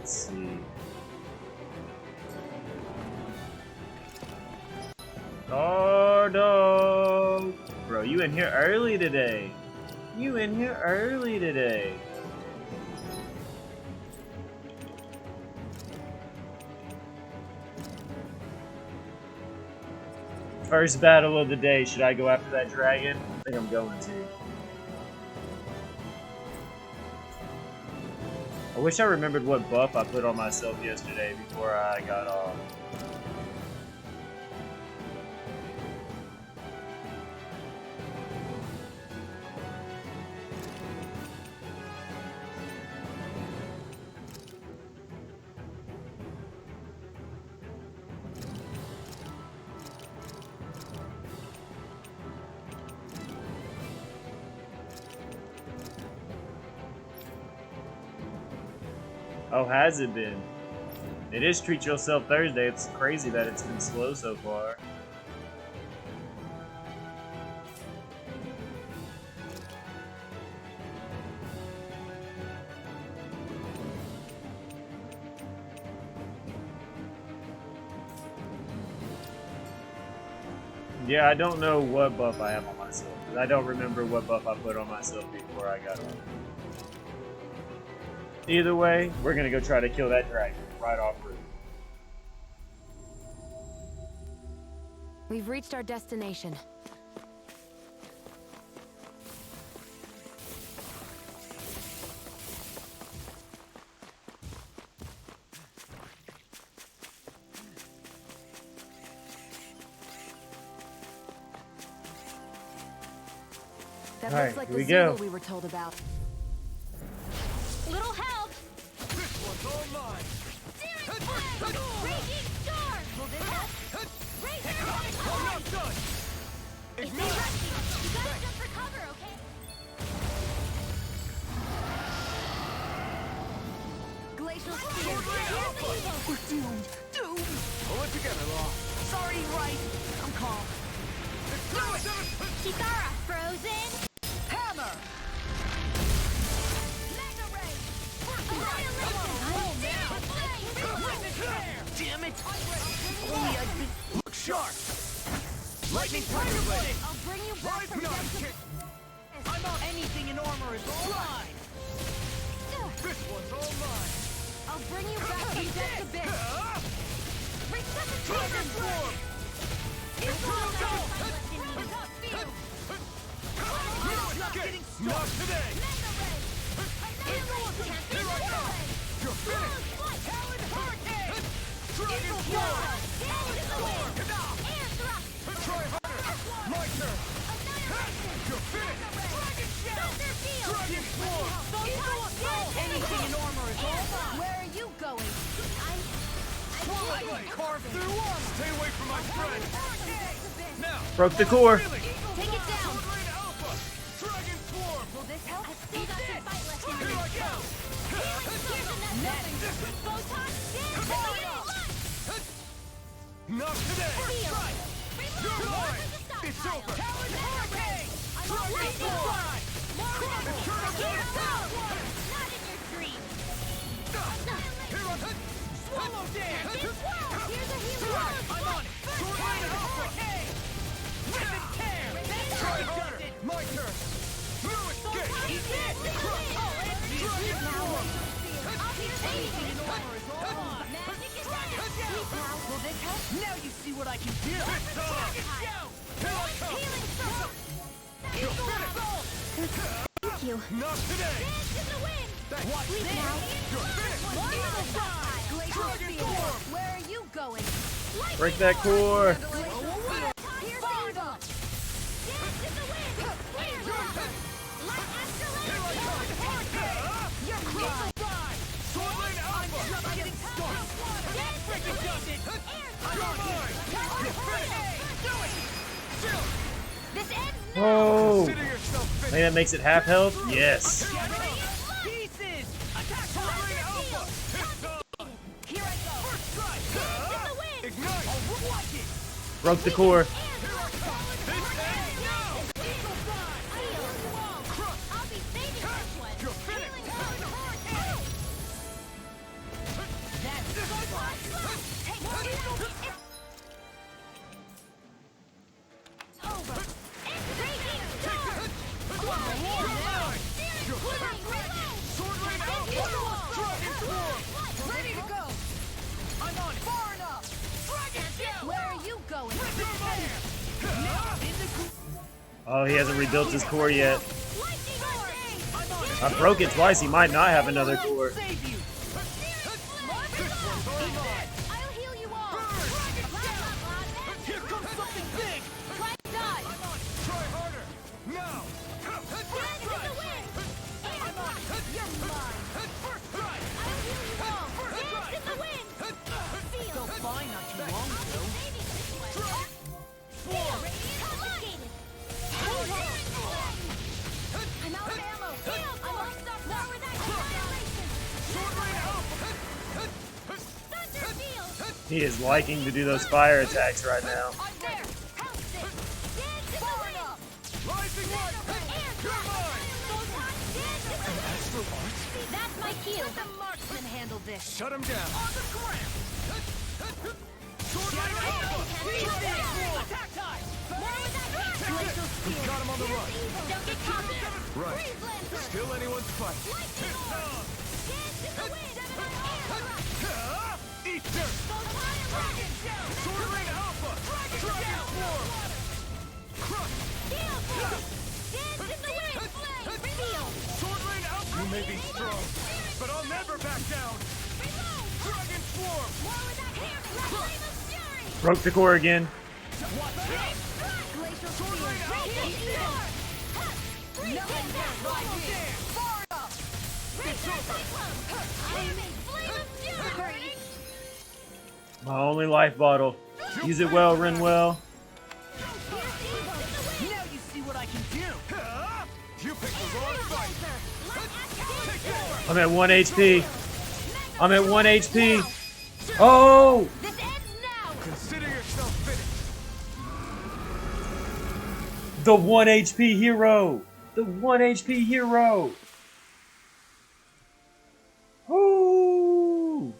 Let's see. Oh no! Bro, you in here early today. You in here early today. First battle of the day. Should I go after that dragon? I think I'm going to. I wish I remembered what buff I put on myself yesterday before I got off. Oh, has it been? It is Treat Yourself Thursday. It's crazy that it's been slow so far. Yeah, I don't know what buff I have on myself. I don't remember what buff I put on myself before I got on. Either way, we're gonna go try to kill that dragon right off route. We've reached our destination. That looks like the zeagle we were told about. Little help! This one's all mine! Searing flame! Raging storm! Will this help? Razor I'm not done! It's Ignite! rushing! You gotta jump for cover, okay? Glacial spear. We're doomed! Doomed! Pull it together, Law. Sorry, right. I'm calm. Do it! Chithara, frozen! Hammer. Mega ray! Damn it! Only I'd be... Look sharp! Lightning Tiger Blade! I'll bring you back Live from not death kick! to... I'm out! Anything in armor is all mine! This one's all mine! I'll bring you back from death to bit! Dragon Resuscitation! form! It's all that left in me! Top view! Not getting stuck! Not today! Mega ray! Annihilation! Here I go! You're finished! Talon hurricane! Dragon Eagle form! Talon storm! Air thrust! Try harder! My turn! Annihilation! You're finished! Dragon shell! Thunder field! Dragon form! Eagle assault! Anything in armor is all mine. Where are you going? Swallow blade! Carve through armor! Stay away from my friend! Now! Broke the core. Healing! Take it down! Sword Alpha! Dragon form! Will this help? I still got some fight left in Here me. I go! Here's another! Photon! Not today! Heal! You're mine! It's over! Talon hurricane! Dragon form! Not in your dreams! Here I come! Swallow dance! Here's a healer! I'm on it! Sword Alpha! Rip and tear! Try harder! My turn! New escape! Dragon form! Anything in armor is all mine! Magic is now! Will this help? Now you see what I can do. It's on! Here I come! Healing circle! You're finished! Thank you. Not today! Dance in the wind! What? Sleep now! You're finished! Eagle side! Glacial Dragon spear. form! Where are you going? Break that core. Here's Eagle! Dance in the wind! Flare lava! Light Here I astrolabe! come! You're crying! Sword Lane Alpha! Getting stuck! Freaking does it! You're mine! You're finished! Do it! Still! This ends now! Oh, Consider yourself I think finished! that makes it half health. Yes. Pieces! Attack Sword Lane Alpha! It's on! Here I go. First strike! In the wind! Ignite! Watch it! Broke the core. Here I come! This ends now! Eagle side! Crush! I'll be saving this one! You're finished! Healing Talon hurricane! Oh, he hasn't rebuilt his core yet. I broke it twice. He might not have another core. Save you. I'll heal you all. Here comes something big. Try to dodge. Try harder. Now. Dance in the wind. And rock. You're mine. First strike. I'll heal you all. Dance in the wind. Feel. So fine not too long ago. Feel. Confiscated. I'm out of ammo. Heal. I'm all stuffed. More with that annihilation. Sword Rain Alpha. Thunder field. He is liking to do those fire attacks right now. I'm there. House it. Dance in the wind. Rising light. You're mine. See, that's my cue. Let the marksman handle this. Shut him down. On the ground. Sword Rain Alpha. Attack time. More with that glacial spear. Got him on the run. Don't get caught. Right. Freeze lancer. Still anyone's fight. Lightning orb. Dance in the wind. Eat dirt. Dragon down. Sword Rain Alpha. Dragon Swarm. Crush. Gale force. Dance in the wind. Flame. Feel. Sword Rain Alpha. You may be strong, but I'll never back down. Dragon Swarm. More with that hammer. Flame of fury. Broke the core again. Glacial spear. Radiant storm. Nothing there. Far up. Razor cyclone. Flaming flame of fury. My only life bottle. Use it well, Renwell. Now you see what I can do. You picked the wrong fight. I'm at 1 HP. I'm at 1 HP. Oh! This ends now. Consider yourself finished. The 1 HP hero. The 1 HP hero. Woo!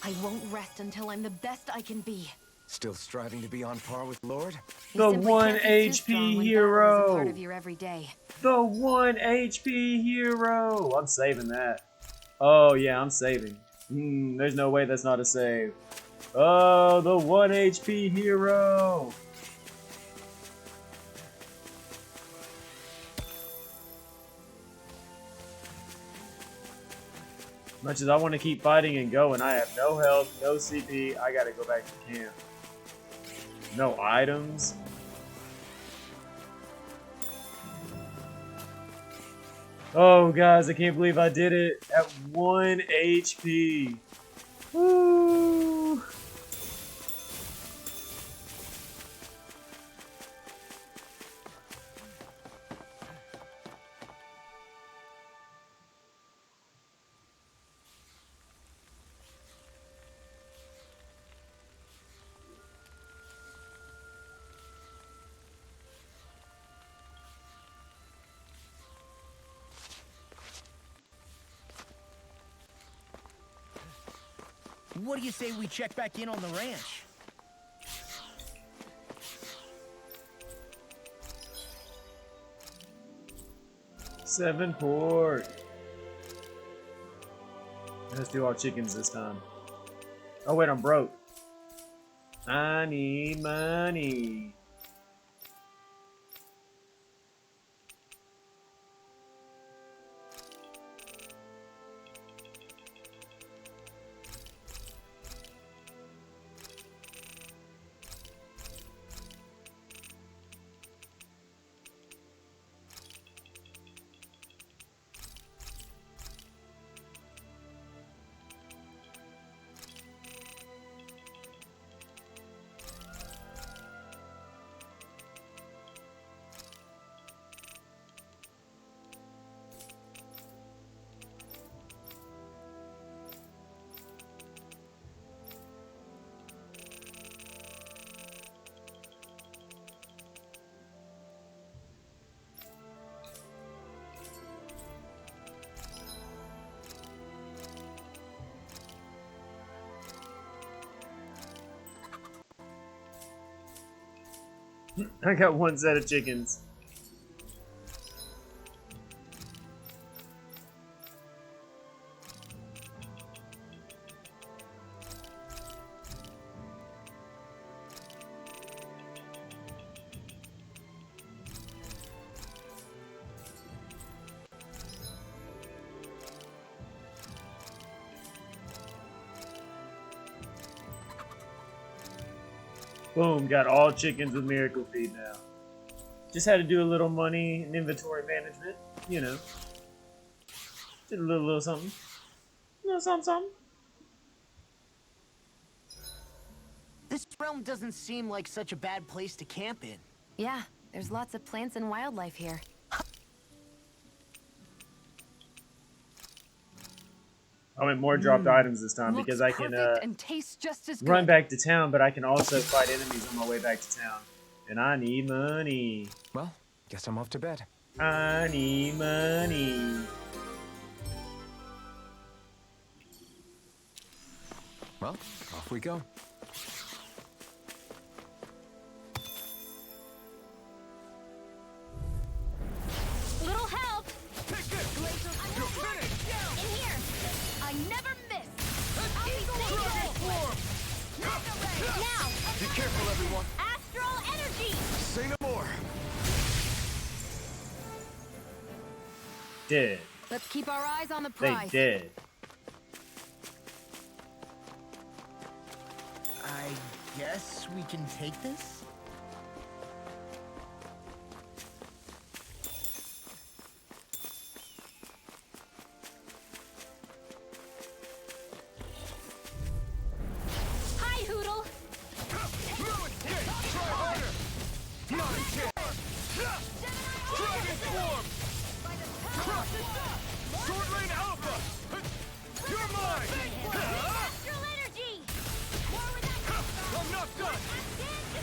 I won't rest until I'm the best I can be. Still striving to be on par with Lord? You The simply 1 can't be too strong HP when battle is a hero. part of your everyday. The 1 HP hero. I'm saving that. Oh, yeah, I'm saving. There's no way that's not a save. Oh, the 1 HP hero. Much as I want to keep fighting and going, I have no health, no CP. I gotta go back to camp. No items. Oh, guys, I can't believe I did it at 1 HP. Woo! What do you say we check back in on the ranch? Seven pork. Let's do all chickens this time. Oh wait, I'm broke. I need money. I got one set of chickens. Boom, got all chickens with miracle feed now. Just had to do a little money and inventory management, you know. Did a little something. Little something. This realm doesn't seem like such a bad place to camp in. Yeah, there's lots of plants and wildlife here. I went more dropped items this time because I can and tastes just as run good. back to town, but I can also fight enemies on my way back to town. And I need money. Well, guess I'm off to bed. I need money. Well, off we go. Little help! Take this! You're finished! In here! I never miss! I'll be Dragon safe! form! Now! Be careful, everyone! Astral energy! Say no more! Dead. Let's keep our eyes on the They prize. dead. I guess we can take this? Hi, Hoodle! Fluid gate! Try harder! Not a chance! Dragon form! Crush! Sword Lane Alpha! You're mine! Astral energy! I'm not done!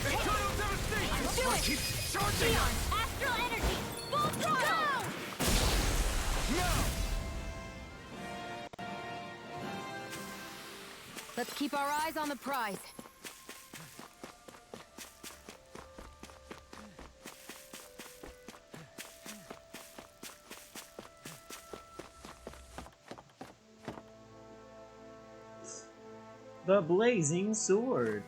Eternal devastation! Do it! Keep charging! Astral energy! Full throttle! Now! Let's keep our eyes on the prize. The blazing sword.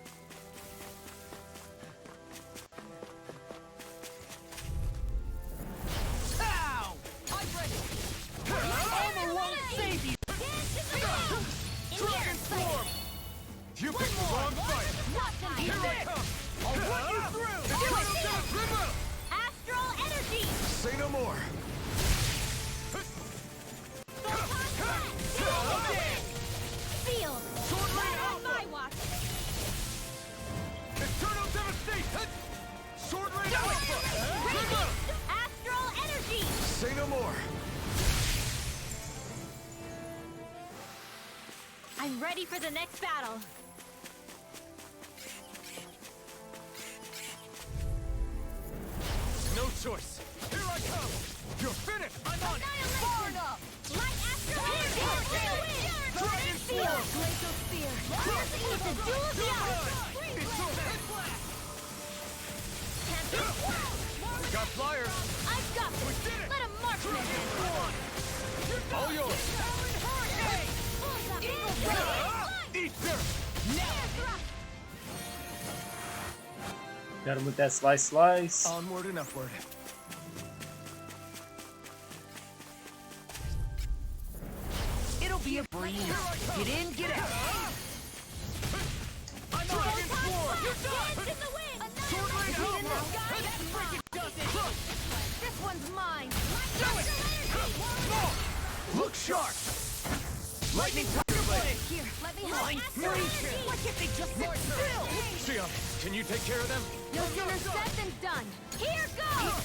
Ow! I'm ready! Armor won't save you! Dragon form! You picked the wrong fight! Here I come! I'll run you through! Eternal devastation! Astral energy! Say no more! Field! Sword Lane Not on Alpha! my watch! Eternal devastation! Sword Lane Alpha! Astral energy! Say no more! I'm ready for the next battle. No choice! Here I come! You're finished! I'm on it! Far enough! Light astral energy! Dragon form! Glacial spear! It's a duel of the arts! It's over! Champion! Got flyers! I've got We this! did it! Let him march me! All yours! Eat dirt! Got him with that slice. Onward and upward. It'll be a breeze. Get in, get out. I'm Dragon form! Dance in the wind! Sword Lane Alpha! This one's mine! Look sharp! Lightning Tiger Blade! Here, let me help! Astral energy! Why can't they just sit still? Sia, can you take care of them? No sooner said than done! Here goes!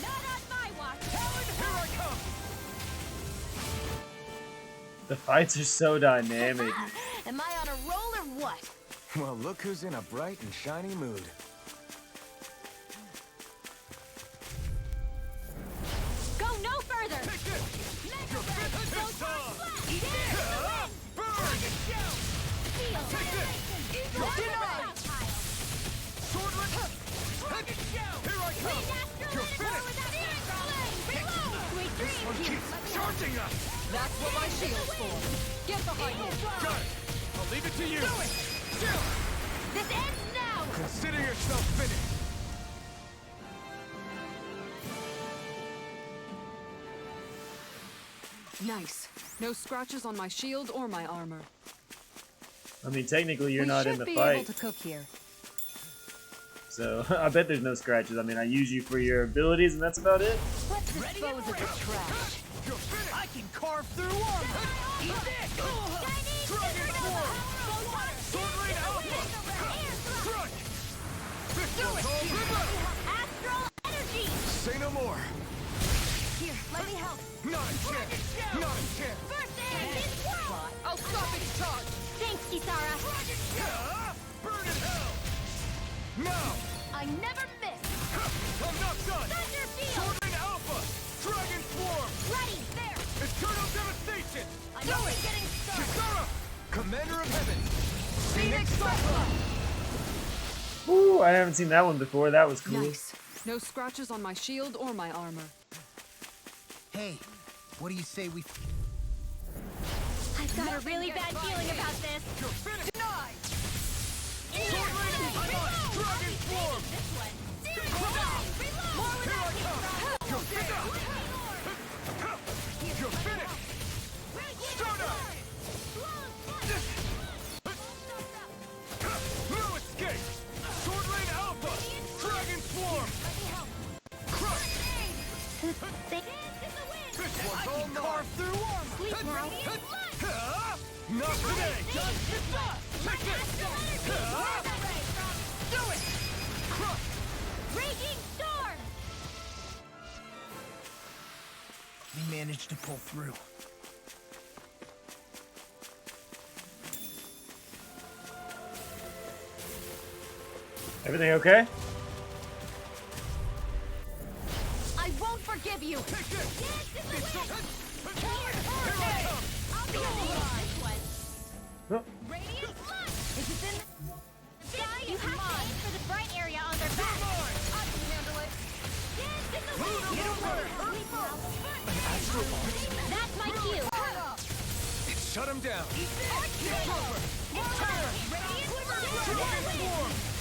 Not on my watch! Here I come! The fights are so dynamic. Am I on a roll or what? Well, look who's in a bright and shiny mood. Go no further! Take this! You're finished this time! Eat it! Burn! Feel! Take this! You're denied! Sword Lane! Here I come! You're finished! Sweet dreams! One keeps charging us! That's what my shield's for. Get behind me. Got it! I'll leave it to you! This ends now! Consider yourself finished! Nice. No scratches on my shield or my armor. I mean, technically, you're We not should in the be fight. able to cook here. So I bet there's no scratches. I mean, I use you for your abilities, and that's about it. Let's dispose of the trash. I can carve through armor. Eat this. Dragon form. Sword Rain Alpha. Crush. This one's all river. Astral energy! Say no more. Here, let me help. Not a chance. Not a chance. First aid is world! I'll stop its charge. Thanks, Kisara. Burn in hell. Now. I never miss! I'm not done. Thunder field! Sword Rain Alpha. Dragon Swarm. Ready, there! Eternal Devastation. I'm only getting started! Kisara. Commander of Heaven. Phoenix Cyclone. Ooh, I haven't seen that one before. That was cool. Nice. No scratches on my shield or my armor. Hey, what do you say we... I've got a really bad feeling about this. Denied. Sword Dragon Swarm. This one. Reload! More Here I without come. You're finished. You're finished. Start up. No escape. Sword Rain Alpha. Dragon Swarm. Crush. This one's all carve through armor. Sleep now. Not today. Take this. Do it. Crush. Raging storm! We managed to pull through. Everything okay? I won't forgive you. Take this. I'll be on this one. Oh, Radiant Flush! Is it in Sky? You have to aim for the bright area on their back. I can handle it. Dance in the wind! That's my cue. Shut him down. Radiant Flush!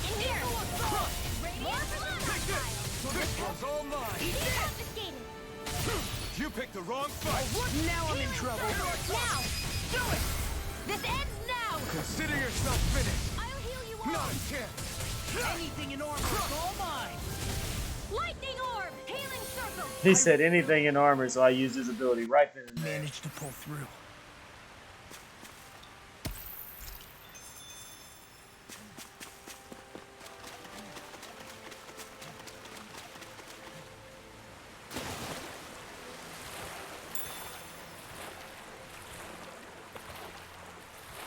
In here! Radiant Flush! This one's all mine. Confiscated! You picked the wrong fight. Now I'm in trouble. Now! Do it! This ends now! Consider yourself finished. I'll heal you all! Not a chance. Anything in armor is all mine. Lightning orb! Healing circle! he said anything in armor, so I used his ability right then and there. Managed to pull through.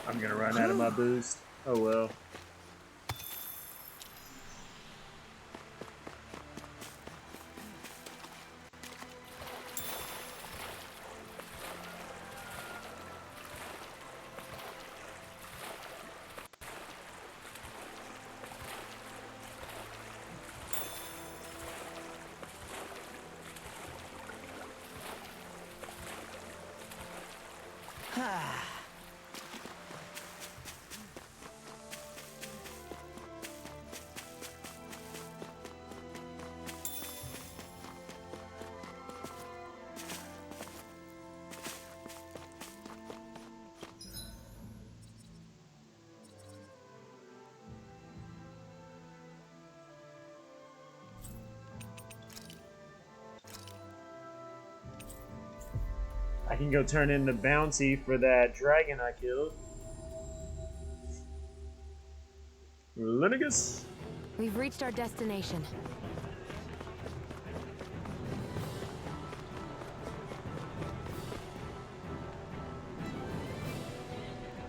I'm gonna run out of my boost. Oh well. I can go turn in the bounty for that dragon I killed. Linigus? We've reached our destination.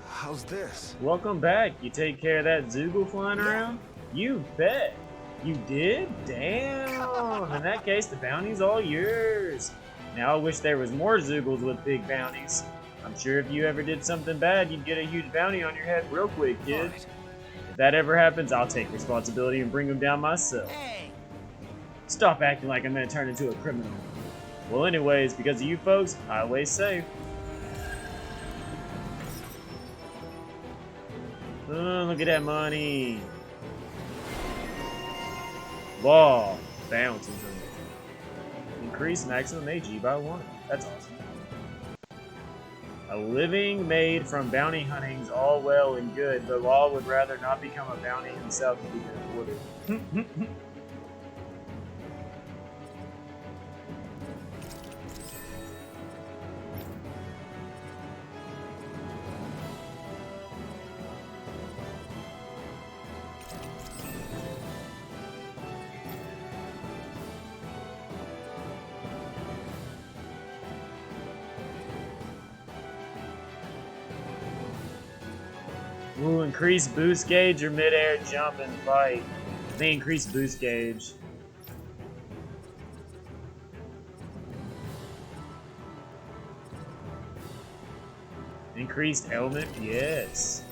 How's this? Welcome back. You take care of that zeagle flying around? You bet. You did? Damn. In that case, the bounty's all yours. Now I wish there was more zeagles with big bounties. I'm sure if you ever did something bad, you'd get a huge bounty on your head real quick, kid. Right. If that ever happens, I'll take responsibility and bring them down myself. Hey, Stop acting like I'm gonna turn into a criminal. Well, anyways, because of you folks, highway's safe. Oh, look at that money. Law. Bounties. Increase maximum AG by 1. That's awesome. A living made from bounty hunting's all well and good, but Law would rather not become a bounty himself if he could afford it. Ooh, increase boost gauge or mid-air jump and fight. I think increase boost gauge. Increased element? Yes.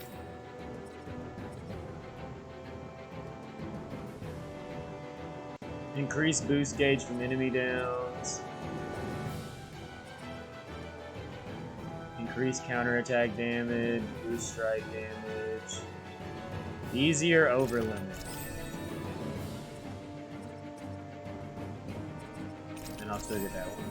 Increase boost gauge from enemy downs. Increase counterattack damage, boost strike damage. Easier over limit. And I'll still get that one.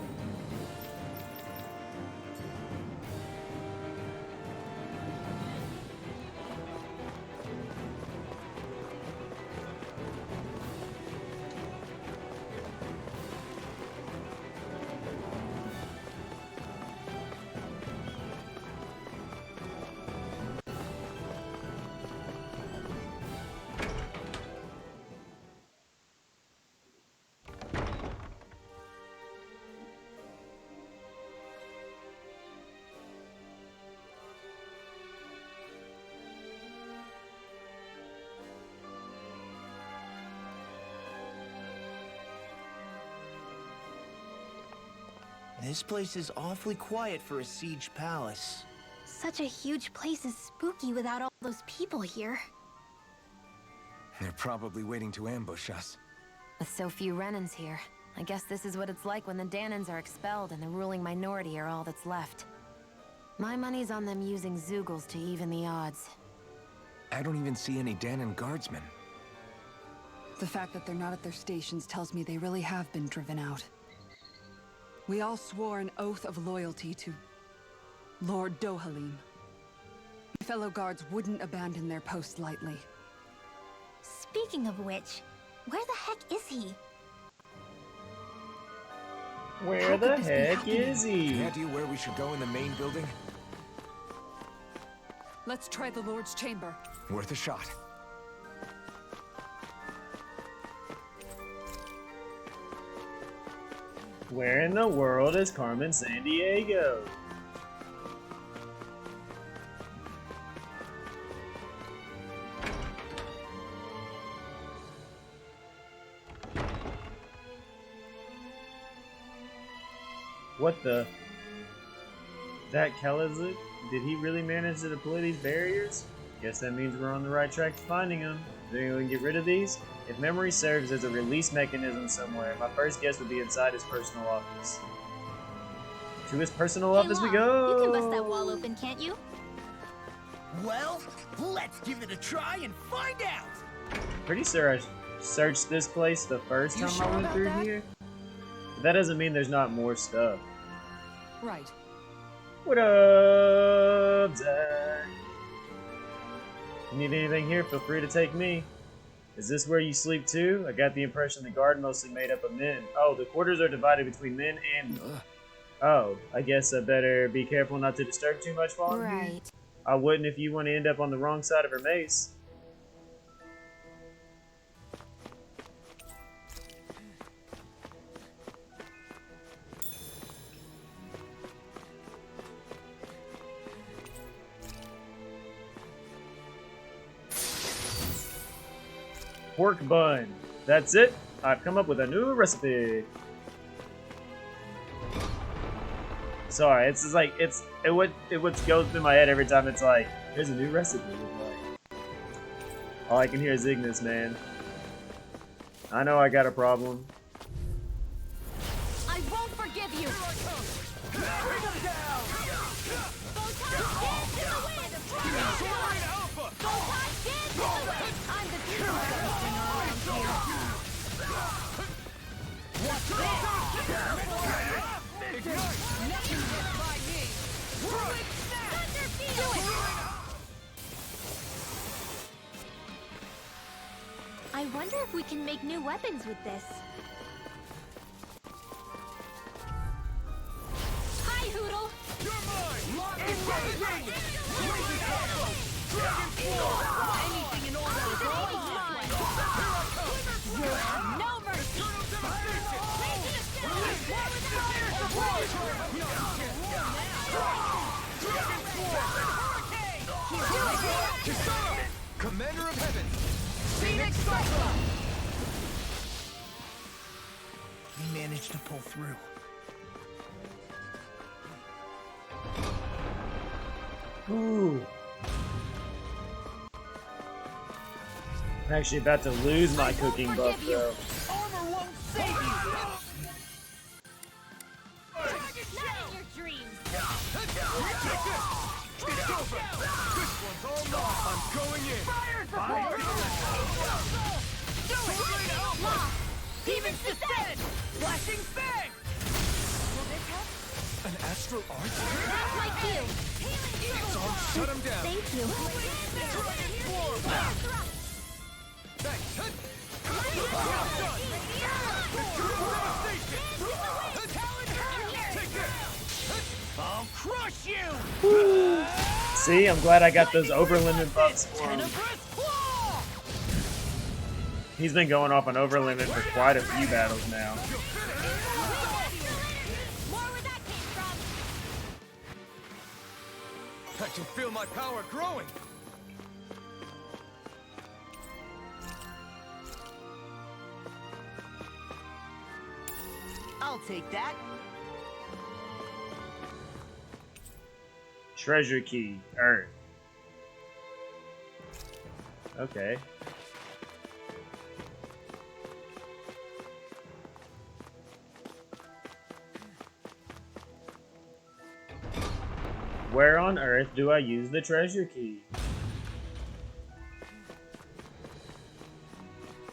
This place is awfully quiet for a siege palace. Such a huge place is spooky without all those people here. They're probably waiting to ambush us. With so few Renans here, I guess this is what it's like when the Danans are expelled and the ruling minority are all that's left. My money's on them using zeaguls to even the odds. I don't even see any Danan guardsmen. The fact that they're not at their stations tells me they really have been driven out. We all swore an oath of loyalty to Lord Dohalim. My fellow guards wouldn't abandon their post lightly. Speaking of which, where the heck is he? Where the heck is he? Any idea where we should go in the main building? Let's try the Lord's chamber. Worth a shot. Where in the world is Carmen Sandiego? What the? That Kelazuk? Did he really manage to deploy these barriers? Guess that means we're on the right track to finding him. Think we can get rid of these? If memory serves, there's a release mechanism somewhere. My first guess would be inside his personal office. To his personal office we go! You can bust that wall open, can't you? Well, let's give it a try and find out! Pretty sure I searched this place the first You time sure I went about through that? here. But that doesn't mean there's not more stuff. Right. What up, Zach? You need anything here? Feel free to take me. Is this where you sleep too? I got the impression the guard mostly made up of men. Oh, the quarters are divided between men and... Oh, I guess I better be careful not to disturb too much while I'm here. Right. I wouldn't if you want to end up on the wrong side of her mace. Pork bun. That's it. I've come up with a new recipe. Sorry, it's just like it what goes through my head every time it's like, here's a new recipe. Like, all I can hear is Ignis, man. I know I got a problem. I won't forgive you! I'm the future I wonder if we can make new weapons with this. Hi, Hoodle! You're mine! Lock and load! Anything in order is always mine! You have no mercy! Commander of Heaven! Phoenix Cyclone! We managed to pull through. Ooh. I'm actually about to lose my cooking buff though. Armor won't save you! Not in your dreams! It's over! This one's all mine! I'm going in! Demons descend! Flashing fang! An astral arch? That's my cue! Shut him down! Thank you! I'll crush you! See, I'm glad I got those overlimit buffs for him. Tenebrous claw! He's been going off on overlimit for quite a few battles now. More where that came from! I can feel my power growing! I'll take that. Treasure key, Earth. Okay. Where on Earth do I use the treasure key?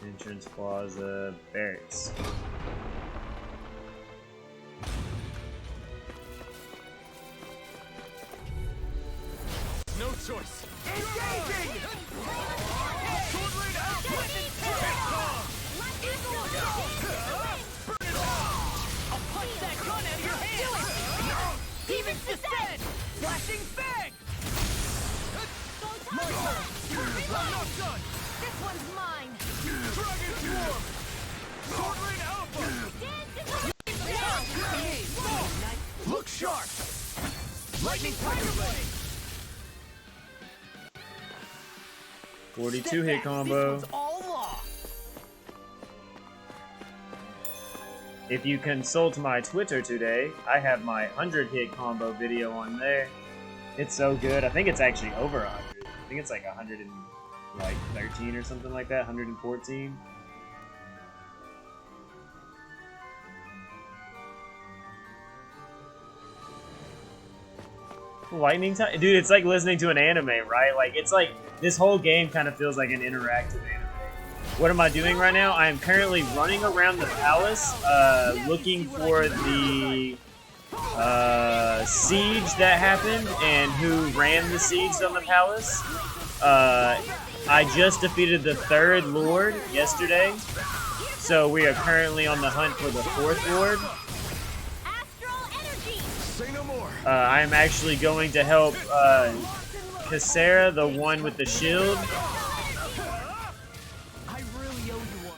Entrance Plaza, Barracks. No choice! Engaging! Sword Rain out! I'll punch that gun out of your hand! Demons descend! Flashing fang! My turn! I'm not done! This one's mine! Dragon Swarm! Sword Rain Alpha! Look sharp! Lightning Tiger Blade! 42 hit combo. This one's all law. If you consult my Twitter today, I have my 100 hit combo video on there. It's so good. I think it's actually over 100. I think it's like 113 or something like that. 114. Lightning time, dude. It's like listening to an anime, right? Like it's like this whole game kind of feels like an interactive anime. What am I doing right now? I am currently running around the palace, looking for the siege that happened and who ran the siege on the palace. I just defeated the 3rd Lord yesterday, so we are currently on the hunt for the 4th Lord. Say no more! I am actually going to help Cassera, the one with the shield. I really owe you one.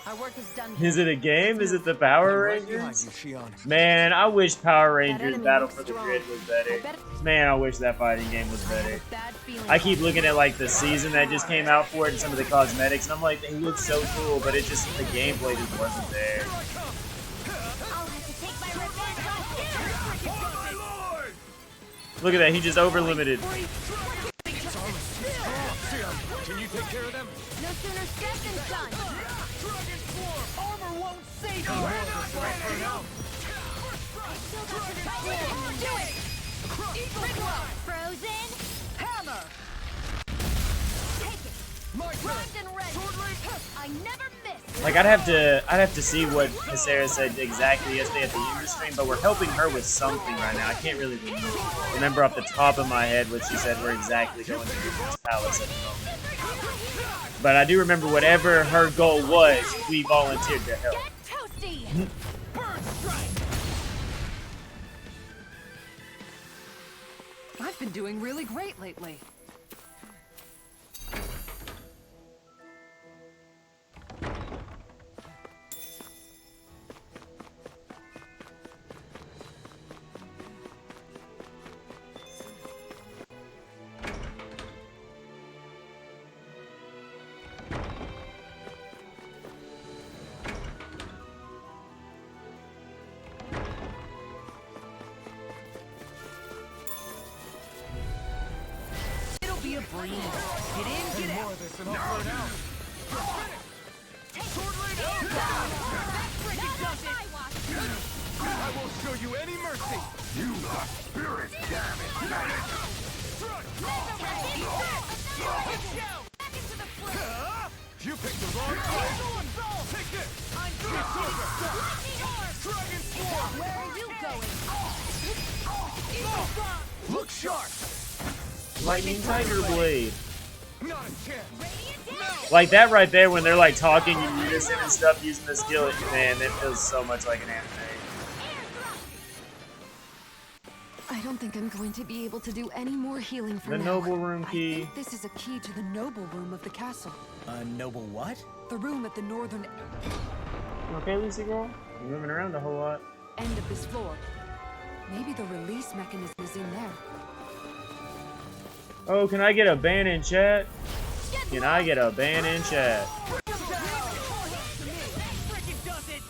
Our work is done. Is it a game? Is it the Power Right behind Rangers? you, Shion. Man, I wish Power Rangers enemy Battle looks for the strong. Grid was better. I bet it- Man, I wish that fighting game was I have better. a bad feeling I keep looking at like the season that just came out for it and some of the cosmetics, and I'm like, they look so cool, but it just, the gameplay just wasn't there. I'll have to take my revenge on you! My lord! Look at that, he just over-limited. Shion, can you take care of them? No sooner said than done! Dragon Swarm! Armor won't save you. Do it! Frozen! Hammer. Take it! My turn! Primed and ready! I never miss! Like I'd have to see what Cassera said exactly yesterday at the user stream, but we're helping her with something right now. I can't really remember off the top of my head what she said we're exactly going to do in this palace at the moment. But I do remember whatever her goal was, we volunteered to help. Get toasty! Bird strike! I've been doing really great lately. It'll be a breeze. Get in, get More out. of this and I'll burn out. Sword Lane out! Freaking does it. I will show you any mercy! You are spirit, damn it! You picked the wrong fight! Take this! It's over! Dragon Swarm! Where are you going? Look sharp! Lightning Tiger Blade. Not a chance! Like that right there when they're like talking in unison and stuff using the skill, man, that feels so much like an anime. I don't think I'm going to be able to do any more healing for The now. Noble Room I key. think this is a key to the noble room of the castle. A noble what? The room at the northern You okay, Lucy girl? You're moving around a whole lot. end of this floor. Maybe the release mechanism is in there. Oh, can I get a ban in chat? Can I get a ban in chat? Freaking does it.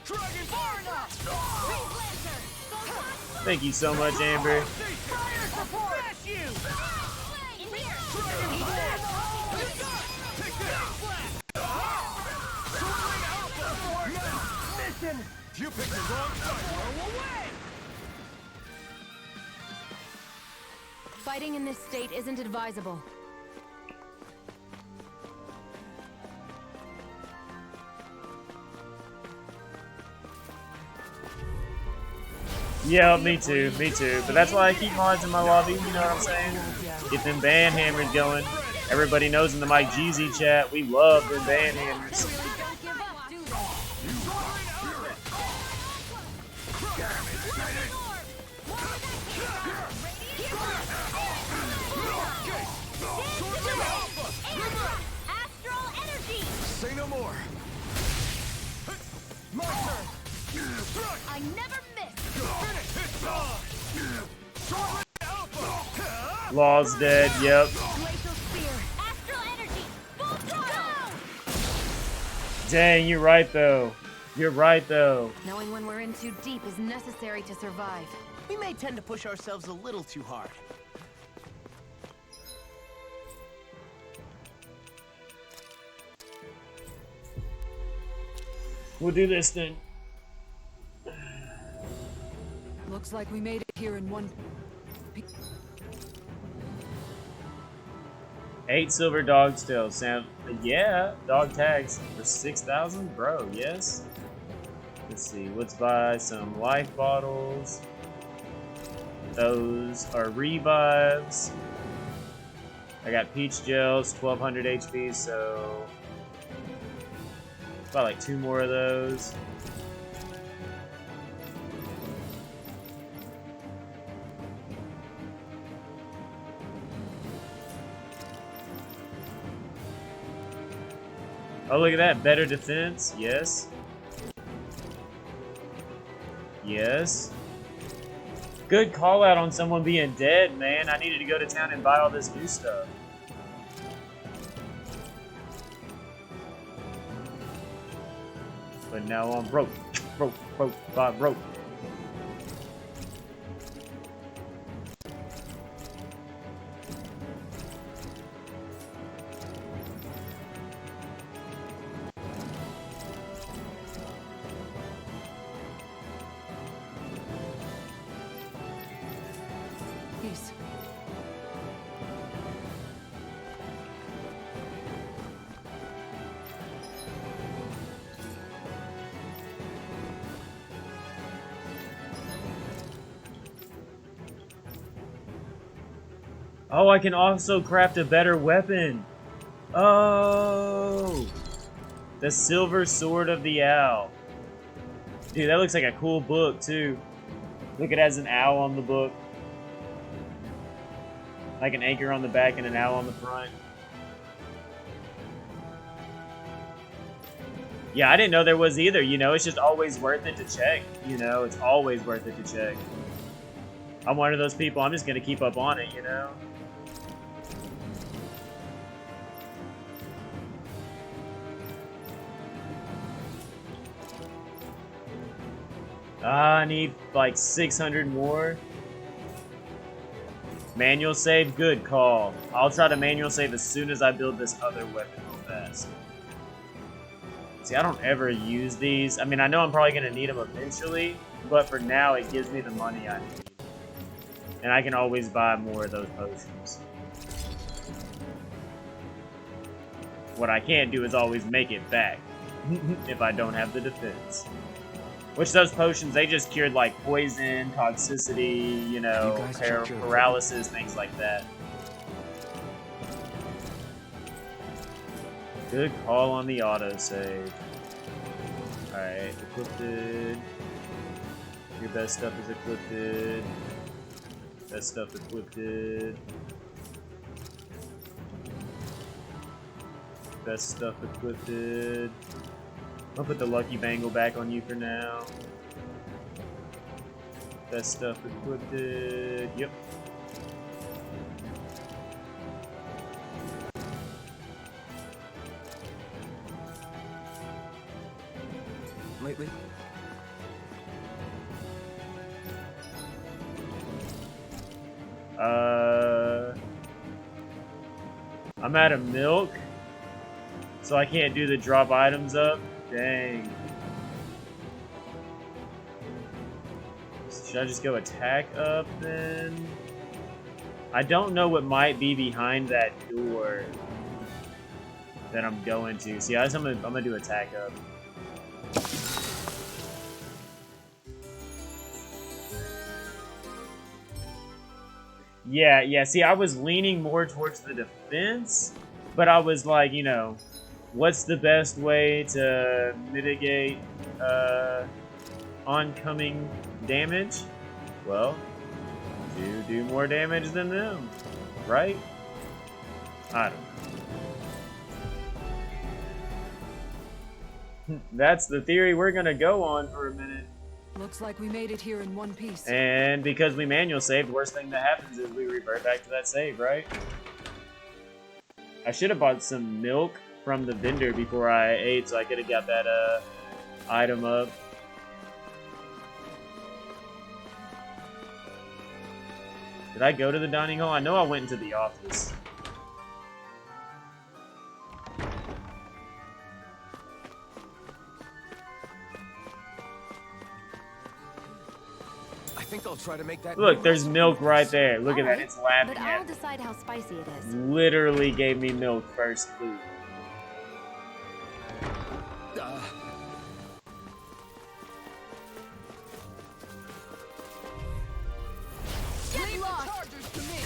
Dragon Thank you so much, Amber. Smash you. You picked the wrong fight! Fighting in this state isn't advisable. Yeah, me too, me too. But that's why I keep mods in my lobby, you know what I'm saying? Get them ban hammers going. Everybody knows in the MikeyGeezy chat, we love them ban hammers. Astral energy! Say no more! My turn! Strike! I never miss! Finish! It's on! Sword Lane Alpha! Law's dead, yep. Glacial spear! Astral energy! Full throttle! Dang, you're right though. You're right though. Knowing when we're in too deep is necessary to survive. We may tend to push ourselves a little too hard. We'll do this then. Looks like we made it here in one. 8 silver dog's tails. Sound yeah, dog tags for 6,000, bro. Yes. Let's see. Let's buy some life bottles. Those are revives. I got peach gels, 1200 HP, so about like 2 more of those. Oh, look at that. Better defense. Yes. Yes. Good call out on someone being dead, man. I needed to go to town and buy all this new stuff. But now I'm broke. Broke, broke. Peace. Oh, I can also craft a better weapon. Oh! The Silver Sword of the Owl. Dude, that looks like a cool book, too. Look, it has an owl on the book. Like an anchor on the back and an owl on the front. Yeah, I didn't know there was either, you know? It's just always worth it to check, you know? It's always worth it to check. I'm one of those people, I'm just gonna keep up on it, you know? I need like 600 more. Manual save, good call. I'll try to manual save as soon as I build this other weapon real fast. See, I don't ever use these. I mean, I know I'm probably going to need them eventually, but for now it gives me the money I need. And I can always buy more of those potions. What I can't do is always make it back if I don't have the defense. Which those potions, they just cured like poison, toxicity, you know, paralysis, things like that. Good call on the autosave. Alright, equipped. Your best stuff is equipped. Best stuff equipped. Best stuff equipped. I'll put the lucky bangle back on you for now. Best stuff equipped. Yep. Lately? I'm out of milk, so I can't do the drop items up. Dang. Should I just go attack up then? I don't know what might be behind that door that I'm going to. See, I'm gonna do attack up. Yeah, see, I was leaning more towards the defense, but I was like, you know, what's the best way to mitigate oncoming damage? Well, do more damage than them, right? I don't know. That's the theory we're gonna go on for a minute. Looks like we made it here in one piece. And because we manual saved, the worst thing that happens is we revert back to that save, right? I should have bought some milk from the vendor before I ate, so I could have got that item up. Did I go to the dining hall? I know I went into the office. I think I'll try to make that. Look, there's milk right there. Look at that. Alright, It's laughing but at I'll me. decide how spicy it is. Literally gave me milk first food. Leave the chargers to me.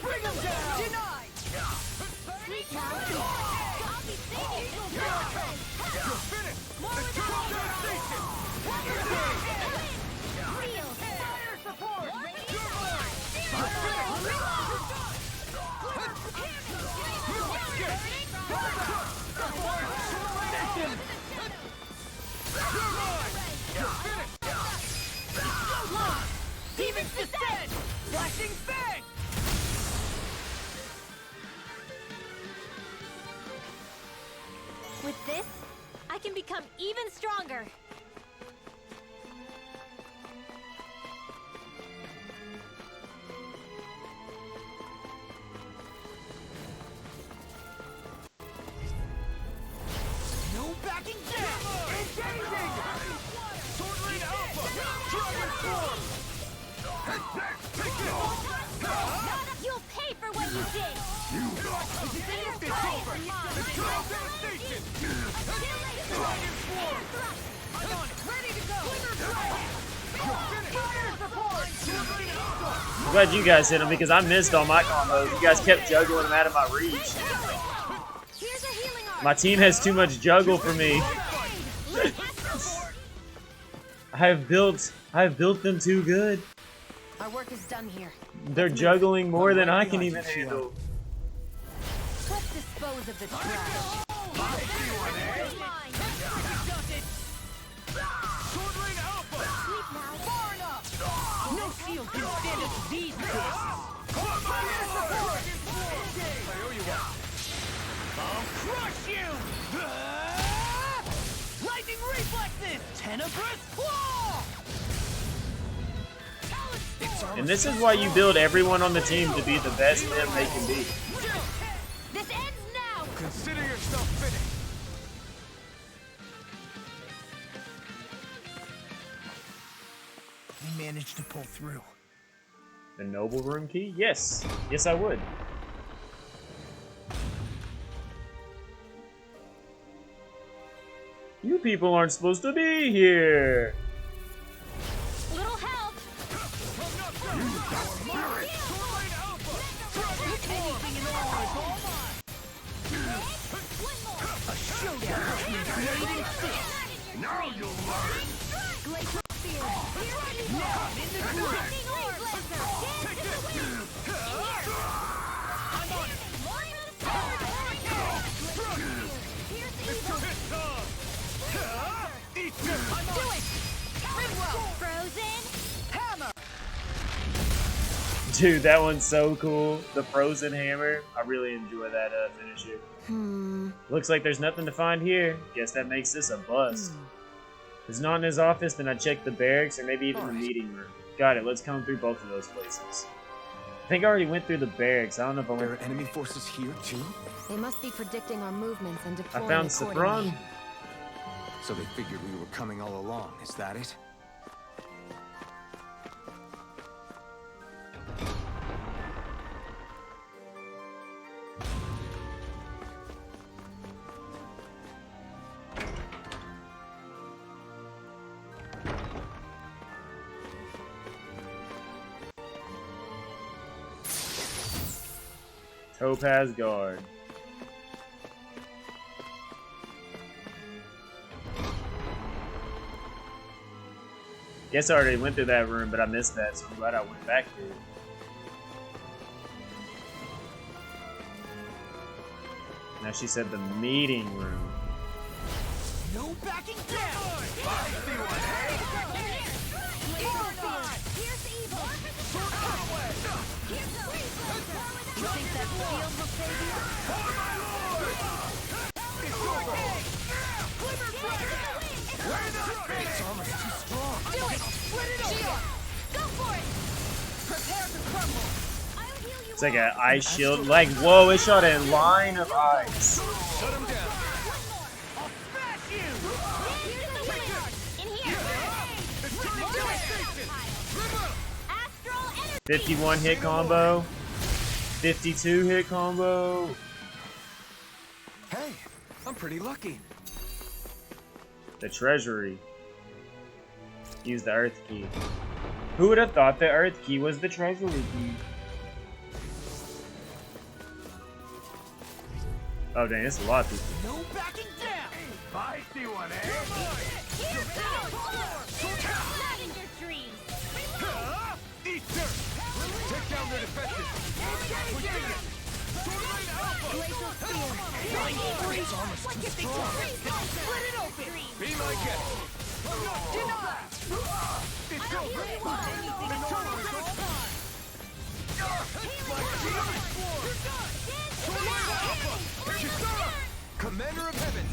Bring them down. Denied. I'll be singing. You're finished! More Let's with go the to the station! Real fire support. Demons descend! Flashing fang! With this, I can become even stronger. No backing down! Engaging! Sword Rain Alpha! Dragon Form! Take it! You'll pay for what you did. It's over! Let's go devastation! Dragon Form! I'm on it. Ready to go. You're finished! Fire support! Sword Rain Alpha! I'm glad you guys hit him because I missed all my combos. You guys kept juggling them out of my reach. My team has too much juggle for me. I've built them too good. Our work is done here. They're juggling more than I can even handle. Let's dispose of the trash. No shield can stand up to these fists. I'll crush you! Lightning reflexes! Tenebrous claw! And this is why you build everyone on the team to be the best them they can be. This ends now! Consider yourself finished. We managed to pull through. The noble room key? Yes. Yes, I would. You people aren't supposed to be here. Little help! Anything in all is all mine! A showdown between blade and fist! Now you'll learn. Glacial spear! Now I'm in the groove! I'm on it! Eat this. Do it! Frozen! Hammer! Dude, that one's so cool. The frozen hammer. I really enjoy that finisher. Looks like there's nothing to find here. Guess that makes this a bust. If it's not in his office, then I check the barracks or maybe even the meeting room. Got it, let's come through both of those places. I think I already went through the barracks. I don't know if I There went. are enemy forces here too? They must be predicting our movements and I deploying found accordingly. Saffron. So they figured we were coming all along, is that it? Topaz Guard. Guess I already went through that room, but I missed that, so I'm glad I went back through it. Now she said the meeting room. No backing down! You think that shield will save you? It's almost too strong. Do it! Split it open! Go for it! Prepare to crumble! I'll heal you It's like an ice shield. Like, whoa, it shot a line of ice. Shut him down. I'll smash you! Here's the winner! In here! Do it! Astral energy! 51 hit combo. 52 hit combo. Hey, I'm pretty lucky. The treasury. Use the earth key. Who would have thought the earth key was the treasury key? Oh dang, it's a lot of people. No backing down! I see one, eh? Here's the Lavender trees! Eat dirt. Take down their defenses. Glacial spear! It's almost too strong. Split it open! Be my guest. Deny! It's over. Anything in all is all mine! Commander of Heaven.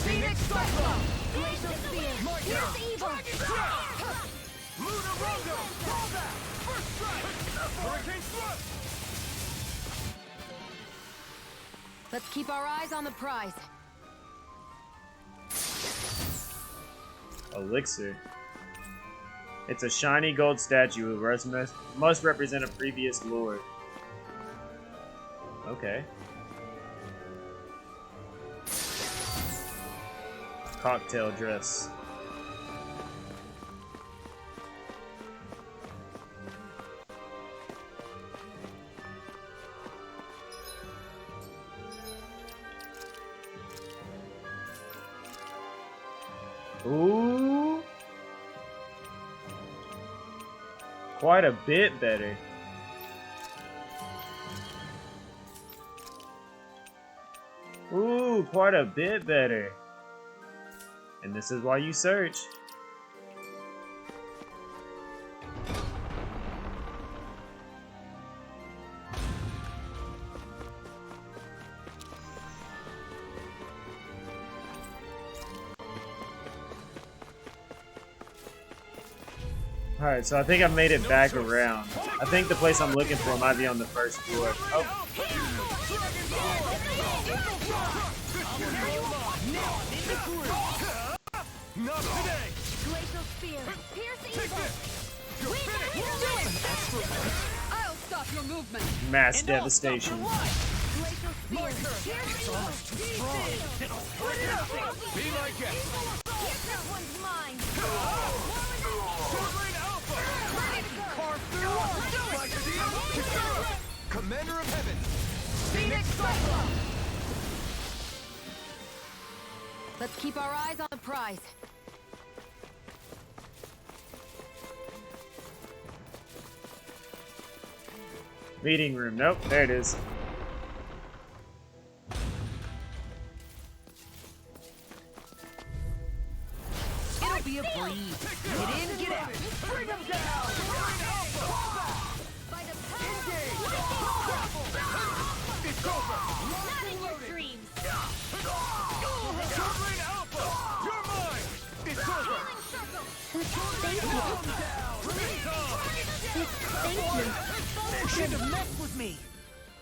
Phoenix Cyclone! Glacial spear! Here's the evil! Lunar Rondo. Call that. First strike. Hurricane thrust. Let's keep our eyes on the prize. Elixir. It's a shiny gold statue who must represent a previous lord. Okay. Cocktail dress. Ooh. Quite a bit better. Ooh, quite a bit better. And this is why you search. Alright, so I think I've made it back around. I think the place I'm looking for might be on the first floor. Oh. Not today! Glacial spear. Pierce Take evil. this! You're We finished! can do it. I'll stop your movement. Mass And I'll devastation. stop your life. Glacial spear. Pierce evil. Put it up there. Be my guest! This one's mine. Swordling Alpha! Ready to go. Carve through one! Like the Commander of Heaven! Phoenix Cyclone. Let's keep our eyes on the prize. Meeting room. Nope, there it is. It'll be a breeze. Get in, get out. Bring them down. By the power of It's over! not in your dreams. Swordling Alpha! You're mine! It's over! Healing circle. You should have messed with me.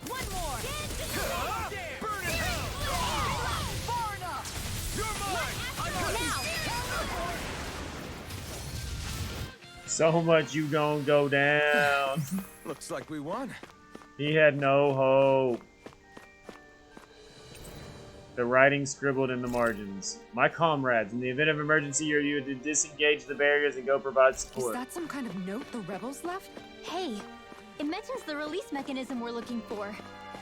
One more. Burn in hell! Far enough. You're mine! Now. So much you gonna go down. Looks like we won. He had no hope. The writing scribbled in the margins. My comrades, in the event of emergency, you are to disengage the barriers and go provide Is support. that some kind of note the rebels left? Hey, it mentions the release mechanism we're looking for,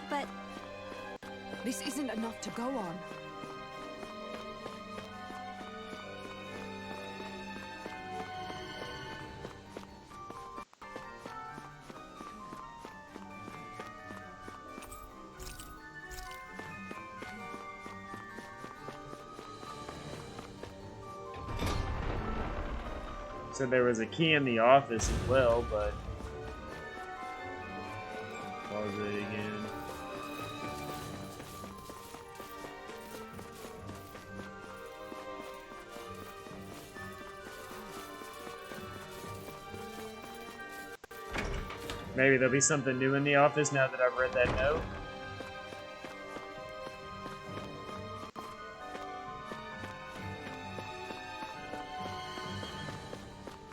but This isn't enough to go on. Said there was a key in the office as well, but what was it again? Maybe there'll be something new in the office now that I've read that note.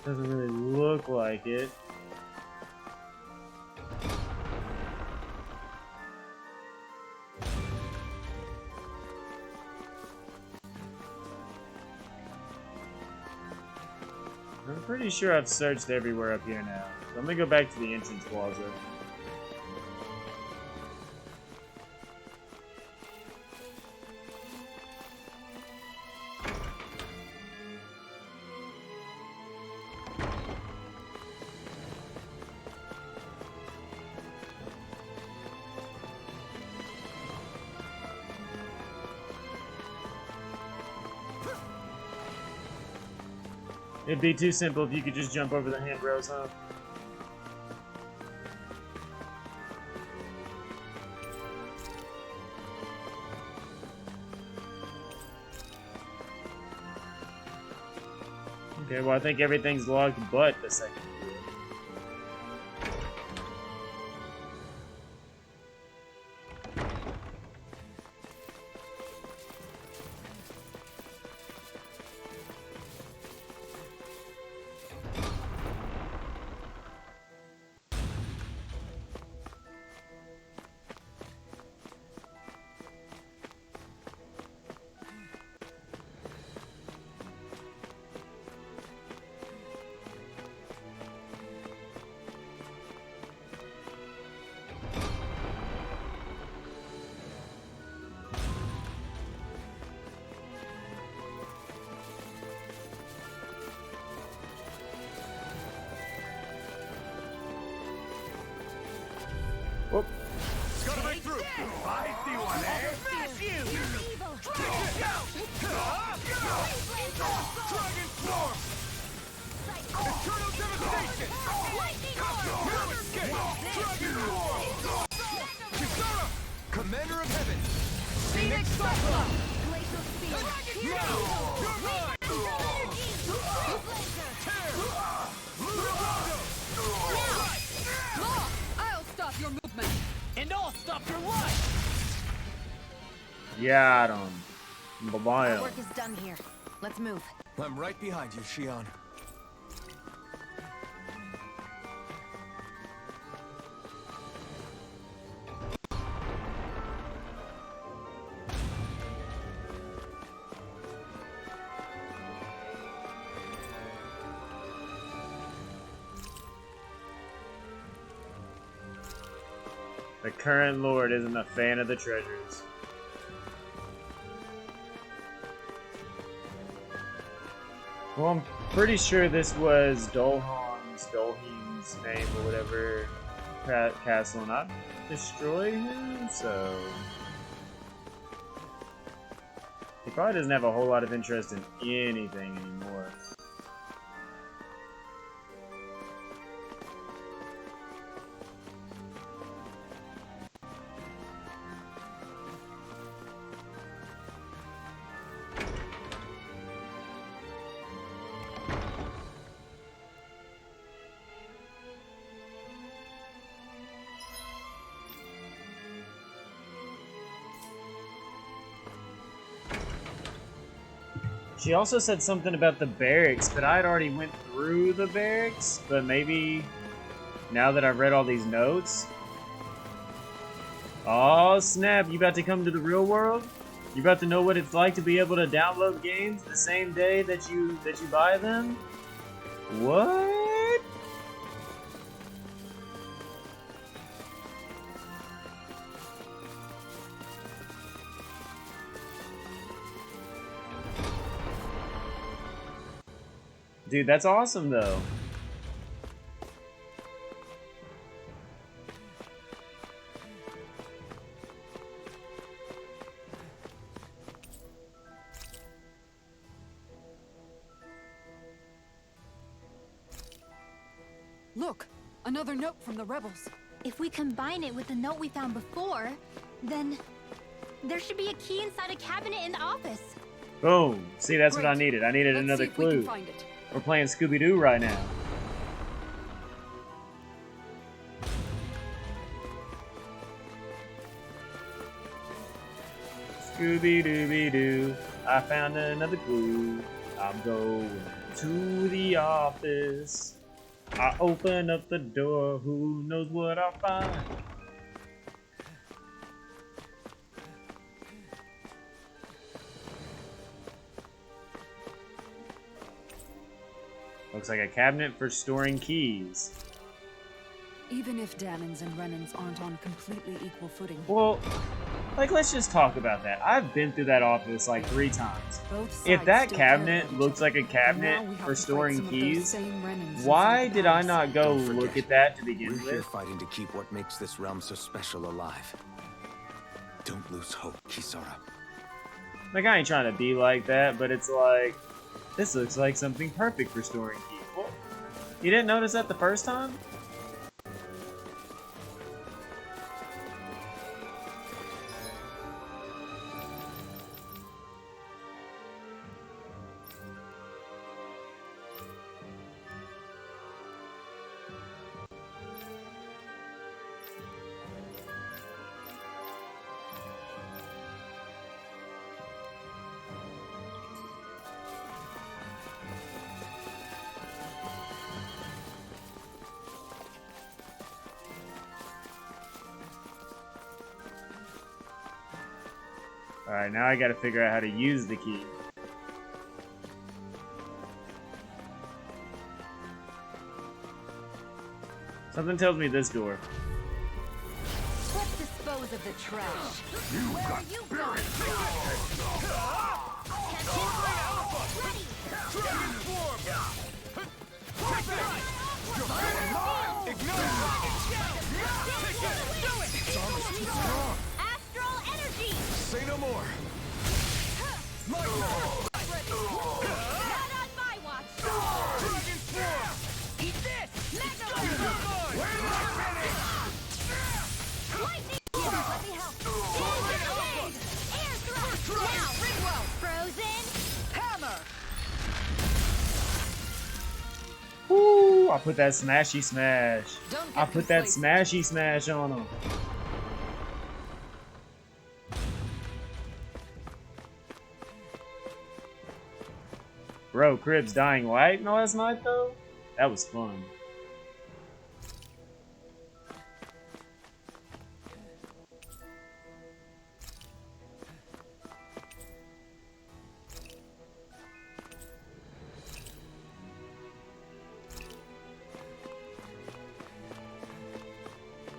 Doesn't really look like it. I'm pretty sure I've searched everywhere up here now. So I'm gonna go back to the entrance plaza. It'd be too simple if you could just jump over the handrails, huh? Okay, well I think everything's locked but the second floor. Whoop. Gotta break through. I see one, eh? Smash you! Evil. Dragon Swarm! Eternal Devastation! Lightning No escape! Dragon Swarm! Kisara! Commander of Heaven! Phoenix Cyclone! Glacial spear. You're mine! I'll stop your movement. And I'll stop your life! Got him. Bye-bye. Work is done here. Let's move. I'm right behind you, Shion. The current lord isn't a fan of the treasures. Well, I'm pretty sure this was Dolheim's name or whatever castle, not destroy him, so he probably doesn't have a whole lot of interest in anything anymore. She also said something about the barracks, but I had already went through the barracks, but maybe now that I've read all these notes. Oh snap, you about to come to the real world? You about to know what it's like to be able to download games the same day that you buy them? What? Dude, that's awesome though. Look, another note from the rebels. If we combine it with the note we found before, then there should be a key inside a cabinet in the office. Boom. See, that's what I Great. needed. I needed Let's another see if we can clue. find it. We're playing Scooby-Doo right now. Scooby-Dooby-Doo, I found another clue. I'm going to the office. I open up the door, who knows what I'll find? Looks like a cabinet for storing keys. Even if Danons and Renans aren't on completely equal footing, Well, like, let's just talk about that. I've been through that office like 3 times. both sides If that still care cabinet about each looks other. like a And cabinet now we have for to fight storing some of those keys, same Renans why inside the did I palace. not go Don't look forget, at that to begin We're here with? fighting to keep what makes this realm so special alive. Don't lose hope, Kisara. Like, I ain't trying to be like that, but it's like, this looks like something perfect for storing keys. Well, you didn't notice that the first time? Alright, now I gotta figure out how to use the key. Something tells me this door. Let's dispose of the trash. Where are you going? Dragon Swarm! Take that! Ignite! Take it! Do it! I'll put that smashy smash. I'll put that smashy smash on him. Bro, Crib's dying light last night though? That was fun.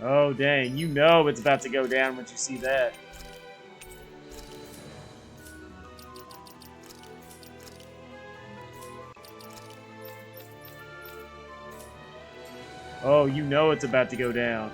Oh dang, you know it's about to go down once you see that. Oh, you know it's about to go down.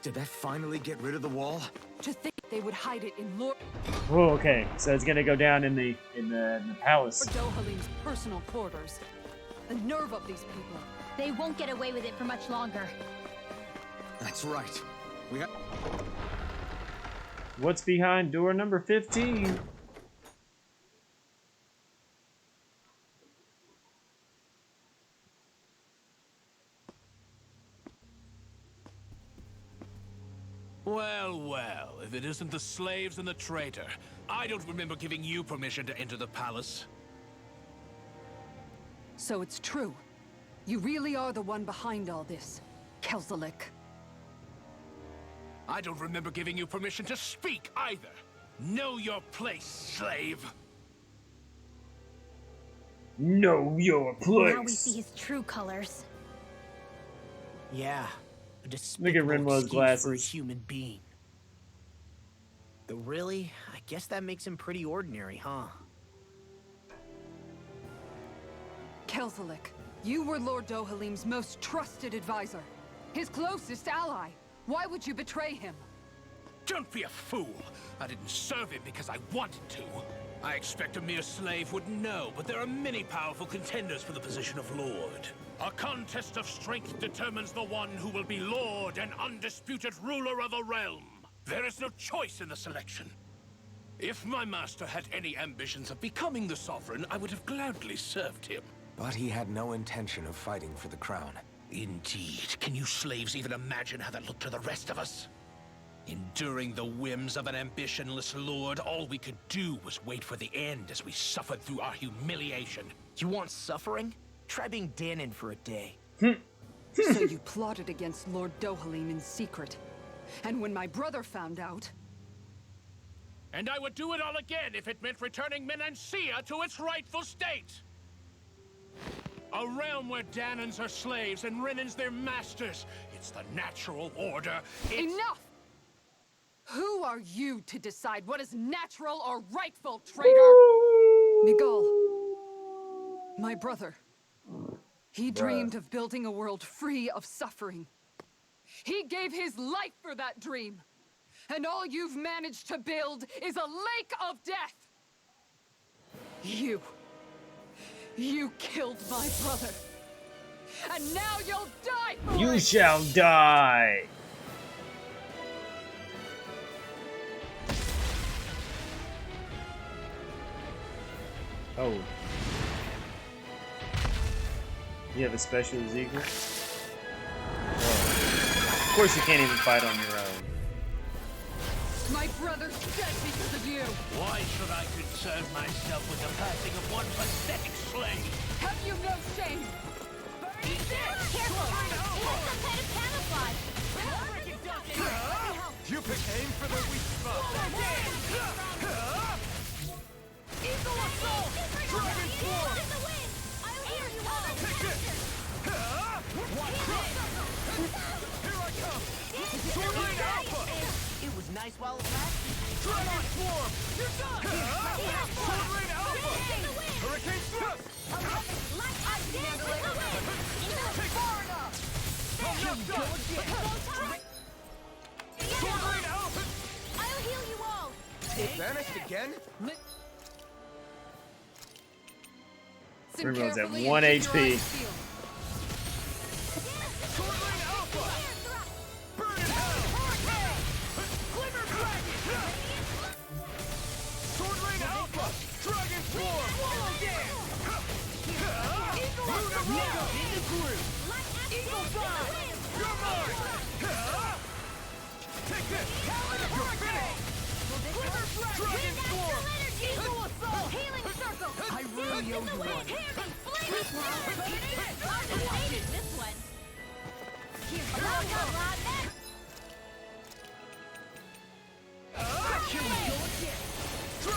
Did that finally get rid of the wall? To think they would hide it in Lord Oh, okay. So it's gonna go down in the palace. Dohalim's personal quarters. The nerve of these people. They won't get away with it for much longer. That's right. We have... What's behind door number 15? Well, well, if it isn't the slaves and the traitor. I don't remember giving you permission to enter the palace. So it's true. You really are the one behind all this, Kelzelik. I don't remember giving you permission to speak either. Know your place, slave. Know your place. Now we see his true colors. Yeah. A Look at despicable Rinmo's excuse for a glasses. human being. Though really, I guess that makes him pretty ordinary, huh? Kelzelik, you were Lord Dohalim's most trusted advisor. His closest ally. Why would you betray him? Don't be a fool. I didn't serve him because I wanted to. I expect a mere slave would know, but there are many powerful contenders for the position of Lord. A contest of strength determines the one who will be Lord and undisputed ruler of a realm. There is no choice in the selection. If my master had any ambitions of becoming the sovereign, I would have gladly served him. But he had no intention of fighting for the crown. Indeed. Can you slaves even imagine how that looked to the rest of us? Enduring the whims of an ambitionless lord, all we could do was wait for the end as we suffered through our humiliation. You want suffering? Try being Danon for a day. So you plotted against Lord Dohalim in secret. And when my brother found out... And I would do it all again if it meant returning Menancia to its rightful state! A realm where Danons are slaves and Renans their masters. It's the natural order. Enough! Who are you to decide what is natural or rightful, traitor? Miguel, my brother. He dreamed of building a world free of suffering. He gave his life for that dream. And all you've managed to build is a lake of death. You killed my brother. And now you'll die for You it! shall die. Oh. You have a special zeagle? Oh. Of course you can't even fight on your own. My brother's dead because of you! Why should I concern myself with the passing of one pathetic slave? Have you no shame? Careful! He has some kind of camouflage! You pick aim for the weak spot. Eagle assault! Dragon form! In the wind! I'll hear you all! Take this! One crush! Here I come! Sword Rain Alpha! It was nice while it lasted. Dragon form! You're done! Sword Rain Alpha! Hurricane thrust! Take far enough! Enough done! Sword Rain Alpha! I'll heal you all! It vanished again? Listen Rinmo's at carefully 1 and keep your HP. eyes peeled. I really owe you one. This one.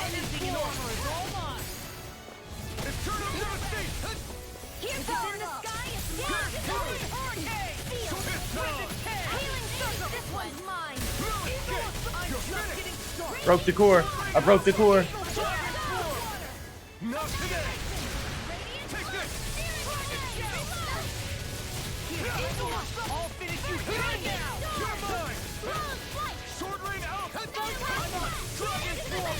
Anything in armor is all mine. It's turn up devastation! Here goes in the sky. It's mine. Healing circle. This one's mine. I'm just getting started. Broke the core. I broke the core. Not today! Take this! I'll finish you right now. You're mine! Sword rain out! I'm on dragon form.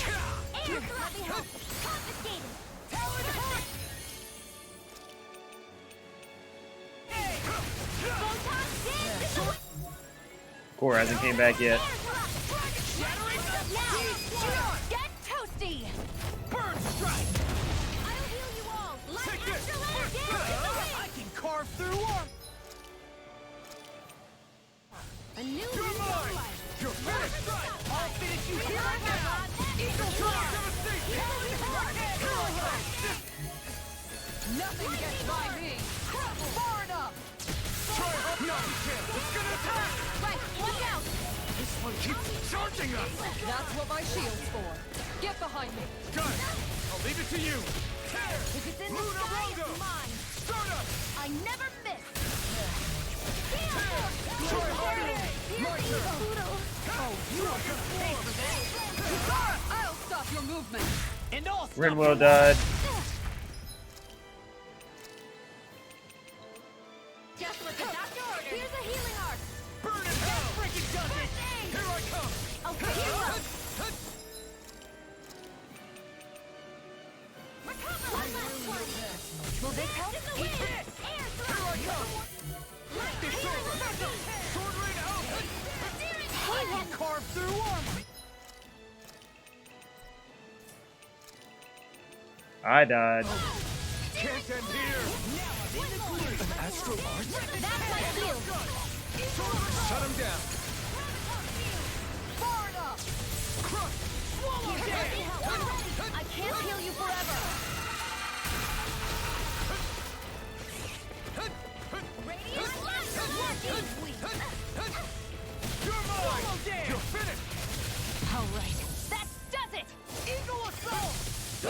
Air heavy help. Confiscated. Talon hurt. Photon Core hasn't came back yet. Get toasty. Bird strike. I'll heal you all. Take this! I can carve through armor. A new You're mine! You're finished! I'll finish you here and now. Eagle drive. Nothing gets by me. Far enough. Not a chance! It's gonna attack! Right, look out. This one keeps charging us! That's what my shield's for. Get behind me. Got it! I'll leave it to you! If it's in the Luna sky, Rondo! it's mine. Start up! I never miss. My turn! Oh, you are gonna pay for that. I'll stop your movement. And I'll stop Rinwell you. died. Just what the doctor ordered. Here's a healing arc. Burn in hell! Freaking does it. Here I come! Okay, hero. Will this help? Air thrust. It's over! Sword rain out! I can carve through armor. I died. Can't end here! An astral art? That's my shield. Shut him down! Far enough. Crush! Swallow Let down. me help. I'm ready. I can't heal you forever. Radiant blast is working. You're mine! Swallow down. You're finished! All right. That does it. Eagle assault.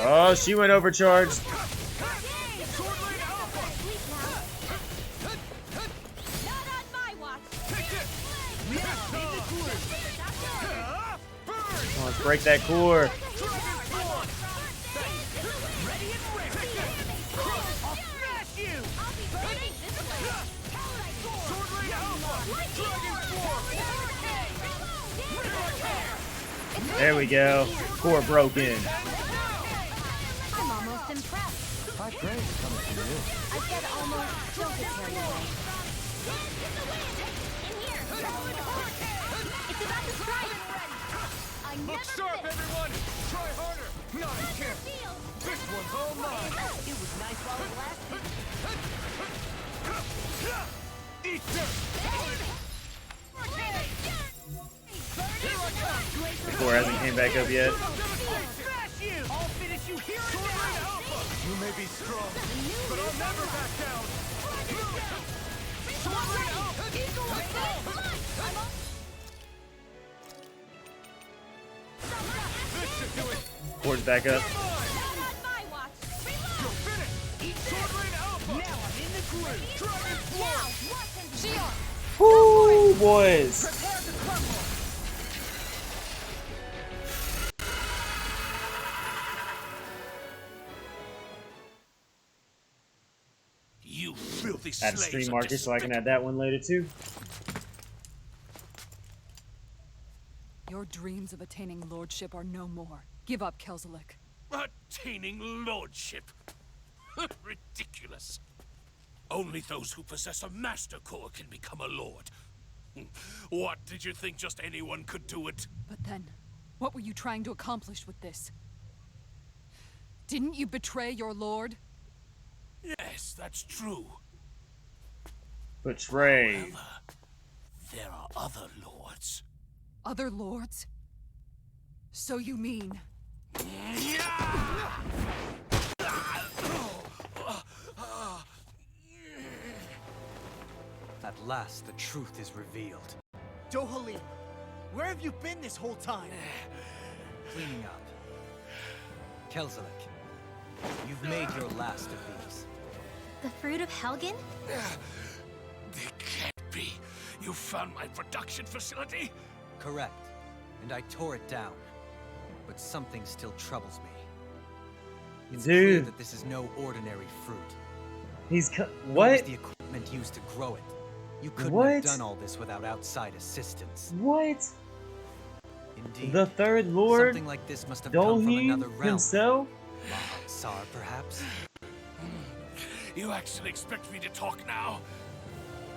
Oh, she went overcharged. Sword rain alpha! Not on my watch. Take this! Burn! Oh, let's break that core. Ready and ready. I'll smash you. I'll be burning this way. Sword rain alpha! Dragon form! There we go. Core broken. I'm almost impressed. My praise comes from you. I said almost. Don't get carried away. In here. It's about to strike. I never Look sharp, miss. everyone! Try harder! Not a chance! This one's all mine! It was nice while it lasted. Eat this! Core hasn't came back up yet. Smash you. I'll finish you here and now. You may be strong, but I'll never back down! Sword rain alpha! Eagle assault. This should do it! Core's back up. Not on my watch. You're finished! Sword rain alpha! Now I'm in the groove. Dragon Now, form! what can Shield. Woo, boys. Prepare to crumble. You filthy Add a slaves stream are marker so I can add that one later too. Your dreams of attaining lordship are no more. Give up, Kelzelik. attaining lordship. Ridiculous. Only those who possess a master core can become a lord. What, did you think just anyone could do it? But then, what were you trying to accomplish with this? Didn't you betray your lord? Yes, that's true. Betray. However, there are other lords. Other lords? So you mean... At last, the truth is revealed. Dohalim, where have you been this whole time? Cleaning up. Kelzelik, you've made your last of these. The fruit of Helgen? They can't be. You found my production facility? Correct. And I tore it down. But something still troubles me. It's clear Dude, that this is no ordinary fruit. he's Nor what? was the equipment used to grow it. You couldn't What? have done all this without outside assistance. What? Indeed. The third lord? Something like this must have come from another Dohim realm. himself? Tsar, perhaps? You actually expect me to talk now?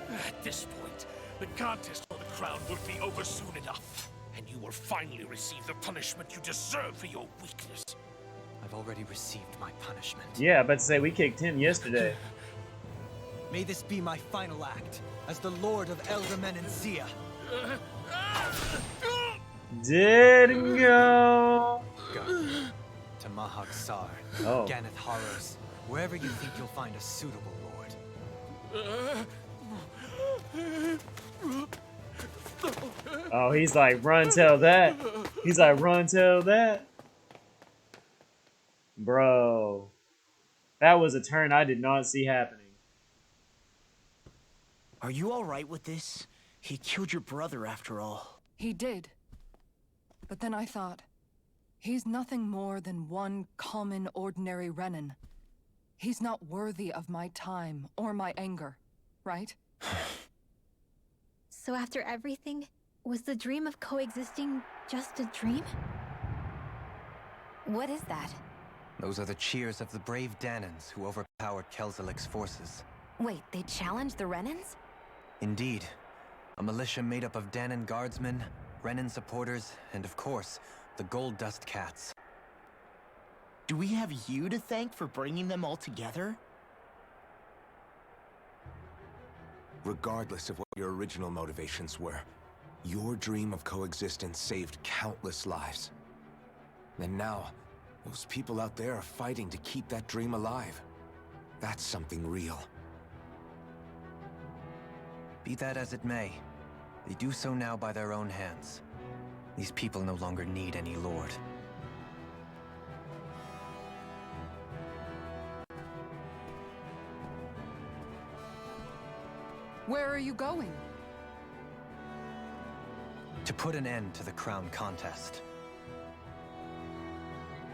At this point, the contest for the crown will be over soon enough, and you will finally receive the punishment you deserve for your weakness. I've already received my punishment. Yeah, about to say we kicked him yesterday. May this be my final act as the Lord of Eldermen and Zia. Didn't go. Go to Mahag Sar, Oh. Ganeth Haros, wherever you think you'll find a suitable lord. Oh, he's like, run, tell that. He's like, run, tell that. Bro. That was a turn I did not see happening. Are you alright with this? He killed your brother after all. He did. But then I thought, he's nothing more than one common, ordinary Renan. He's not worthy of my time or my anger, right? So after everything, was the dream of coexisting just a dream? What is that? Those are the cheers of the brave Danans who overpowered Kelzelik's forces. Wait, they challenged the Renans? Indeed. A militia made up of Danan guardsmen, Renan supporters, and of course, the Gold Dust Cats. Do we have you to thank for bringing them all together? Regardless of what your original motivations were, your dream of coexistence saved countless lives. And now, those people out there are fighting to keep that dream alive. That's something real. Be that as it may, they do so now by their own hands. These people no longer need any lord. Where are you going? To put an end to the crown contest.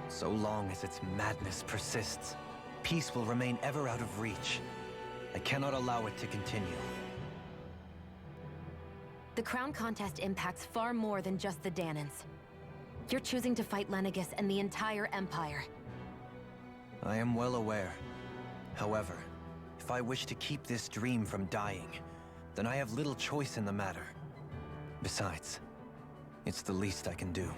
So long as its madness persists, peace will remain ever out of reach. I cannot allow it to continue. The crown contest impacts far more than just the Danans. You're choosing to fight Lenegis and the entire Empire. I am well aware. However, if I wish to keep this dream from dying, then I have little choice in the matter. Besides, it's the least I can do.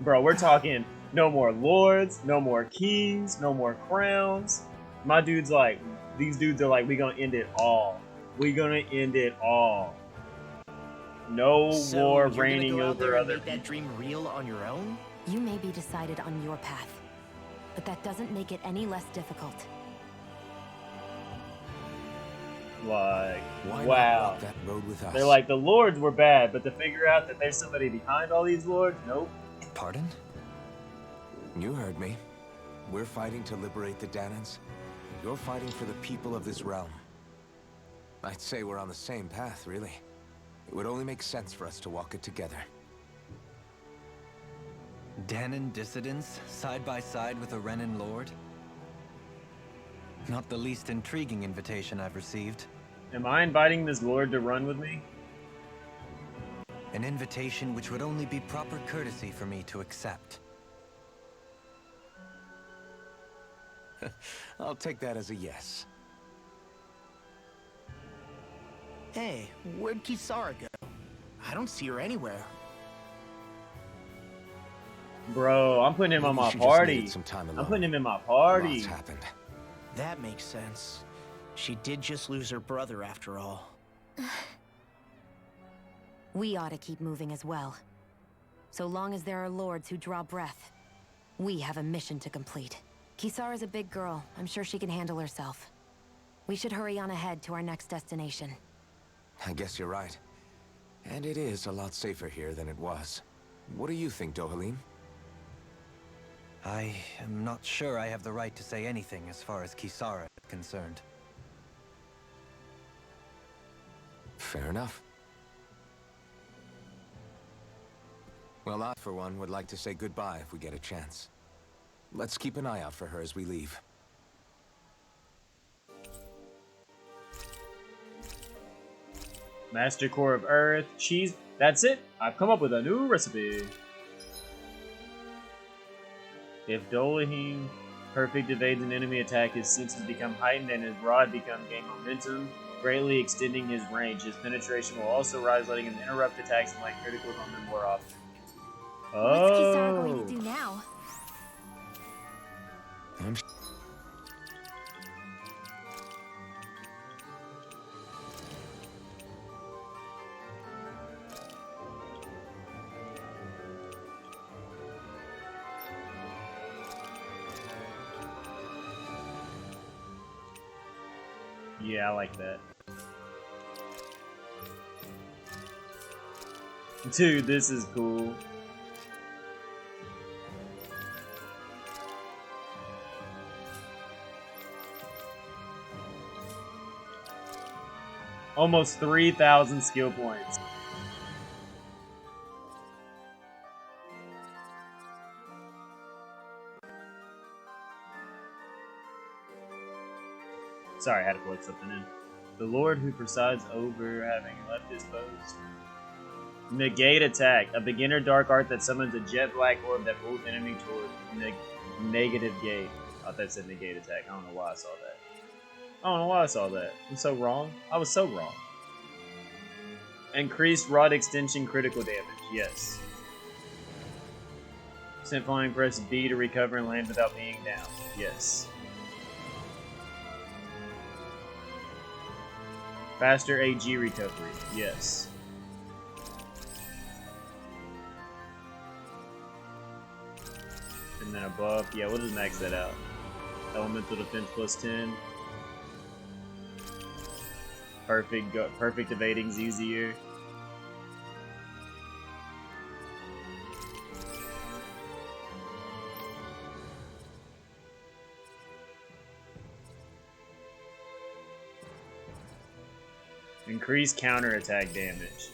Bro, we're talking no more lords, no more kings, no more crowns. My dude's like, these dudes are like, we gonna end it all. We gonna end it all. No war reigning over other make that dream real on your own? You may be decided on your path, but that doesn't make it any less difficult. Like, Why not wow. walk that road with us? They're like, the lords were bad, but to figure out that there's somebody behind all these lords, nope. Pardon? You heard me. We're fighting to liberate the Danans. You're fighting for the people of this realm. I'd say we're on the same path, really. It would only make sense for us to walk it together. Danan dissidents, side by side with a Renan lord? Not the least intriguing invitation I've received. Am I inviting this lord to run with me? An invitation which would only be proper courtesy for me to accept. I'll take that as a yes. Hey, where'd Kisara go? I don't see her anywhere. Bro, I'm putting him on Maybe my she just party. needed some time I'm alone. putting him in my party. Lots happened. That makes sense. She did just lose her brother after all. we ought to keep moving as well. So long as there are lords who draw breath, we have a mission to complete. Kisara's a big girl. I'm sure she can handle herself. We should hurry on ahead to our next destination. I guess you're right. And it is a lot safer here than it was. What do you think, Dohalim? I am not sure I have the right to say anything as far as Kisara is concerned. Fair enough. Well, I, for one, would like to say goodbye if we get a chance. Let's keep an eye out for her as we leave. Master Core of Earth, cheese. That's it. I've come up with a new recipe. If Dolahim perfect evades an enemy attack, his senses become heightened and his rod gain momentum, greatly extending his range. His penetration will also rise, letting him interrupt attacks and land criticals on them more often. Oh. What's Kisara going to do now? Yeah, I like that. Dude, this is cool. Almost 3,000 skill points. Sorry, I had to plug something in. The Lord who presides over having left his post. Negate attack. A beginner dark art that summons a jet black orb that pulls enemy toward negative gate. I thought that said negate attack. I don't know why I saw that. I don't know why I saw that. I'm so wrong. I was so wrong. Increased rod extension critical damage. Yes. Sent flying, press B to recover and land without being down. Yes. Faster AG recovery. Yes. And then a buff. Yeah, we'll just max that out. Elemental defense plus 10. Perfect evading's easier. Increase counterattack damage.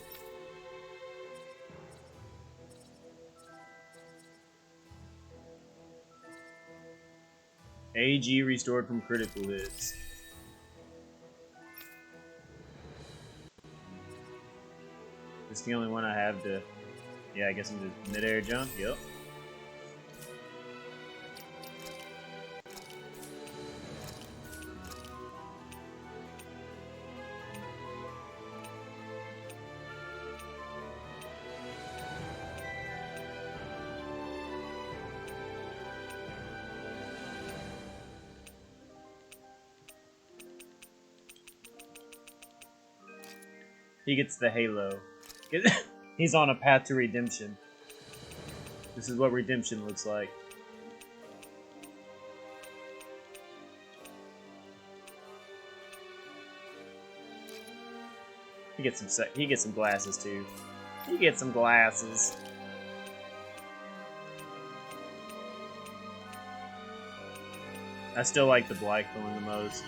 AG restored from critical hits. This is the only one I have to... Yeah, I guess I'm just mid-air jump. Yep. He gets the halo. He's on a path to redemption. This is what redemption looks like. He gets some glasses too. He gets some glasses. I still like the black one the most.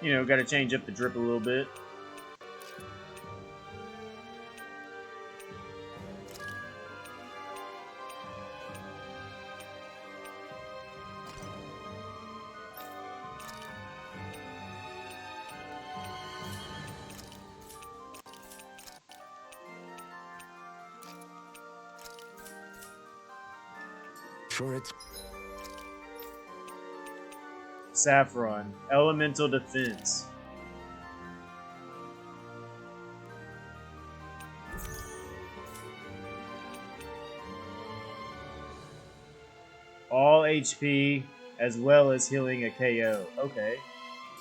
You know, gotta change up the drip a little bit. Sure, it's... Saffron, elemental defense. All HP as well as healing a KO. Okay.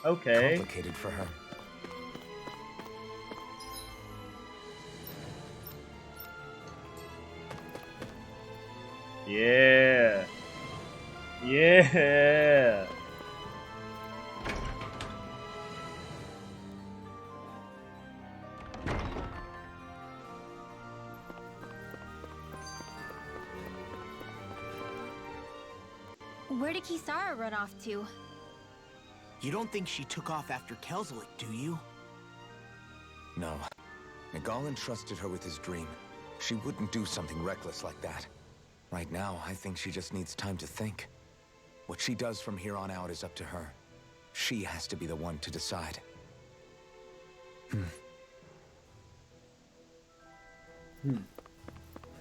Okay. complicated for her. Yeah. Yeah. Where did Kisara run off to? You don't think she took off after Kelzelik, do you? No. Nagal entrusted her with his dream. She wouldn't do something reckless like that. Right now, I think she just needs time to think. What she does from here on out is up to her. She has to be the one to decide.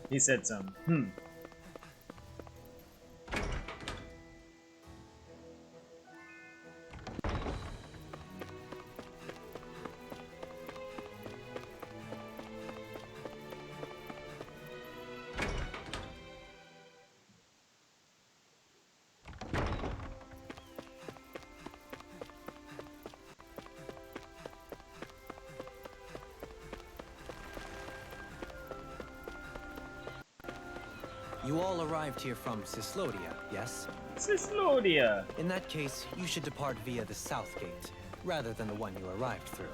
He said some. You all arrived here from Cislodia, yes? Cislodia. In that case, you should depart via the south gate, rather than the one you arrived through.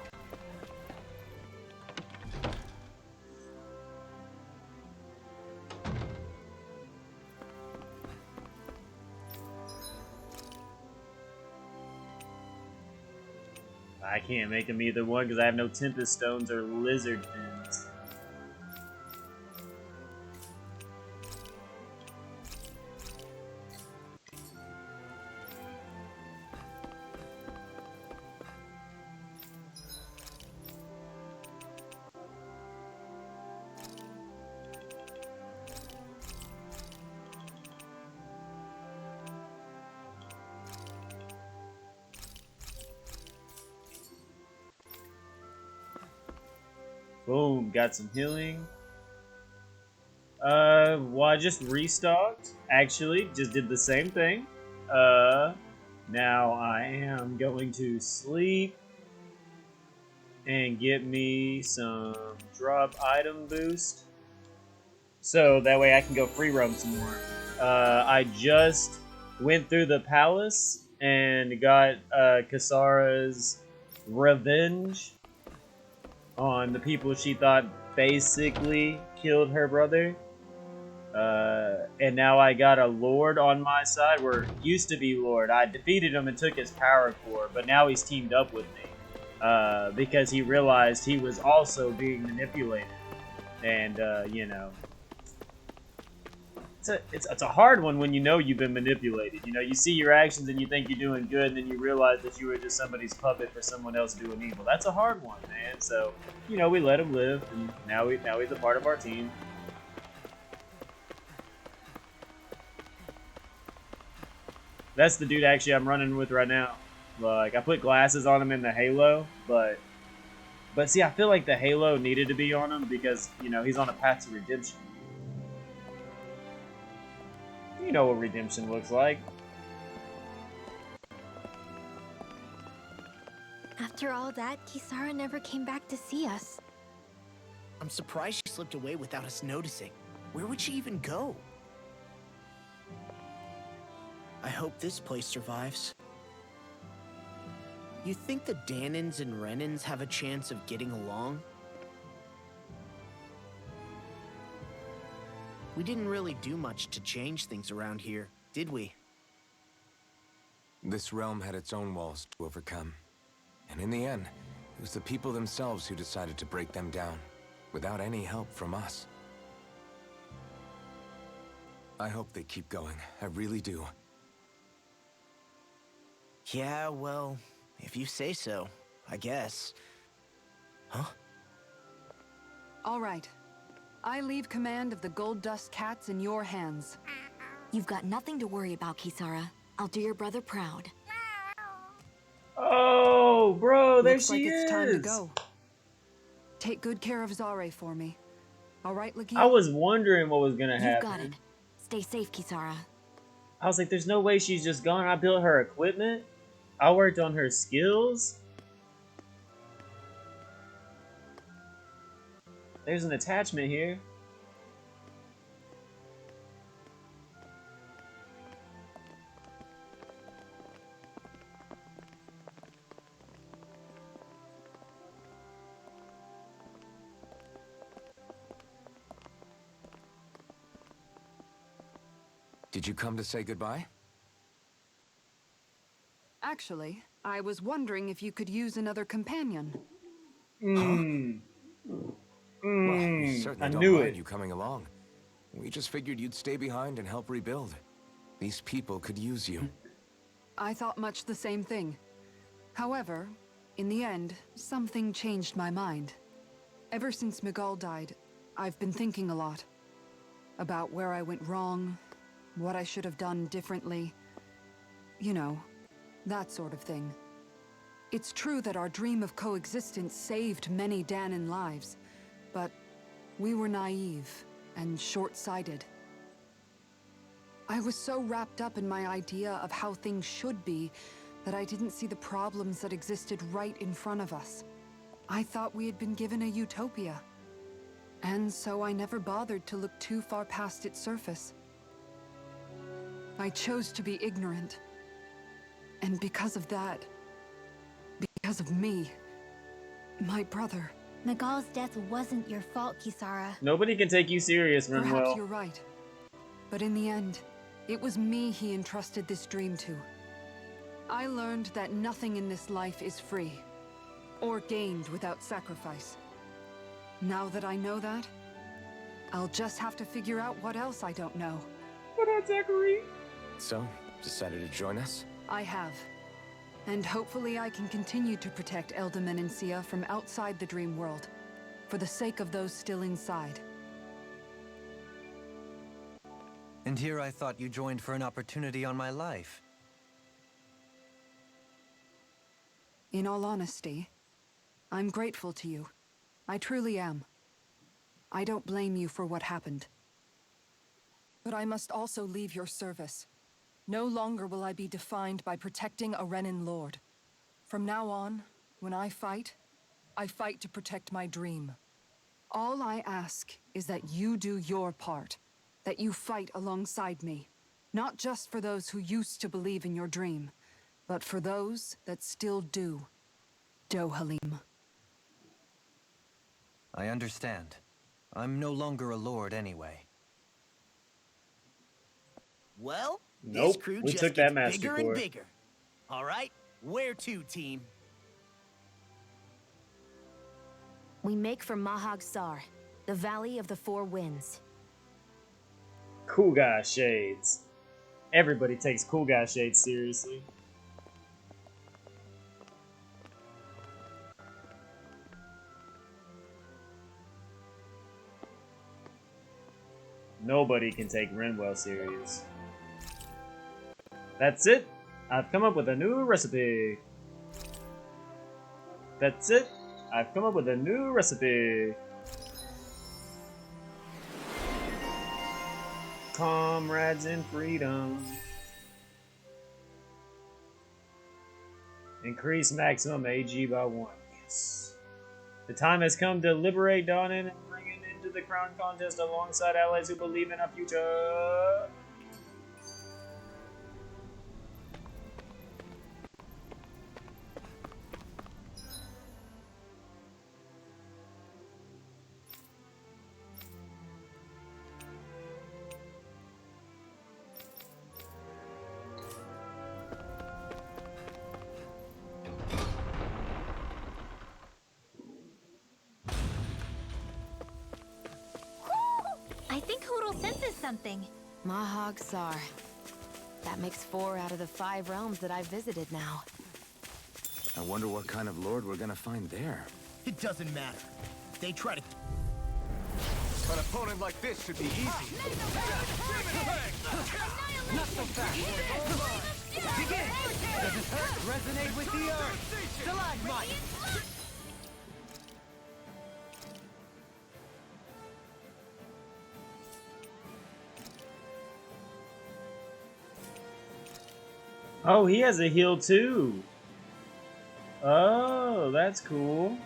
I can't make them either one because I have no Tempest Stones or Lizard Fins. Boom, got some healing. Well, I just restocked. Actually, just did the same thing. Now I am going to sleep and get me some drop item boost. So that way I can go free roam some more. I just went through the palace and got Kisara's revenge on the people she thought basically killed her brother. And now I got a Lord on my side, where used to be Lord. I defeated him and took his power core, but now he's teamed up with me. Because he realized he was also being manipulated. And, you know, it's a hard one when you know you've been manipulated. You know, you see your actions and you think you're doing good, and then you realize that you were just somebody's puppet for someone else doing evil. That's a hard one, man. So, you know, we let him live, and now he's a part of our team. That's the dude actually I'm running with right now. Like, I put glasses on him in the Halo, but see, I feel like the Halo needed to be on him because, you know, he's on a path to redemption. You know what redemption looks like. After all that, Kisara never came back to see us. I'm surprised she slipped away without us noticing. Where would she even go? I hope this place survives. You think the Danans and Renans have a chance of getting along? We didn't really do much to change things around here, did we? This realm had its own walls to overcome. And in the end, it was the people themselves who decided to break them down, without any help from us. I hope they keep going. I really do. Yeah, well, if you say so, I guess. Huh? All right. I leave command of the Gold Dust Cats in your hands. You've got nothing to worry about, Kisara. I'll do your brother proud. Oh, bro, there Looks like she it's is. time to go. Take good care of Zare for me. All right, Lakia? I was wondering what was gonna happen. You've got it. Stay safe, Kisara. I was like, there's no way she's just gone. I built her equipment. I worked on her skills. There's an attachment here. Did you come to say goodbye? Actually, I was wondering if you could use another companion. Well, we certainly I don't knew mind it. you coming along. We just figured you'd stay behind and help rebuild. These people could use you. I thought much the same thing. However, in the end, something changed my mind. Ever since Miguel died, I've been thinking a lot. About where I went wrong, what I should have done differently. You know, that sort of thing. It's true that our dream of coexistence saved many Danan lives, but we were naive and short-sighted. I was so wrapped up in my idea of how things should be that I didn't see the problems that existed right in front of us. I thought we had been given a utopia. And so I never bothered to look too far past its surface. I chose to be ignorant. And because of that, because of me, my brother... Miguel's death wasn't your fault, Kisara. Nobody can take you serious, Perhaps Rinwell. you're right. But in the end, it was me he entrusted this dream to. I learned that nothing in this life is free, or gained without sacrifice. Now that I know that, I'll just have to figure out what else I don't know. What up, Zachary? So, decided to join us? I have. And hopefully I can continue to protect Eldaman and Sia from outside the dream world, for the sake of those still inside. And here I thought you joined for an opportunity on my life. In all honesty, I'm grateful to you. I truly am. I don't blame you for what happened. But I must also leave your service. No longer will I be defined by protecting a Renan Lord. From now on, when I fight to protect my dream. All I ask is that you do your part, that you fight alongside me. Not just for those who used to believe in your dream, but for those that still do. Dohalim. I understand. I'm no longer a lord anyway. Well, Nope, this crew we just took that gets master bigger core. and bigger. All right, where to, team? We make for Mahag Sar, the Valley of the Four Winds. Cool guy shades. Everybody takes cool guy shades seriously. Nobody can take Renwell serious. That's it. I've come up with a new recipe. That's it. I've come up with a new recipe. Comrades in freedom. Increase maximum AG by 1. Yes. The time has come to liberate Danan and bring it into the crown contest alongside allies who believe in a future. I think Hoodle senses something. Mahag Sar. That makes 4 out of the 5 realms that I've visited now. I wonder what kind of lord we're gonna find there. It doesn't matter. They try to... An opponent like this should be easy. Not so fast. Begin. Does it hurt? Resonate with the earth. Stalagmite. Oh, he has a heal too. Oh, that's cool.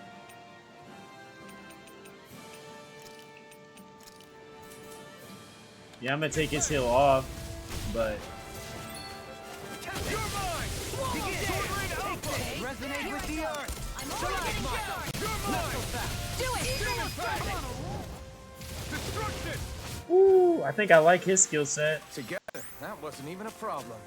Yeah, I'm gonna take his heal off, but You're mine. Begin. Resonate with the earth. Stalagmite. You're mine. Do it! Destruction! ooh, I think I like his skill set. Together, that wasn't even a problem.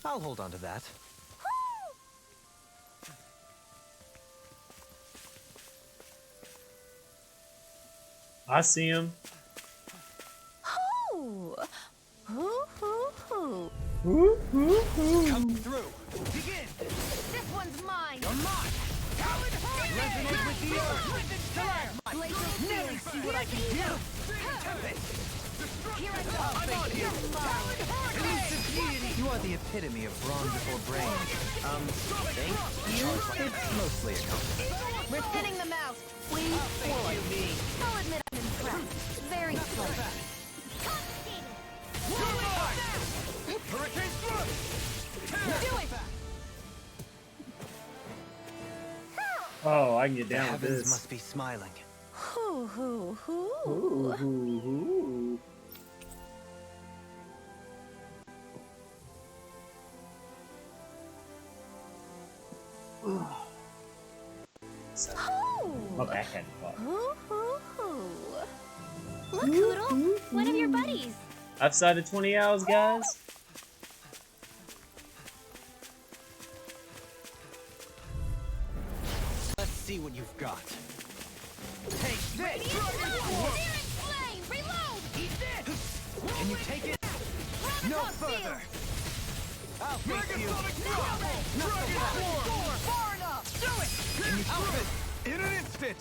I'll hold on to that. I see him. Hoo! Hoo, hoo, hoo. Ooh, ooh, ooh. Come through. Begin. This one's mine! You're mine. Resonate with the earth. Stalagmite. Nearly see what I can do. Here I go! I'm on you. Elusive deity. You are the epitome of brawn before brain. Thank you. It's mostly a compliment. We're thinning them out! Please forward! I'll admit I'm impressed. Very slight. Hurricane thrust! Do it! Oh, I can get The down with heavens this. must be smiling. Hoo, hoo, hoo. Ooh, ooh, ooh. My back had to fall. Hoo, hoo, hoo. Look, Hoodle! One of your buddies! Outside of 20 hours, guys. Let's see what you've got. Take this. Searing flame! Reload! Eat this. Can you take it? No further. I'll face you. Far enough! Do it. Can you do it? In an instant!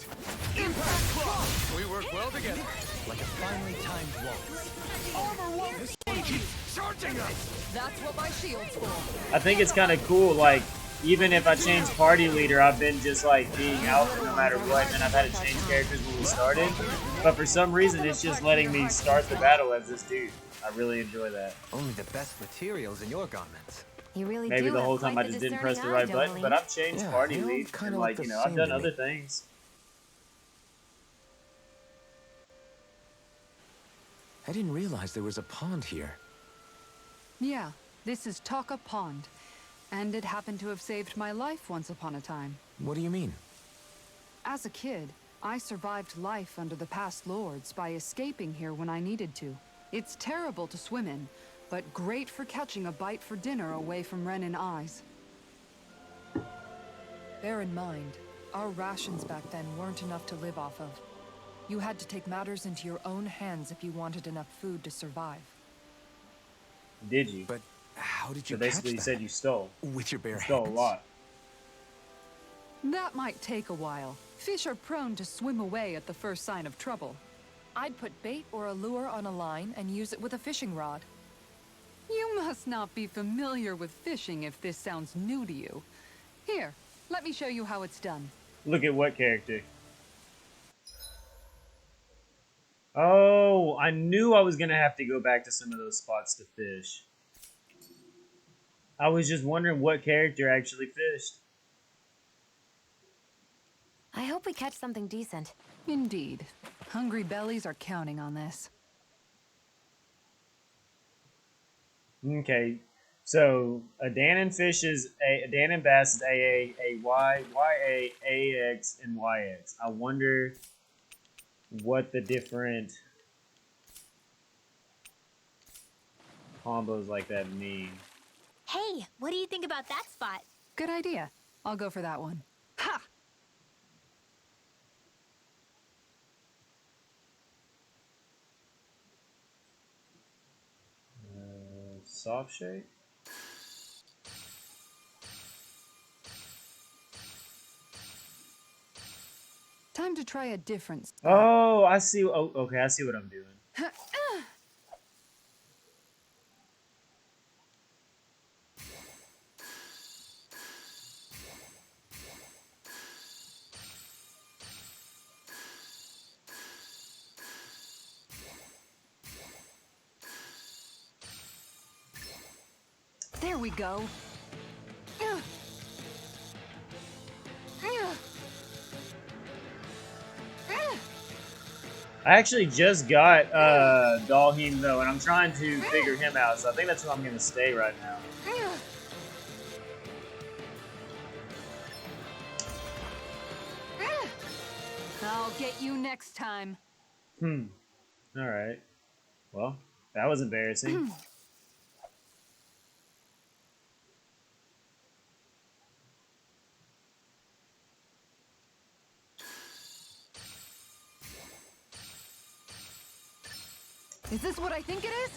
Impact cross. We work well together. Like a finely timed waltz. Armor won't escape you! Charging us! That's what my shield's for. I think it's kind of cool, like, even if I change party leader, I've been just, like, being alpha no matter what, and I've had to change characters when we started. But for some reason, it's just letting me start the battle as this dude. I really enjoy that. Only the best materials in your garments. You really Maybe do the have whole time I quite just the didn't press the discerning right eye, button, but Dohalim. I've changed Yeah, party they all lead, kinda and, look like, the you know, I've same done to other me. things. I didn't realize there was a pond here. Yeah, this is Taka Pond. And it happened to have saved my life once upon a time. What do you mean? As a kid, I survived life under the past lords by escaping here when I needed to. It's terrible to swim in, but great for catching a bite for dinner away from Renin eyes. Bear in mind, our rations back then weren't enough to live off of. You had to take matters into your own hands if you wanted enough food to survive. Did you? But how did So you basically, you catch said that? you stole. With your bare You stole a hands? lot. That might take a while. Fish are prone to swim away at the first sign of trouble. I'd put bait or a lure on a line and use it with a fishing rod. You must not be familiar with fishing if this sounds new to you. Here, let me show you how it's done. Look at what character? Oh, I knew I was gonna have to go back to some of those spots to fish. I was just wondering what character actually fished. I hope we catch something decent. Indeed. Hungry bellies are counting on this. Okay, so a Danon fish is a Danon bass is AA, a Y, YA, AX, and YX. I wonder what the different combos like that mean. Hey, what do you think about that spot? Good idea. I'll go for that one. Ha! Soft shake? Time to try a different spot. Oh, I see. Oh, okay, I see what I'm doing. There we go. I actually just got Dalheem though, and I'm trying to figure him out, so I think that's where I'm gonna stay right now. I'll get you next time. Alright. Well, that was embarrassing. Is this what I think it is?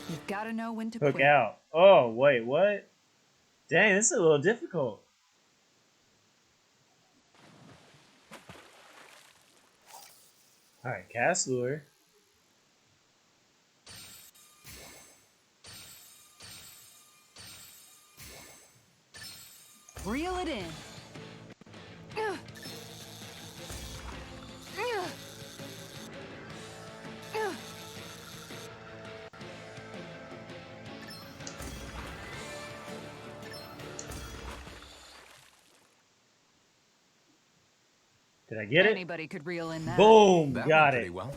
You've got to know when to Hook quit. out. Oh, wait, what? Dang, this is a little difficult. Alright, cast lure. Reel it in. Did I get it? Anybody could reel in that. Boom! That Got went it. pretty well.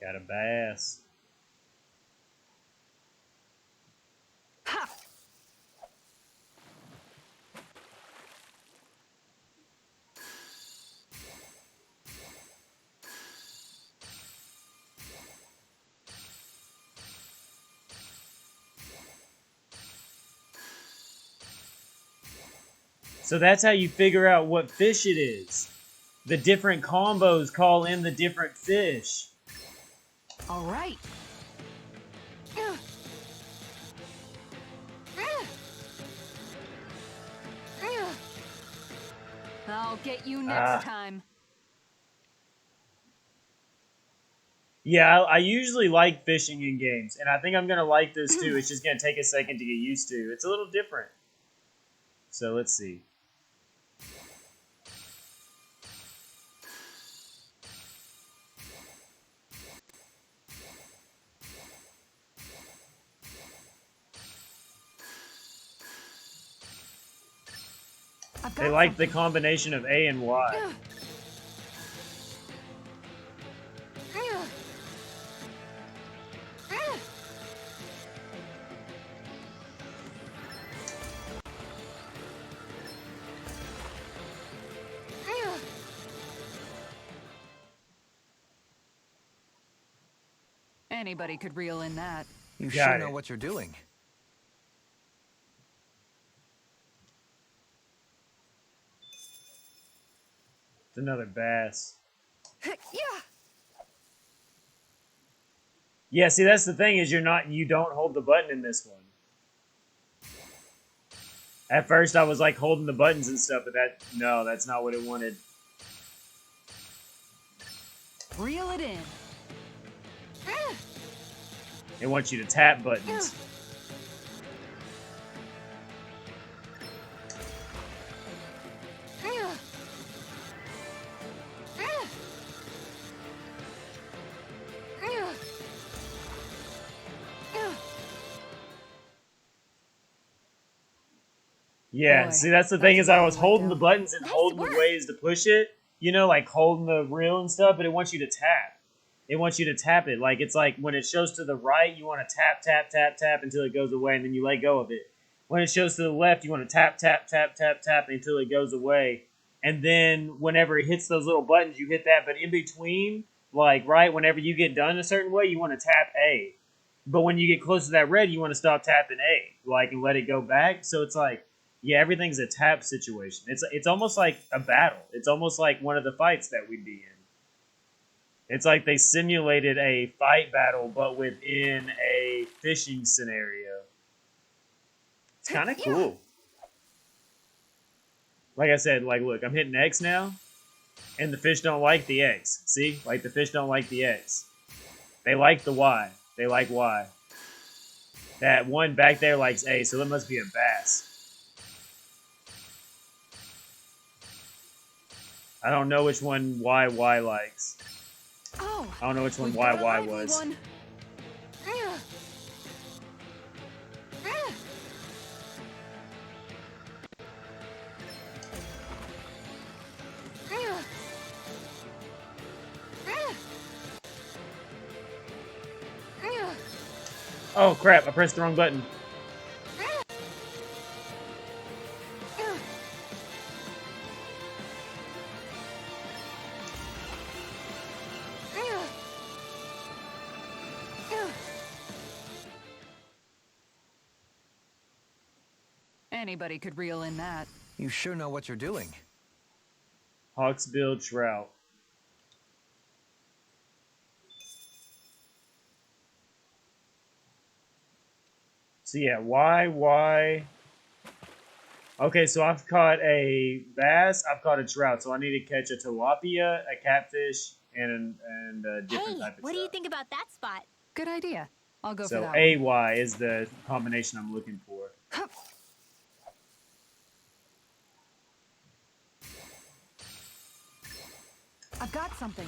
Got a bass. Ha! So that's how you figure out what fish it is. The different combos call in the different fish. All right. I'll get you next time. Yeah, I usually like fishing in games, and I think I'm going to like this too. It's just going to take a second to get used to. It's a little different. So let's see. They like the combination of A and Y. Anybody could reel in that. You Got sure it. know what you're doing. It's another bass. Yeah. Yeah, see, that's the thing is you don't hold the button in this one. At first I was like holding the buttons and stuff, but that's not what it wanted. Reel it in. It wants you to tap buttons. Yeah, Boy, see, that's the thing is I was holding the buttons and Nice holding work. the ways to push it. You know, like holding the reel and stuff, but it wants you to tap. It wants you to tap it. Like, it's like when it shows to the right, you want to tap, tap, tap, tap until it goes away, and then you let go of it. When it shows to the left, you want to tap, tap, tap, tap, tap until it goes away, and then whenever it hits those little buttons, you hit that. But in between, like right whenever you get done a certain way, you want to tap A. But when you get close to that red, you want to stop tapping A, like, and let it go back. So it's like, yeah, everything's a tap situation. It's almost like a battle. It's almost like one of the fights that we'd be in. It's like they simulated a fight battle, but within a fishing scenario. It's kind of cool. Like I said, like, look, I'm hitting X now, and the fish don't like the X. See? Like, the fish don't like the X. They like the Y. They like Y. That one back there likes A, so that must be a bass. I don't know which one Y likes. Oh, I don't know which one Y was. Oh crap, I pressed the wrong button. Anybody could reel in that. You sure know what you're doing. Hawksbill trout. So yeah, Y. Okay, so I've caught a bass, I've caught a trout, so I need to catch a tilapia, a catfish, and a different type of trout. What do you think about that spot? Good idea. I'll go for So that AY is the combination I'm looking for. one. I've got something.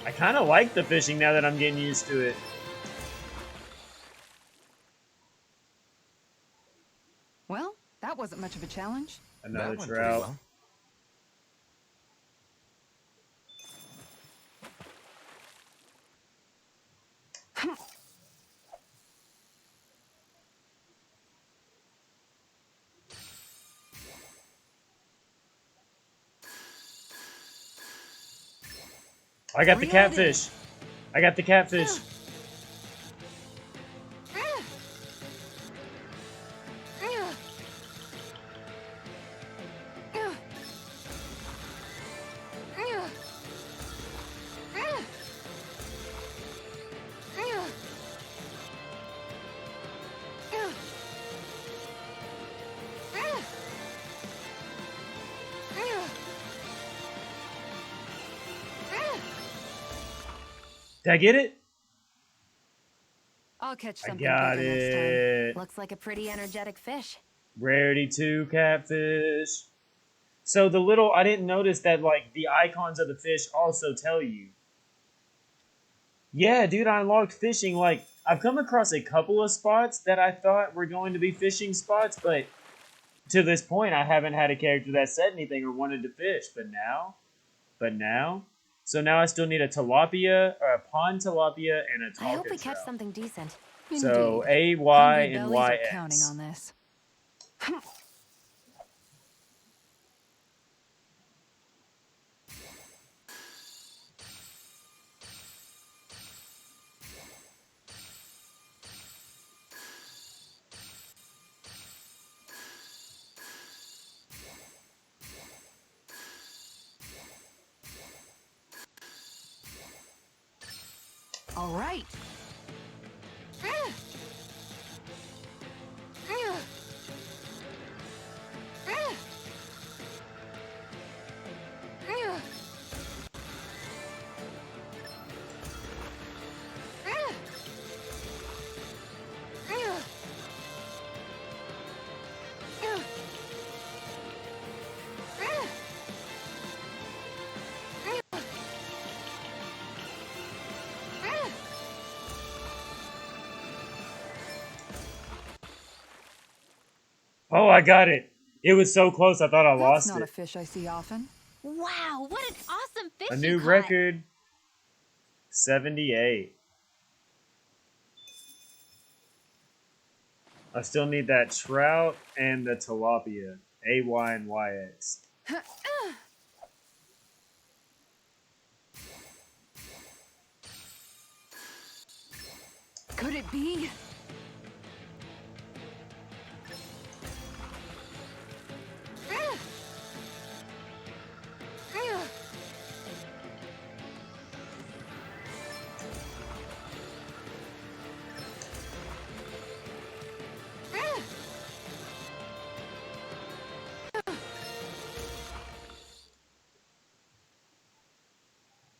I kind of like the fishing now that I'm getting used to it. Well, that wasn't much of a challenge. Another That went pretty trout. well. I got the catfish. I got the catfish. Did I get it? I'll catch I something got bigger next time. it. Looks like a pretty energetic fish. Rarity 2 catfish. So the little, I didn't notice that, like, the icons of the fish also tell you. Yeah, dude, I unlocked fishing. Like, I've come across a couple of spots that I thought were going to be fishing spots, but to this point, I haven't had a character that said anything or wanted to fish. But now, so now I still need a tilapia, or a pond tilapia, and a I hope talker we catch trout. something decent. So Indeed. AY Hungry and bellies are YX. counting on this. All right. Oh, I got it. It was so close, I thought I That's lost not a it. fish I see often. Wow, what an awesome fish A you new caught. record. 78. I still need that trout and the tilapia. AY and YX. Could it be?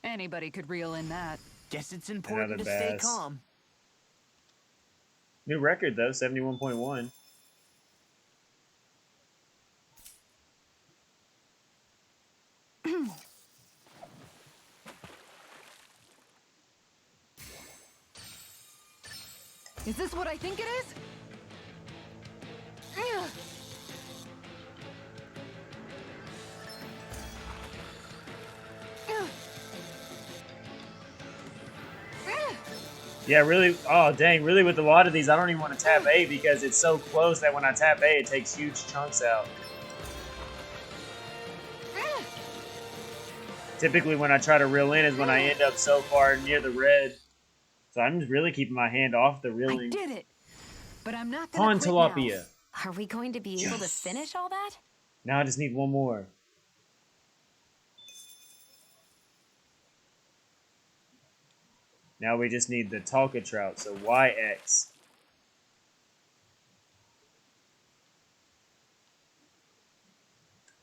Anybody could reel in that. Guess it's important Another to stay bass. calm. New record though, 71.1. Is this what I think it is? Yeah, really. Oh, dang. Really, with a lot of these, I don't even want to tap A because it's so close that when I tap A, it takes huge chunks out. Typically, when I try to reel in is when I end up so far near the red. So I'm just really keeping my hand off the I reeling. did it! But I'm not Pond gonna quit tilapia. now. Are we going to be able to finish all that? Now I just need one more. Now we just need the Talca trout, so YX.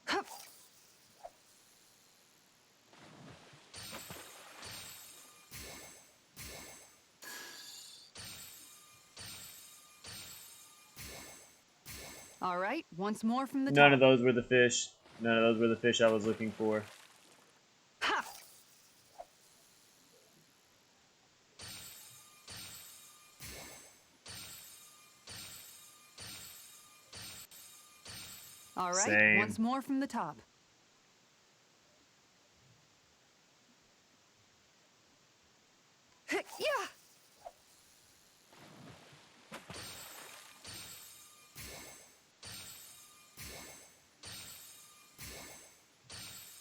Hup. All right, once more from the top. None of those were the fish. None of those were the fish I was looking for. Ha! All right, Same. once more from the top. Yeah.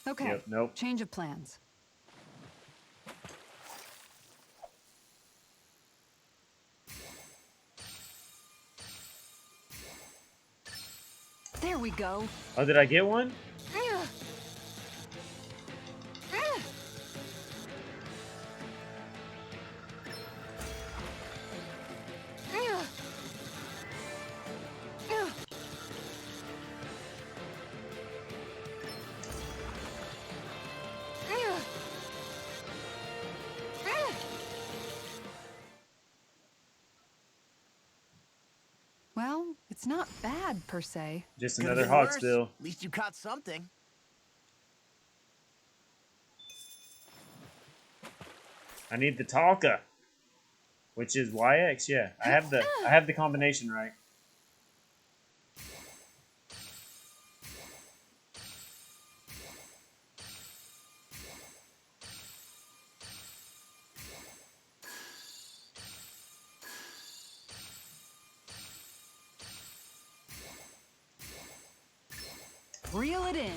Okay. Yep, nope. Change of plans. There we go. Oh, did I get one? Well, it's not bad per se. Just Could've another been worse. hawksbill. At least you caught something. I need the Talca, which is YX. Yeah, I have the combination right. Reel it in.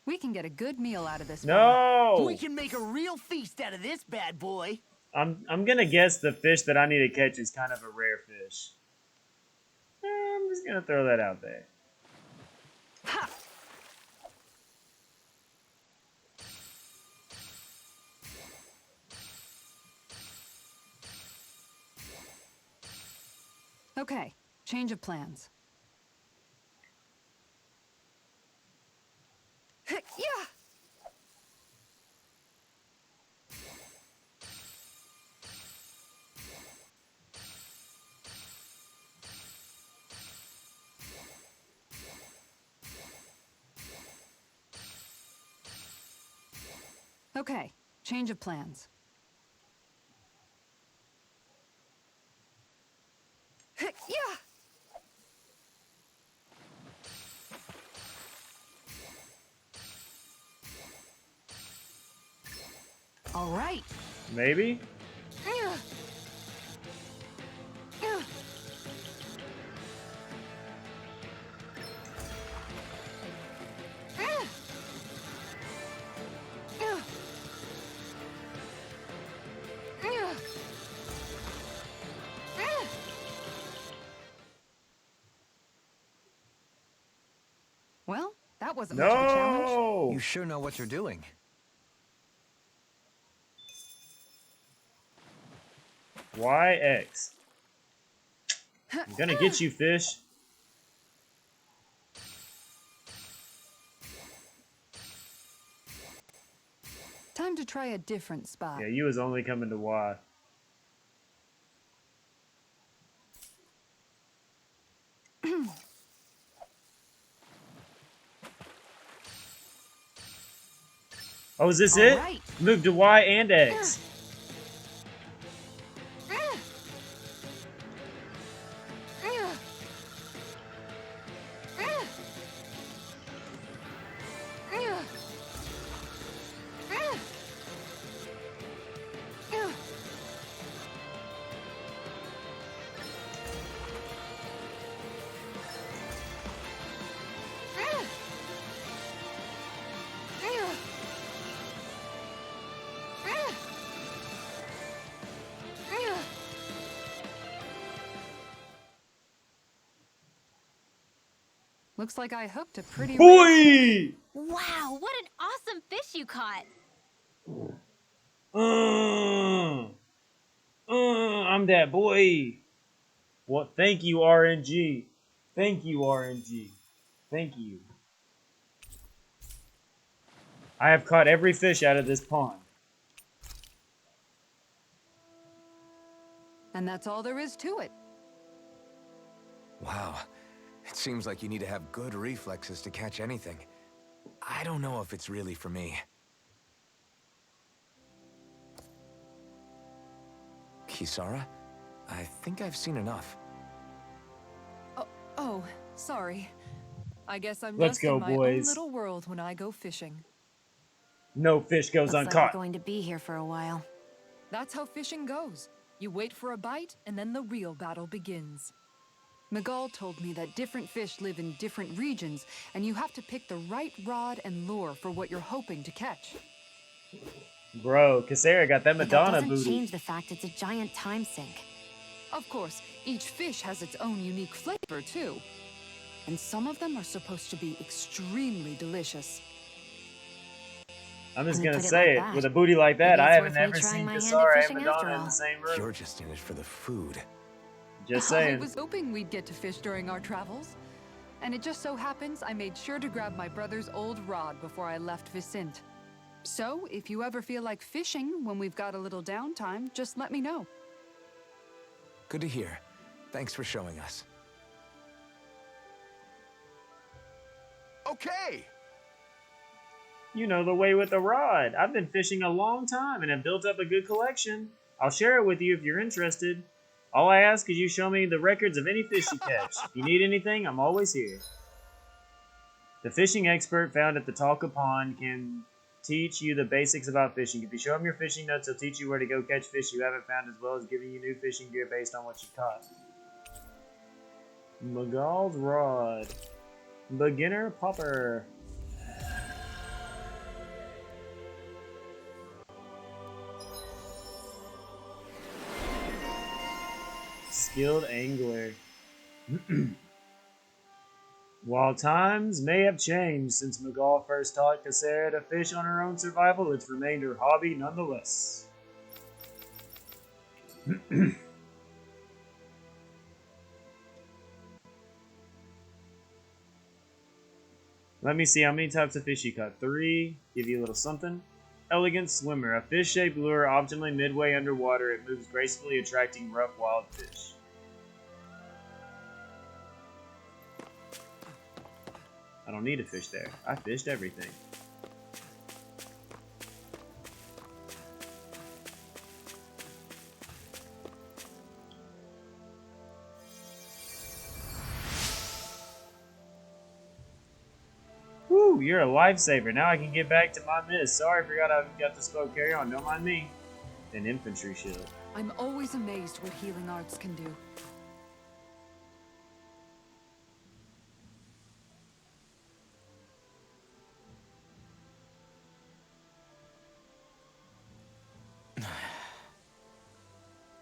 We can get a good meal out of this. No! We can make a real feast out of this bad boy. I'm gonna guess the fish that I need to catch is kind of a rare fish. I'm just gonna throw that out there. Ha! Okay, change of plans. Yeah. Okay, change of plans. Yeah. All right. Maybe? Well, that wasn't much of a challenge. No! You sure know what you're doing. YX. I'm gonna get you, fish. Time to try a different spot. Yeah, you was only coming to Y. Oh, is this it? Right. Move to Y and X. Looks like I hooked a pretty rare fish. Boy! Wow, what an awesome fish you caught! I'm that boy. Well, thank you, RNG. Thank you, RNG. Thank you. I have caught every fish out of this pond. And that's all there is to it. Wow. It seems like you need to have good reflexes to catch anything. I don't know if it's really for me. Kisara? I think I've seen enough. Oh, sorry. I guess I'm Let's just go, in my own boys. little world when I go fishing. No fish goes Looks like uncaught. we're going to be here for a while. That's how fishing goes. You wait for a bite, and then the real battle begins. Miguel told me that different fish live in different regions, and you have to pick the right rod and lure for what you're hoping to catch. Bro, Kasera got that But that Madonna doesn't booty. change the fact it's a giant time sink. Of course, each fish has its own unique flavor, too. And some of them are supposed to be extremely delicious. I'm just When you gonna put it say like it. that, With a booty like that, maybe I it's haven't worth me ever trying seen my hand at Kasara and fishing after Madonna in all. the same room. You're just in it for the food. Just I saying. was hoping we'd get to fish during our travels. And it just so happens I made sure to grab my brother's old rod before I left Vicente. So, if you ever feel like fishing when we've got a little downtime, just let me know. Good to hear. Thanks for showing us. Okay! You know the way with the rod. I've been fishing a long time and have built up a good collection. I'll share it with you if you're interested. All I ask is you show me the records of any fish you catch. If you need anything, I'm always here. The fishing expert found at the Talca Pond can teach you the basics about fishing. If you show him your fishing notes, he'll teach you where to go catch fish you haven't found, as well as giving you new fishing gear based on what you caught. Miguel's Rod. Beginner Popper. Skilled Angler. While times may have changed since Miguel first taught Kasera to fish on her own survival, it's remained her hobby nonetheless. Let me see how many types of fish you caught. 3. Give you a little something. Elegant Swimmer. A fish-shaped lure optimally midway underwater. It moves gracefully, attracting rough wild fish. I don't need a fish there. I fished everything. Woo! You're a lifesaver. Now I can get back to my miss. Sorry, I forgot I got the spell carry on. Don't mind me. An infantry shield. I'm always amazed what healing arts can do.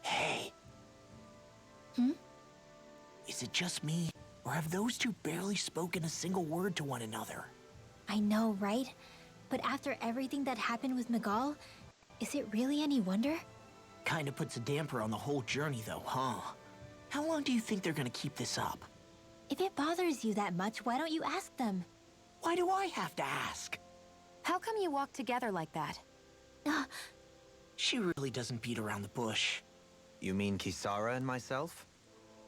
Hey. Hmm? Is it just me, or have those two barely spoken a single word to one another? I know, right? But after everything that happened with Miguel, is it really any wonder? Kinda puts a damper on the whole journey though, huh? How long do you think they're gonna keep this up? If it bothers you that much, why don't you ask them? Why do I have to ask? How come you walk together like that? She really doesn't beat around the bush. You mean Kisara and myself?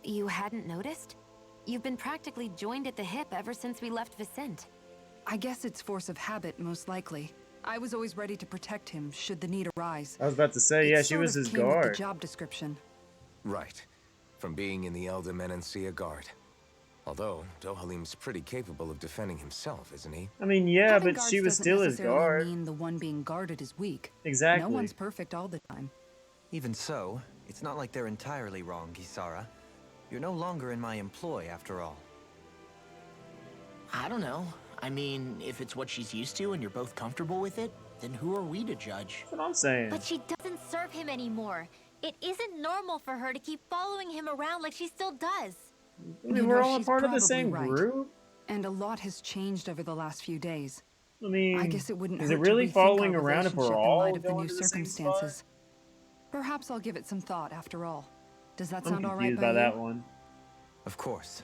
You hadn't noticed? You've been practically joined at the hip ever since we left Vicente. I guess it's force of habit, most likely. I was always ready to protect him, should the need arise. I was about to say, yeah, It she sort was of his came with guard. the job description. Right. From being in the Elder Menancia Guard. Although, Dohalim's pretty capable of defending himself, isn't he? I mean, yeah, Having but guards she was doesn't still his necessarily guard. mean the one being guarded is weak. Exactly. No one's perfect all the time. Even so, it's not like they're entirely wrong, Kisara. You're no longer in my employ, after all. I don't know. I mean, if it's what she's used to and you're both comfortable with it, then who are we to judge? That's what I'm saying. But she doesn't serve him anymore. It isn't normal for her to keep following him around like she still does. I mean, we're all a she's part of the probably same right. group. And a lot has changed over the last few days. I mean, I guess it wouldn't is hurt it really to rethink following our around if we're relationship in all light of the going new to the same spot? circumstances. Perhaps I'll give it some thought after all. Does that I'm sound all right confused by by you? that one. Of course.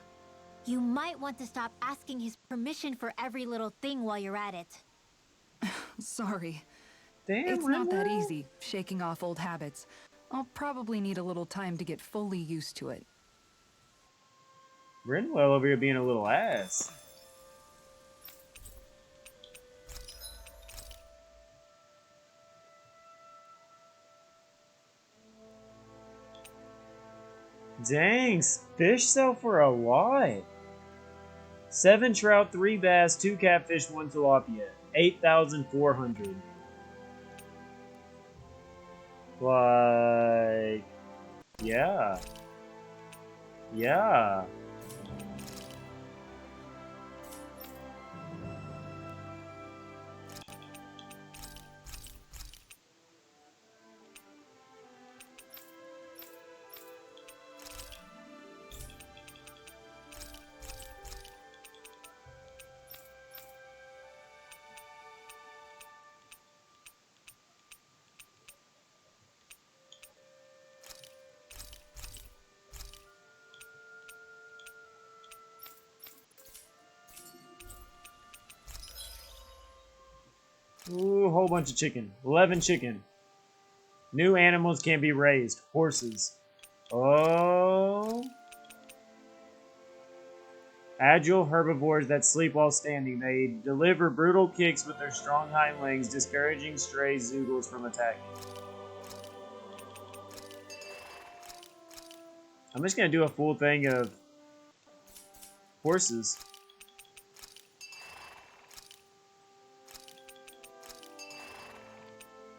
You might want to stop asking his permission for every little thing while you're at it. Sorry. Damn, It's not that Rinwell. easy, shaking off old habits. I'll probably need a little time to get fully used to it. Rinwell over here being a little ass. Dang, fish sell for a lot. 7 trout, 3 bass, 2 catfish, 1 tilapia. 8,400. Like, yeah. Yeah. Ooh, a whole bunch of chicken. 11 chicken. New animals can be raised. Horses. Oh. Agile herbivores that sleep while standing. They deliver brutal kicks with their strong hind legs, discouraging stray zeaguls from attacking. I'm just going to do a full thing of horses.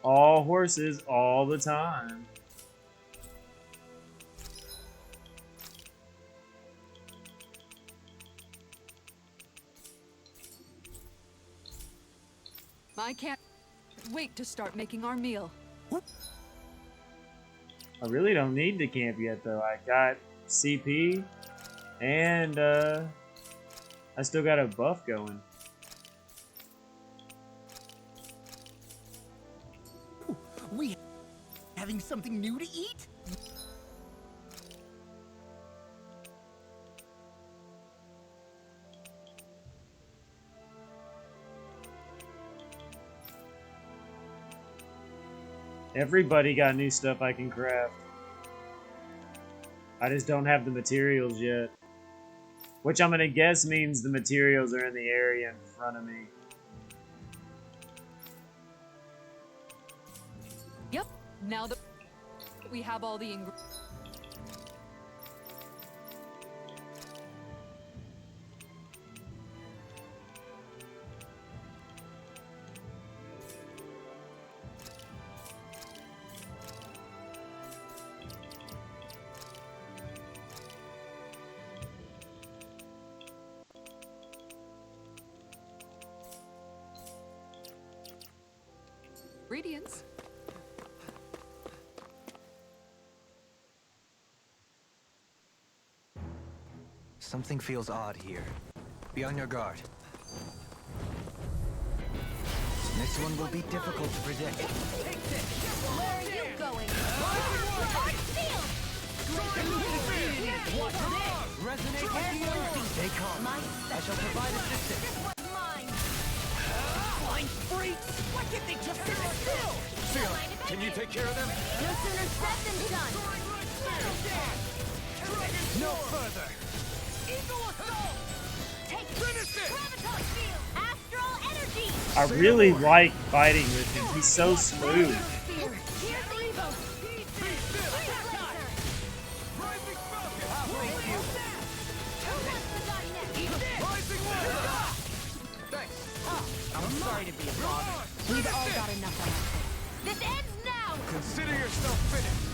All horses, all the time. I can't wait to start making our meal. I really don't need to camp yet, though. I got CP, and I still got a buff going. We having something new to eat? Everybody got new stuff I can craft. I just don't have the materials yet. Which I'm gonna guess means the materials are in the area in front of me. Yep, now that we have all the ingredients. Radiance. Something feels odd here. Be on your guard. This one will be difficult to predict. Where are you going? Resonate with the earth. Stay calm. I shall provide assistance. This one's mine. Blind freaks! Why can't they just sit still? Seal, can you take care of them? No sooner said than done. No further! Eagle assault! Take Finish it! Graviton field. Astral energy. I really like fighting with him. He's so smooth. Sphere. Here's the Evo. Rising Falcon! Who wants the gun next? Rising Water! Thanks. I'm sorry to be a bother. We've all got enough on our plate. This ends now. Consider yourself finished.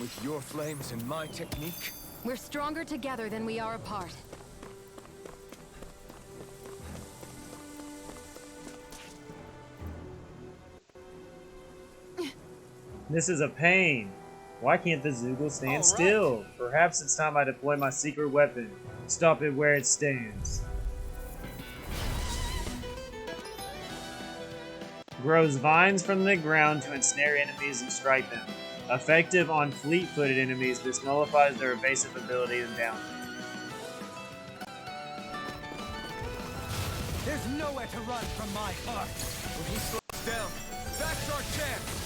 With your flames and my technique, We're stronger together than we are apart. This is a pain. Why can't the zeaguls stand still? Perhaps it's time I deploy my secret weapon. Stop it where it stands. Grows vines from the ground to ensnare enemies and strike them. Effective on fleet-footed enemies, this nullifies their evasive ability and down. There's nowhere to run from my heart. if he slows down, that's our chance.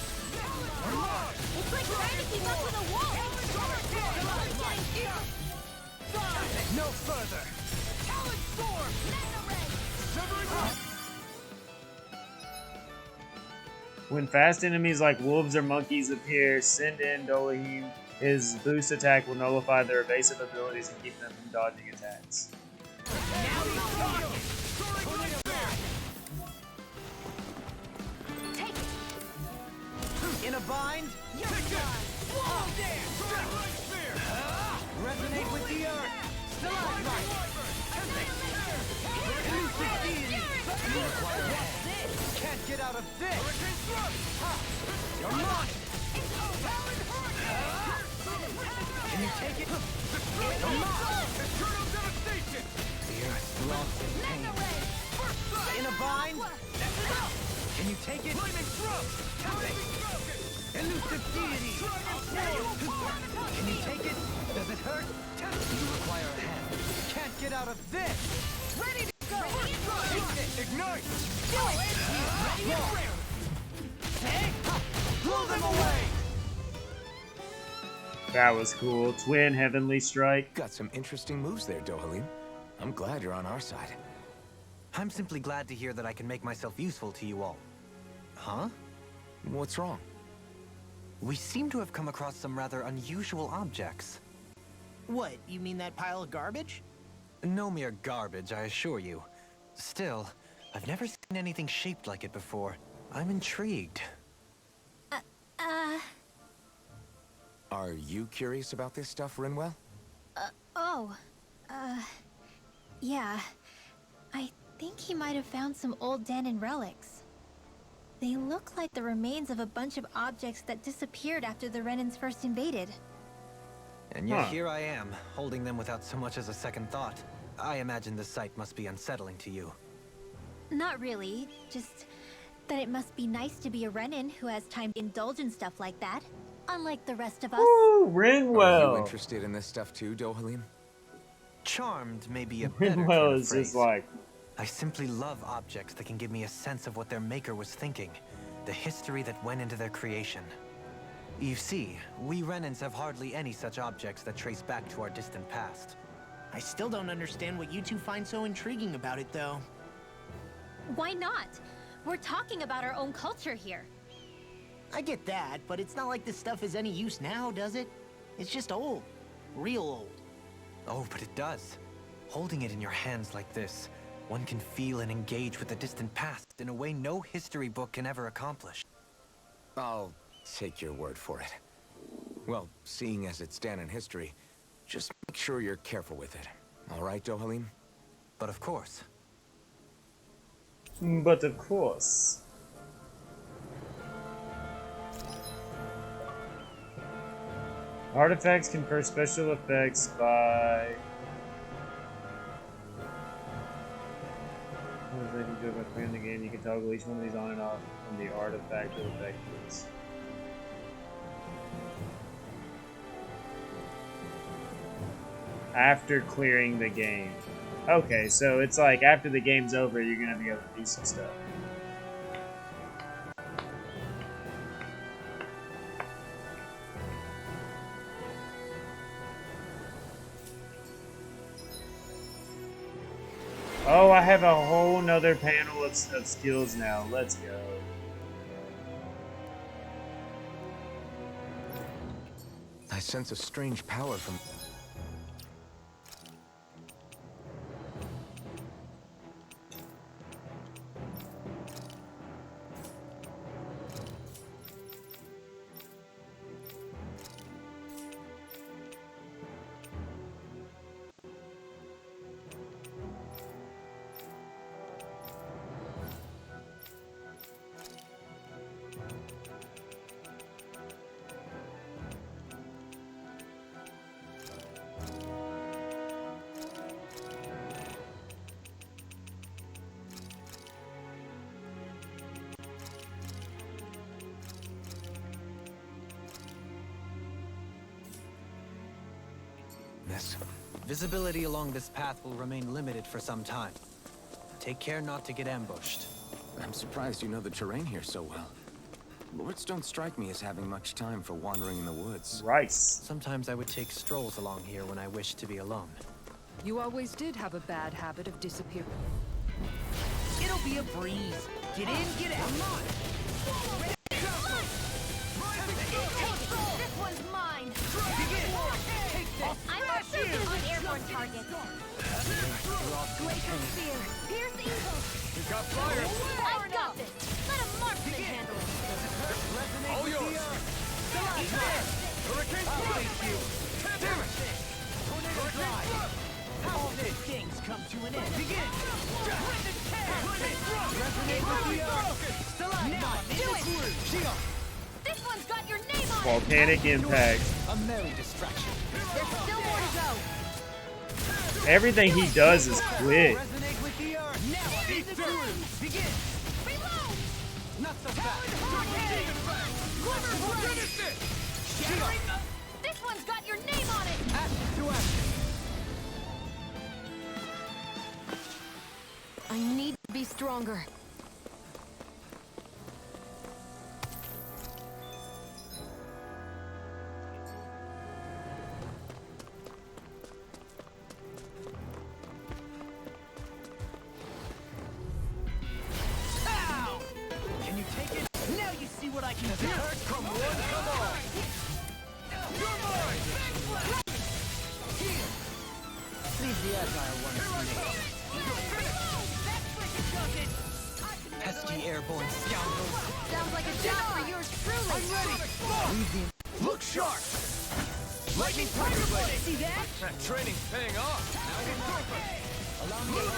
It's like trying to keep up with a wall. No further. Talon storm. When fast enemies like wolves or monkeys appear, send in Dohahim. His boost attack will nullify their evasive abilities and keep them from dodging attacks. Take it. In a bind. Whoa there. Resonate with the earth. You require help. Can't get out of this. You're mine. Can you take it? You're mine. Eternal devastation. The earth lost in pain. In a bind. Can you take it? Elusive deity. Can you take it? Does it hurt? You require a hand. Can't get out of this. Ready to go. Ignite. Do it. Ready and rare. Blow them away. That was cool. Twin Heavenly Strike. Got some interesting moves there, Dohahim. I'm glad you're on our side. I'm simply glad to hear that I can make myself useful to you all. Huh? What's wrong? We seem to have come across some rather unusual objects. What, you mean that pile of garbage? No mere garbage, I assure you. Still, I've never seen anything shaped like it before. I'm intrigued. Are you curious about this stuff, Rinwell? Yeah. I think he might have found some old Danon relics. They look like the remains of a bunch of objects that disappeared after the Renans first invaded. And yet here I am, holding them without so much as a second thought. I imagine this sight must be unsettling to you. Not really, just that it must be nice to be a Renan who has time to indulge in stuff like that, unlike the rest of us. Ooh, Are you Rinwell. interested in this stuff too, Dohahim? Charmed may be a better Rinwell turn of is phrase. just like, I simply love objects that can give me a sense of what their maker was thinking, the history that went into their creation. You see, we Renans have hardly any such objects that trace back to our distant past. I still don't understand what you two find so intriguing about it, though. Why not? We're talking about our own culture here. I get that, but it's not like this stuff is any use now, does it? It's just old. Real old. Oh, but it does. Holding it in your hands like this, one can feel and engage with the distant past in a way no history book can ever accomplish. I'll take your word for it. Well, seeing as it's Danon history, just make sure you're careful with it. All right, Dohahim? But of course. But of course. Artifacts confer special effects by... As you do by playing the game, you can toggle each one of these on and off from the artifact effect list. After clearing the game. Okay, so it's like after the game's over, you're gonna be able to do some stuff. Oh, I have a whole nother panel of skills now. Let's go. I sense a strange power from... Visibility along this path will remain limited for some time. Take care not to get ambushed. I'm surprised you know the terrain here so well. Lords don't strike me as having much time for wandering in the woods. Rice. Sometimes I would take strolls along here when I wished to be alone. You always did have a bad habit of disappearing. It'll be a breeze. Get in, get out. Come on. This one's mine. I'm also good with airborne targets. Glacial Spear. Pierce evil. You got fire. I've got this. Let a marksman handle it. All yours. Hurricane Thrust. Damn it. Tornado Drive. All good things come to an end. Begin. Resonate with the earth. Now Do it. Shield. This one's got your name on it. Volcanic impact. A merry distraction. There's still more to go. Everything he does is quick. Resonate with the earth. Now beat through. Begin. Reload. Not so fast. Shattering. This one's got your name on it. Action to action. I need to be stronger. Ow! Can you take it? Now you see what I can do. Come on, come on. You're mine. Here. Leave the agile ones to me. Pesky airborne scoundrels. Sounds like a job for yours truly. I'm ready. Look sharp. Lightning Tiger Blade. See that? That training's paying off. Allow me to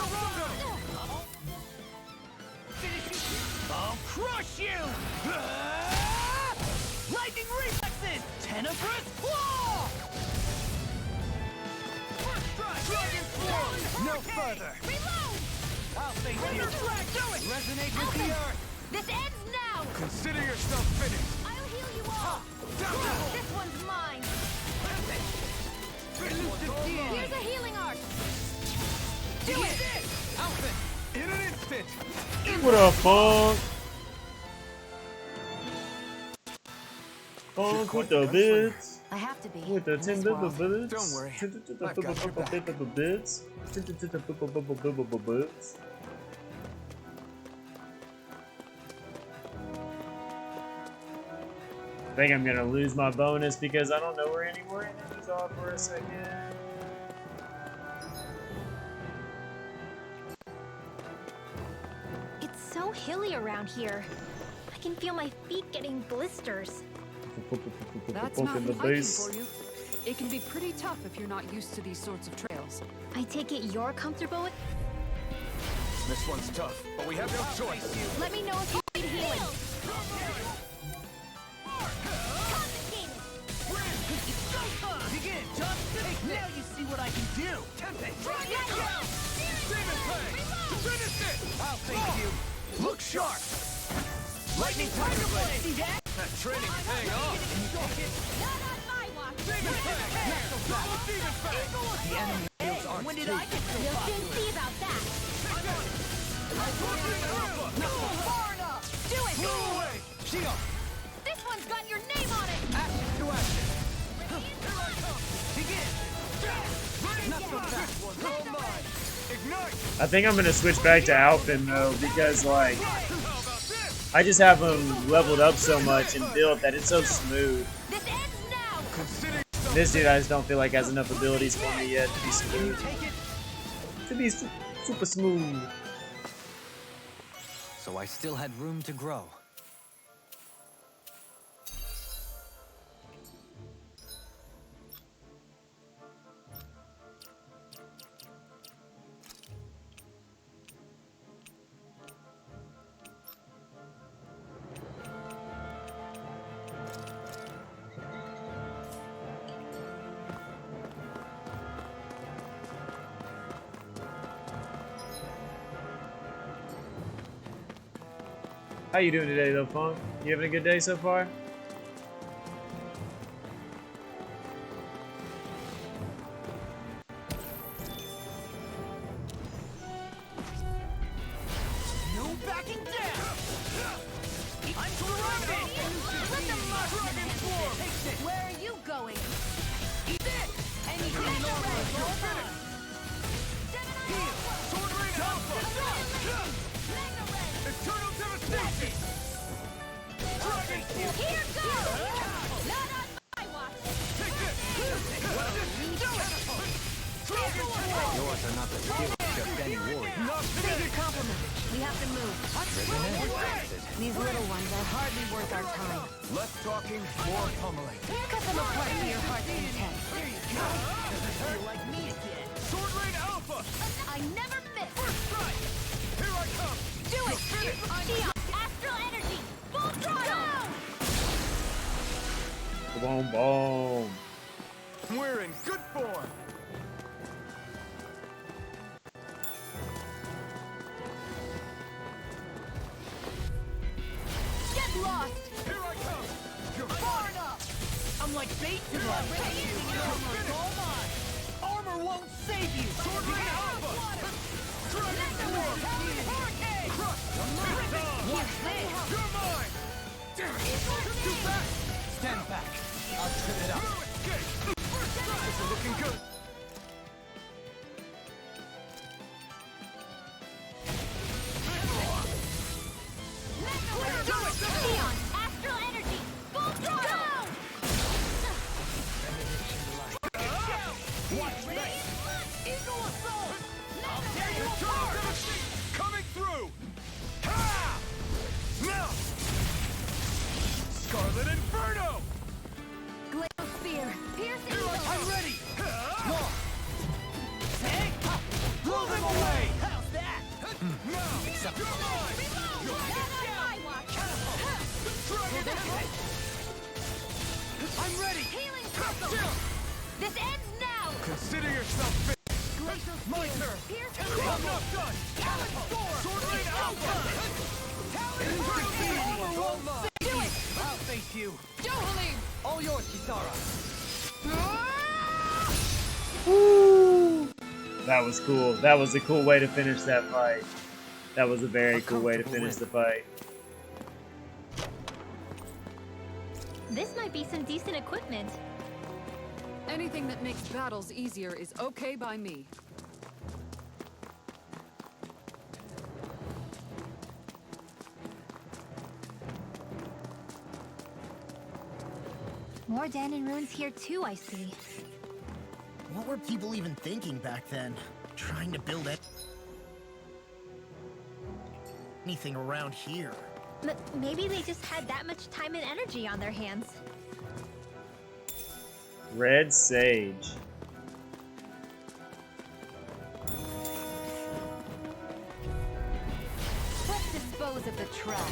I'll crush you! Lightning reflexes! Tenebrous claw! First strike! Dragon form! No further! Reload. I'll face you! Do it! Resonate with the earth! This ends now. Consider yourself finished. I'll heal you all. This one's mine. Here's a healing arc. Do it! Alpha! In an instant. What up, funk? Funk with the bits. I have to be. With the in 10 this little world. bits. Don't worry. I've got your back. Bits. Bits. I think I'm gonna lose my bonus because I don't know where any more enemies are for a second. It's so hilly around here. I can feel my feet getting blisters. That's Poke not in the hiking base. for you. It can be pretty tough if you're not used to these sorts of trails. I take it you're comfortable with? This one's tough, but we have no choice. Let me know if you need healing. Begin, just take this. Now you see what I can do. Tempest. Demon Fang! Finish it! I'll face you. Look sharp. Lightning Tiger Blade. See that? That training's paying off. Not on my watch. Demon Fang! Double Demon Fang! The enemy fields aren't When did too. I get so You'll popular? soon see about that. Far enough. Do it. Blow away! Shield. This one's got your name on it. Action to action. Begin. Not so fast. All mine! Ignite! I think I'm gonna switch back to Alphen though, because like How about this? I just have him leveled up so much and built that it's so smooth. This ends now. Consider This dude I just don't feel like has enough abilities for me yet to be smooth. Take it. To be super smooth. So I still had room to grow. How you doing today though, Funk? You having a good day so far? No backing down. I'm surrounded. Let them march to the Form. Take this. Where are you going? Eat this. Anything normal. Heal! Sword Rain Alpha! Eternal Devastation! Dragon Force! Here goes. Not on my watch. Take this! Dragon Force! Yours are not the skills of just any warrior. Save your compliment. We have to move. These little ones are hardly worth our time. Less talking, more pummeling. Cut them apart for your heart's content. You like me again. Sword Rain Alpha! I never miss. First strike! Here I come! Do it. Neon. Astral energy. Full throttle. Boom, boom. We're in good form! Get lost. Here I come! You're Far enough. I'm like bait to them. All mine. Armor won't save you. Sword Rain Alpha! Dragon Force! Hurricane. Crush! It's on! What's this? You're mine! Damn it! Too fast! Stand back. I'll trip it up. No escape! This is looking good! Neon. Astral energy. Full throttle. Watch this! Eagle Assault! I'll tear you apart! Coming through! Ha! Now! Scarlet Inferno! Glacial spear. Pierce Here I eagle. come! I'm ready. Ha! Take. Blow them away. How's that? Now! You're mine! You'll Not get on down! my watch. Dragon Force! I'm ready. Healing crystal. Down! This ends now. Consider yourself fit! Glacial My spear. turn! Pierce I'm eagle. not done! Talon storm. Sword Rain Alpha! Do it. I'll face you. Dohalim. All yours, Kisara. That was cool. That was a cool way to finish that fight. That was a very cool way to finish the fight. This might be some decent equipment. Anything that makes battles easier is okay by me. More Danon ruins here too, I see. What were people even thinking back then? Trying to build anything around here. Maybe they just had that much time and energy on their hands. Red Sage. Dispose of the trash.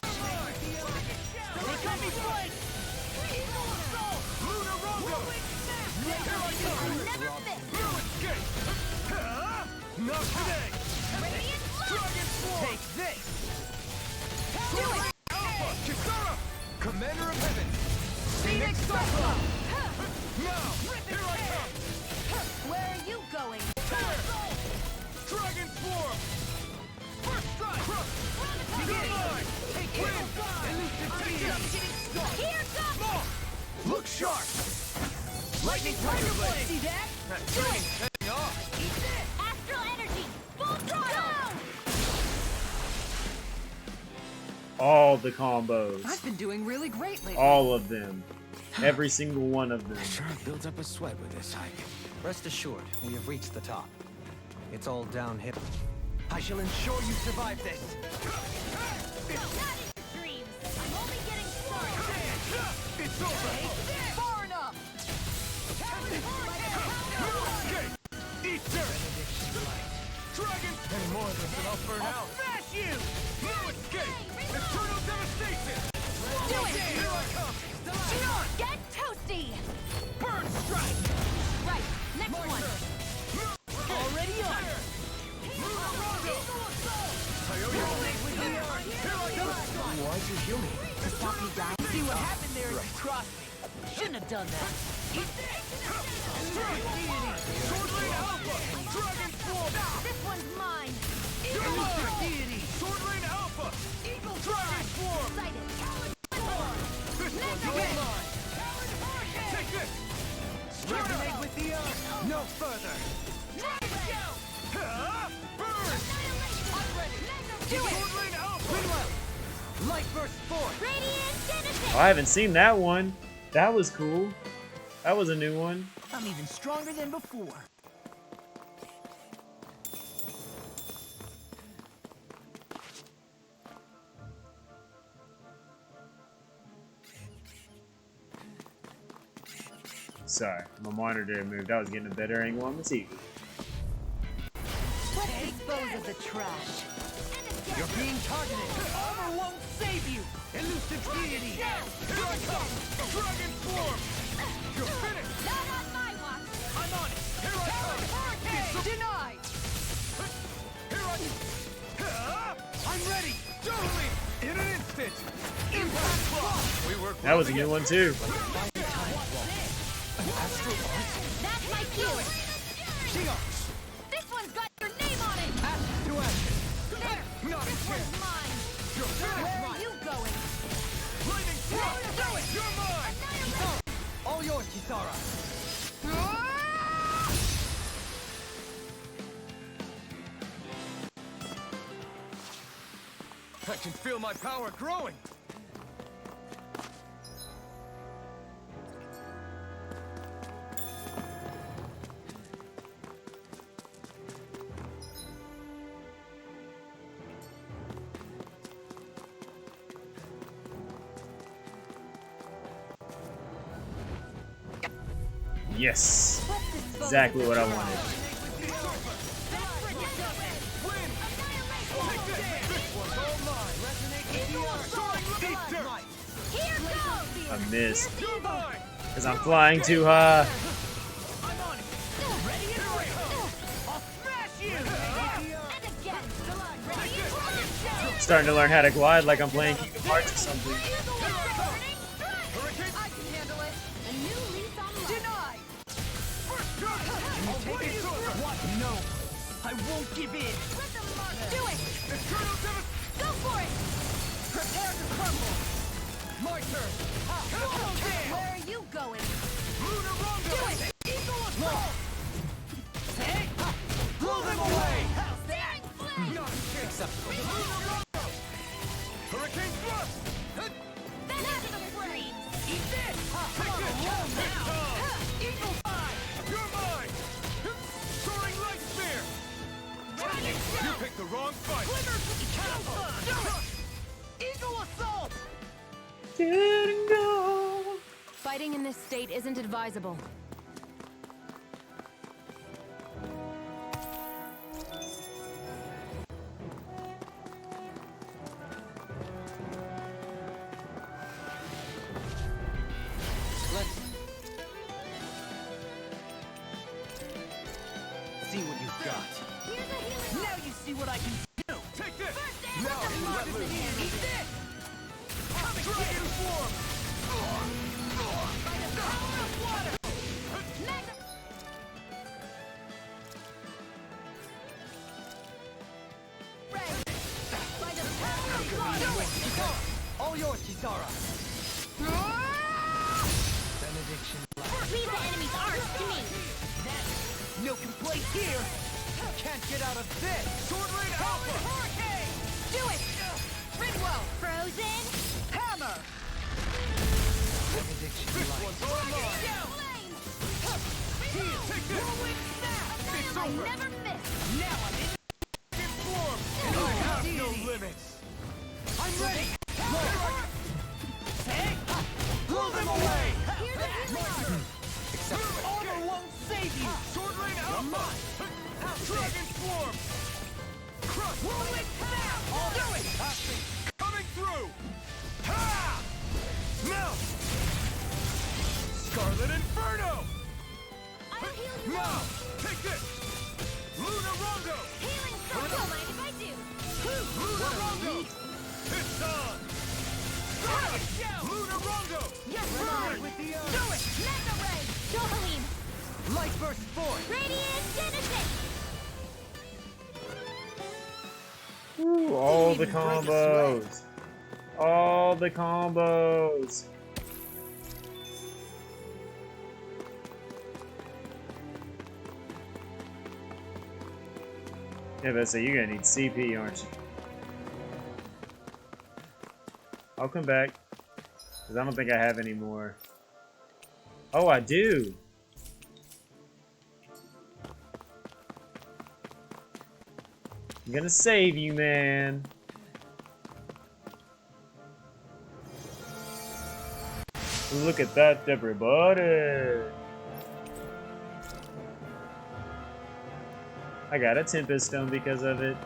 They got me flanked! Eagle assault! Lunar Rondo! Never fit. No escape! Not today! Radiant Blood. Dragon Swarm! Take this! Do it! Alpha! Kisara! Commander of Heaven! Phoenix Cyclone! Now! Here I come! Where are you going? Dragon Swarm! First strike! Good line! Win! Elusive Here comes. Law! Look sharp! Lightning Tiger Blade! See that? That training's paying off! Eat this. Astral energy. Full throttle. All the combos. I've been doing really great lately. All of them. Every single one of them. Sure builds up a sweat with this hike. Rest assured, we have reached the top. It's all downhill. I shall ensure you survive this. Not in your dreams. I'm only getting started. It's over! Far enough. Eat dirt! Dragon! Any more of this and I'll burn out. Smash you! No escape! Eternal devastation! Do it. Here I come! Get toasty. Burn strike! Right. Next one. Already on! Lunar Rondo! Why'd you heal me? To stop me dying? See what happened there as you crossed me. Shouldn't have done that. Sword Lane Alpha! Dragon Swarm! This one's mine. You're mine! Sword Lane Alpha! Eagle Dragon Swarm! Sighted. This one's your line! Take this! Resonate with the no further. Burn! Do it. Sword Lane Alpha! Winwell! Light burst forth! Radiant Genesis. Oh, I haven't seen that one. That was cool. That was a new one. I'm even stronger than before. Sorry, my monitor moved. I was getting a better angle on the TV. Let's dispose of the trash. You're being targeted! Armor won't save you! Elusive deity! Here I come! Dragon Swarm! You're finished! Not on my watch. I'm on it! Here I come! Denied! Here I'm ready! Totally! In an instant! Impact block! We work That was a good one too. That's my cue. Seahawks! This one's got your name on it. Ashes to ashes! There. Not a This chance! one's mine. You're finished! Where are you going? Lightning Thrust! You're mine! All yours, Kisara! I can feel my power growing! Yes. Exactly what I wanted. I missed. Because I'm flying too high. Starting to learn how to glide like I'm playing Kingdom Hearts or something. I can handle it. A new lease on life. Denied! What? No! I won't give in! Let them mark. Do it. Go for it. Prepare to crumble! My turn! Where are you going? Do it. Eagle assault! Hey! Blow them away! Searing flame. Hurricane Thrust! Then after the flames. Eat this! Eagle Eye! You're mine! Soaring Light Spear! You picked the wrong fight! Eagle assault! Didn't go. Fighting in this state isn't advisable. what I can do. Take this! Now you let loose. Eat this! Dragon Swarm! By the power of water! Mega... Ray! By the power of water! Kisara! All yours, Kisara! Benediction. Leave the enemy's arms to me! No complaints here! Can't get out of this! Sword Rain Alpha! Hurricane! Do it! Ridwell! Frozen! Hammer! Benediction. This one's all mine! Flame! Take this! Whirlwind snap! It's I over! never miss! Now I'm in. Dragon Swarm! I have no limits! I'm ready! Blow them away! Here's a healing armor! Honor won't save you! Sword Rain Alpha! Dragon Swarm! Crush! Whirlwind snap! Do it! Coming through! Ha! Melt! Scarlet Inferno! I'll heal you Now! all! Take this! Luna Rondo! Healing circle! Don't mind if I do! Luna Rondo! It's on! Target show! Luna Rondo! You're Right burned! with the Do it! Mega Ray! Dohalim! Light burst forth! Radiant Genesis! Ooh, all the Didn't even break a combos. All the combos. Yeah, but so you're gonna need CP, aren't you? I'll come back. Because I don't think I have any more. Oh, I do! I'm gonna save you, man. Look at that, everybody! I got a Tempest Stone because of it.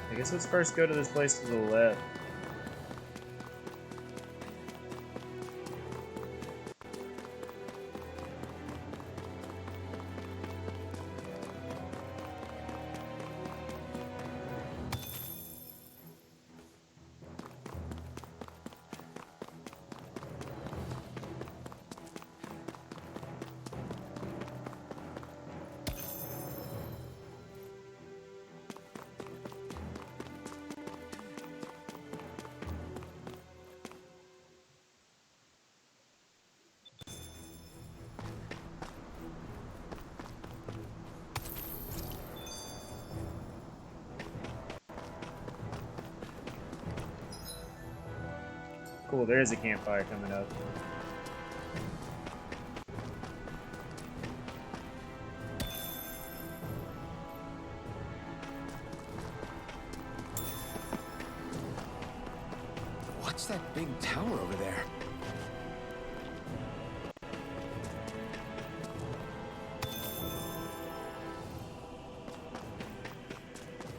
I guess let's first go to this place to the left. Cool, there is a campfire coming up. What's that big tower over there?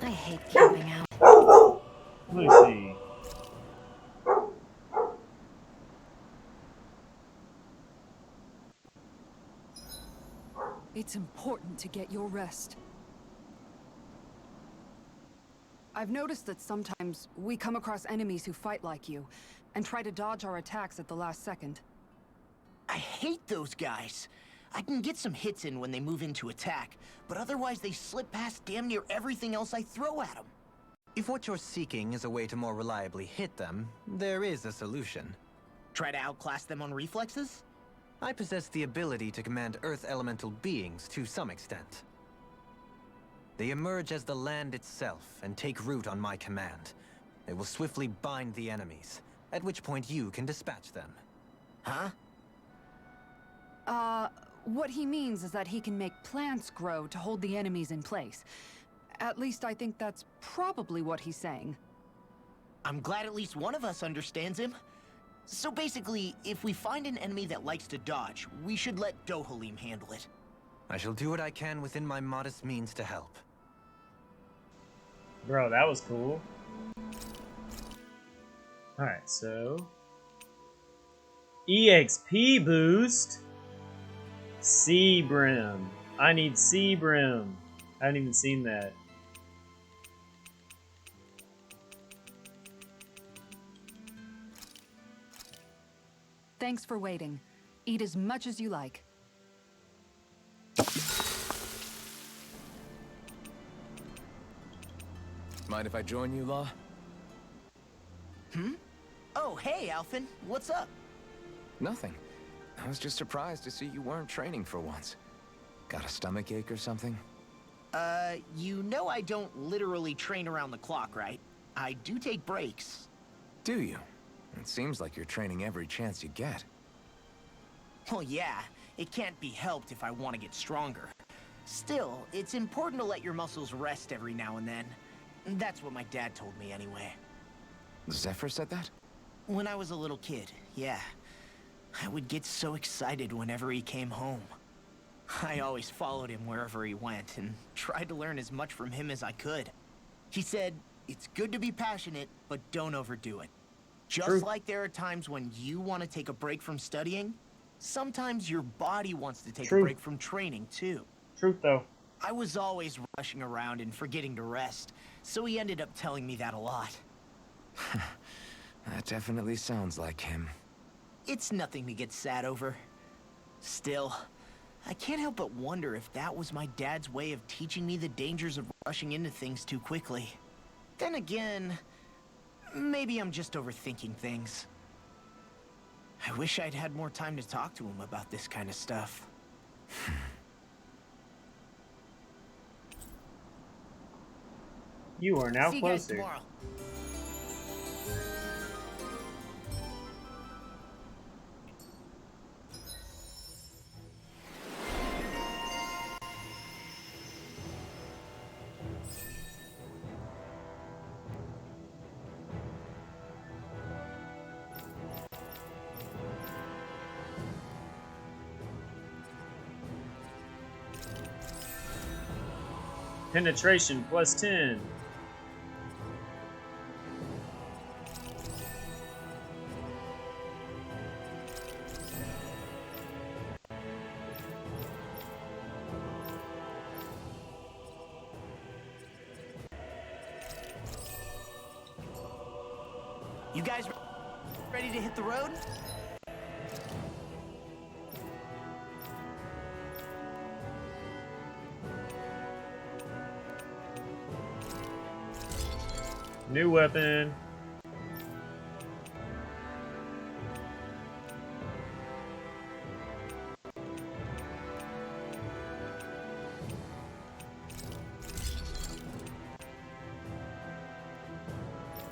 I hate camping out. Lucy. It's important to get your rest. I've noticed that sometimes we come across enemies who fight like you, and try to dodge our attacks at the last second. I hate those guys. I can get some hits in when they move into attack, but otherwise they slip past damn near everything else I throw at them. If what you're seeking is a way to more reliably hit them, there is a solution. Try to outclass them on reflexes? I possess the ability to command Earth elemental beings to some extent. They emerge as the land itself and take root on my command. They will swiftly bind the enemies, at which point you can dispatch them. Huh? What he means is that he can make plants grow to hold the enemies in place. At least I think that's probably what he's saying. I'm glad at least one of us understands him. So basically, if we find an enemy that likes to dodge, we should let Dohalim handle it. I shall do what I can within my modest means to help. Bro, that was cool. Alright, so... EXP boost? Sea Brim. I need Sea Brim. I haven't even seen that. Thanks for waiting. Eat as much as you like. Mind if I join you, Law? Oh, hey, Alphen. What's up? Nothing. I was just surprised to see you weren't training for once. Got a stomach ache or something? You know I don't literally train around the clock, right? I do take breaks. Do you? It seems like you're training every chance you get. Well, yeah, it can't be helped if I want to get stronger. Still, it's important to let your muscles rest every now and then. That's what my dad told me anyway. Zephyr said that? When I was a little kid, yeah. I would get so excited whenever he came home. I always followed him wherever he went and tried to learn as much from him as I could. He said, it's good to be passionate, but don't overdo it. Just like there are times when you want to take a break from studying, sometimes your body wants to take a break from training too. Truth though. I was always rushing around and forgetting to rest, so he ended up telling me that a lot. That definitely sounds like him. It's nothing to get sad over. Still, I can't help but wonder if that was my dad's way of teaching me the dangers of rushing into things too quickly. Then again, maybe I'm just overthinking things. I wish I'd had more time to talk to him about this kind of stuff. You are now See you guys closer. tomorrow. Penetration plus 10. You guys ready to hit the road? New weapon.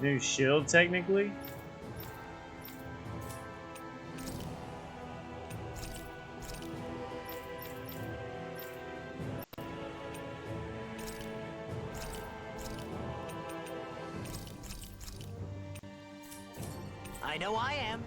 New shield, technically. I know I am.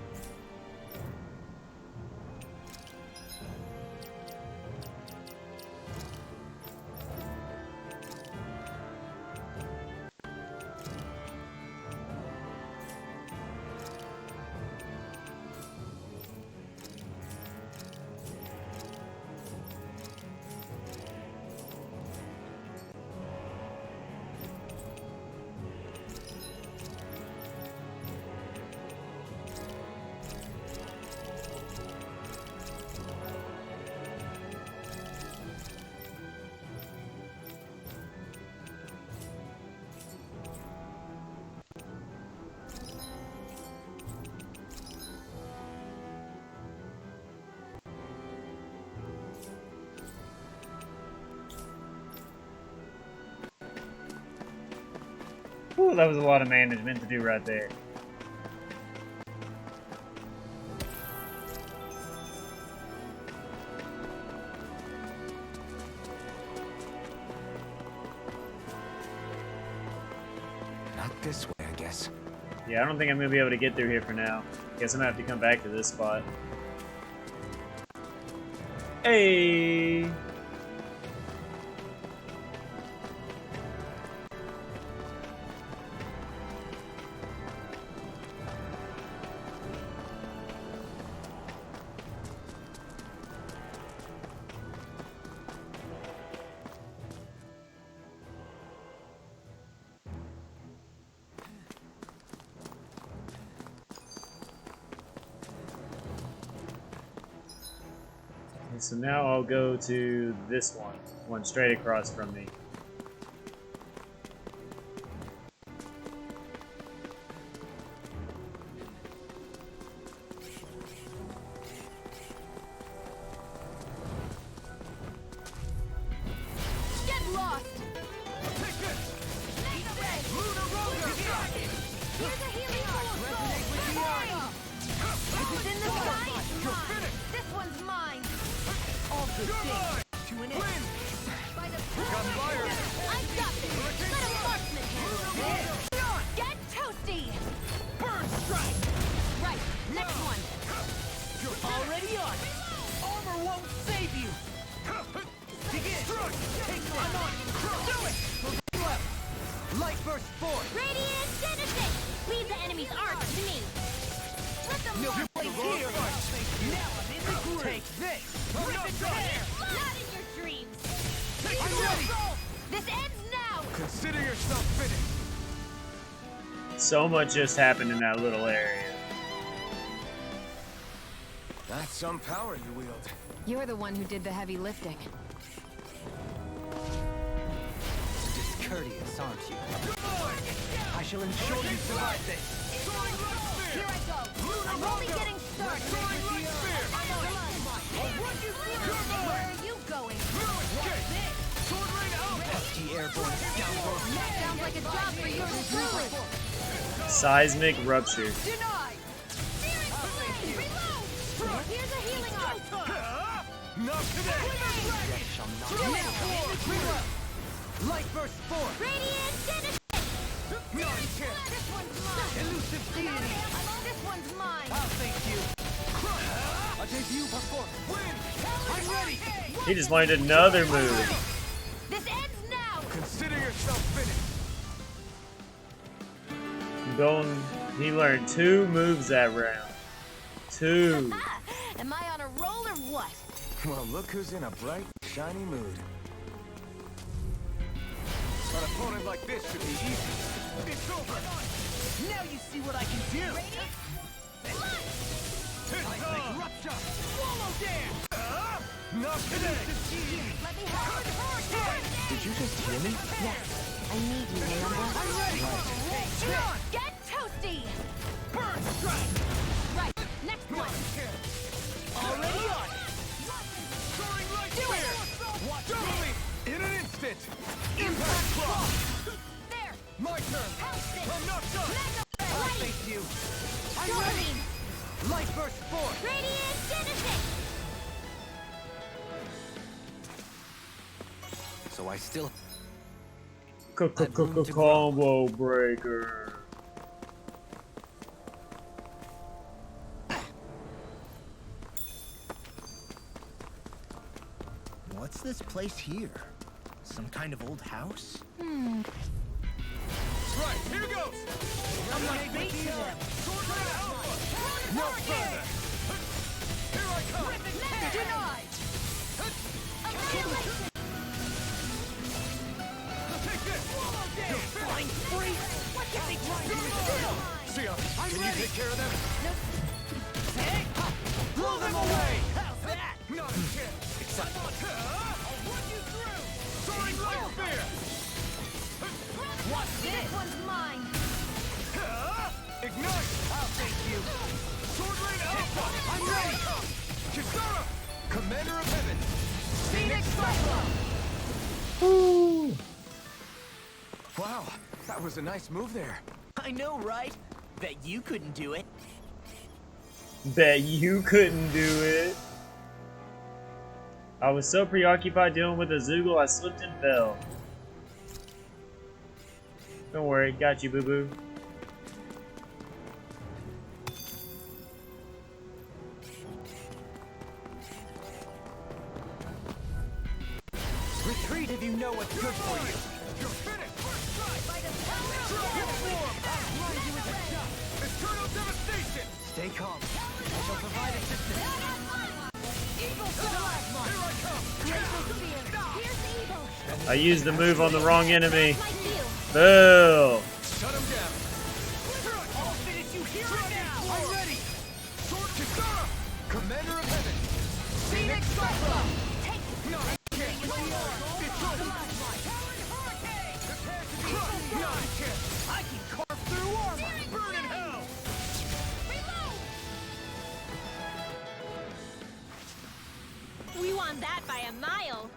Ooh, that was a lot of management to do right there. Not this way, I guess. Yeah, I don't think I'm gonna be able to get through here for now. Guess I'm gonna have to come back to this spot. Hey! So now I'll go to this one straight across from me. Get lost! Here's a healing arc! It's in the sky! This one's mine! All good things to an end. By the power I've got this! Let a marksman handle it! Get toasty! Burn strike! Right, next one! You're already on it. Armor won't save you. Begin. Take it. I'm on it. Do it. Moving left. Light burst forward. Radiant Genesis! Leave the enemy's arc to me! Let them No mark place me here. Now I'm in the groove. Take this. Rip it there. Not in your dreams! I'm ready. This ends now! Consider yourself finished. So much just happened in that little area. That's some power you wield. You're the one who did the heavy lifting. Discourteous, aren't you? I shall ensure you survive this. Here I go! I'm only getting started! Where are you going? Pesky airborne scoundrel. That sounds like a job for you to do! Seismic rupture. Denied! Reload! Here's a healing arc! Not today! Light burst forward. Radiant Genesis! This one's mine! Elusive deity. This one's mine! I'll thank you. A debut performance. I'm ready. He just wanted another move. This ends now! Consider yourself finished. He learned 2 moves that round. 2. Am I on a roll or what? Well, look who's in a bright, shiny mood. An opponent like this should be easy. It's over. Now you see what I can do. Seismic rupture. Swallow dance. Not today. Let me have it! Did you just hear me? Yes, I need you, remember? I'm ready. Get toasty! Burn strike. Right, next one! Already on it. Soaring light Do spear. it! Watch Doubly. In an instant. Impact cross. There! My turn. House it! I'm not done. I'll face you. I'm ready. Dopamine! Light burst forward. Radiant Genesis! So I still... Combo breaker. What's this place here? Some kind of old house? Right, here goes. I'm not facing them. Sword Red Alpha. No further. Here I come. Denied. Annihilation! Take this. You're flying free. What can they try to do? Sia, I'm can ready. you take care of them? Hey, blow them away. How's that? Not a chance. I'll run you through. Soaring light spear. What's This this? one's mine! Ignite. I'll thank you. Sword Red Alpha. I'm ready. Kisara. Commander of Heaven. Phoenix Cyclone. Wow, that was a nice move there. I know, right? Bet you couldn't do it. Bet you couldn't do it. I was so preoccupied dealing with a zeagle, I slipped and fell. Don't worry, got you, boo-boo. Retreat if you know what's good for you. You're finished! Dragon form! I'll blind you with a shot! Eternal devastation! Stay calm. I shall provide assistance. Evil plasma! Here I come! Glacial spear! Here's the evil! I used the move on the wrong enemy. My shield. Boo! Shut him down! I'll finish you here and now! I'm ready! Sword Kisara! Commander of Heaven! Phoenix Cyclone! Take it! No, I can't! It's over! Crush! No, I can't! I can carve through armor! Burn in hell! We won that by a mile.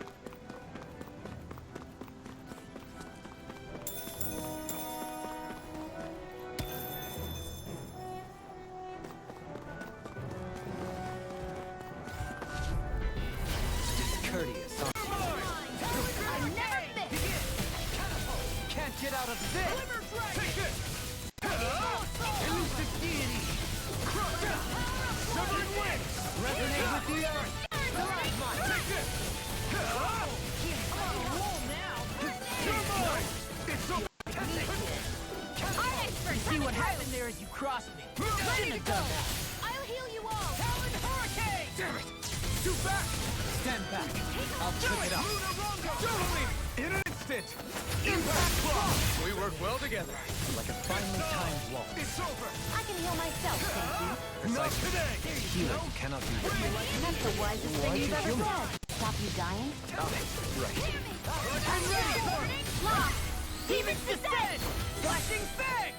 Discourteous, huh? I never miss! Can't get out of this! Take this! Elusive deity! Severed wings! Resonate with the earth! Take this! You're mine! It's so See what happened there as you crossed me. Shouldn't have done that. I'll heal you all. Talon Hurricane! Damn it! Two back! Stand back. I'll pick it up. Totally! In an instant! Impact block! We work well together. Like a finely timed wall. It's over! I can heal myself, thank you. Not today! Healers cannot be healed. That's the wisest thing you've ever said. Stop you dying? Right. I'm ready. Lock. Demon's Descent. Flashing Fang.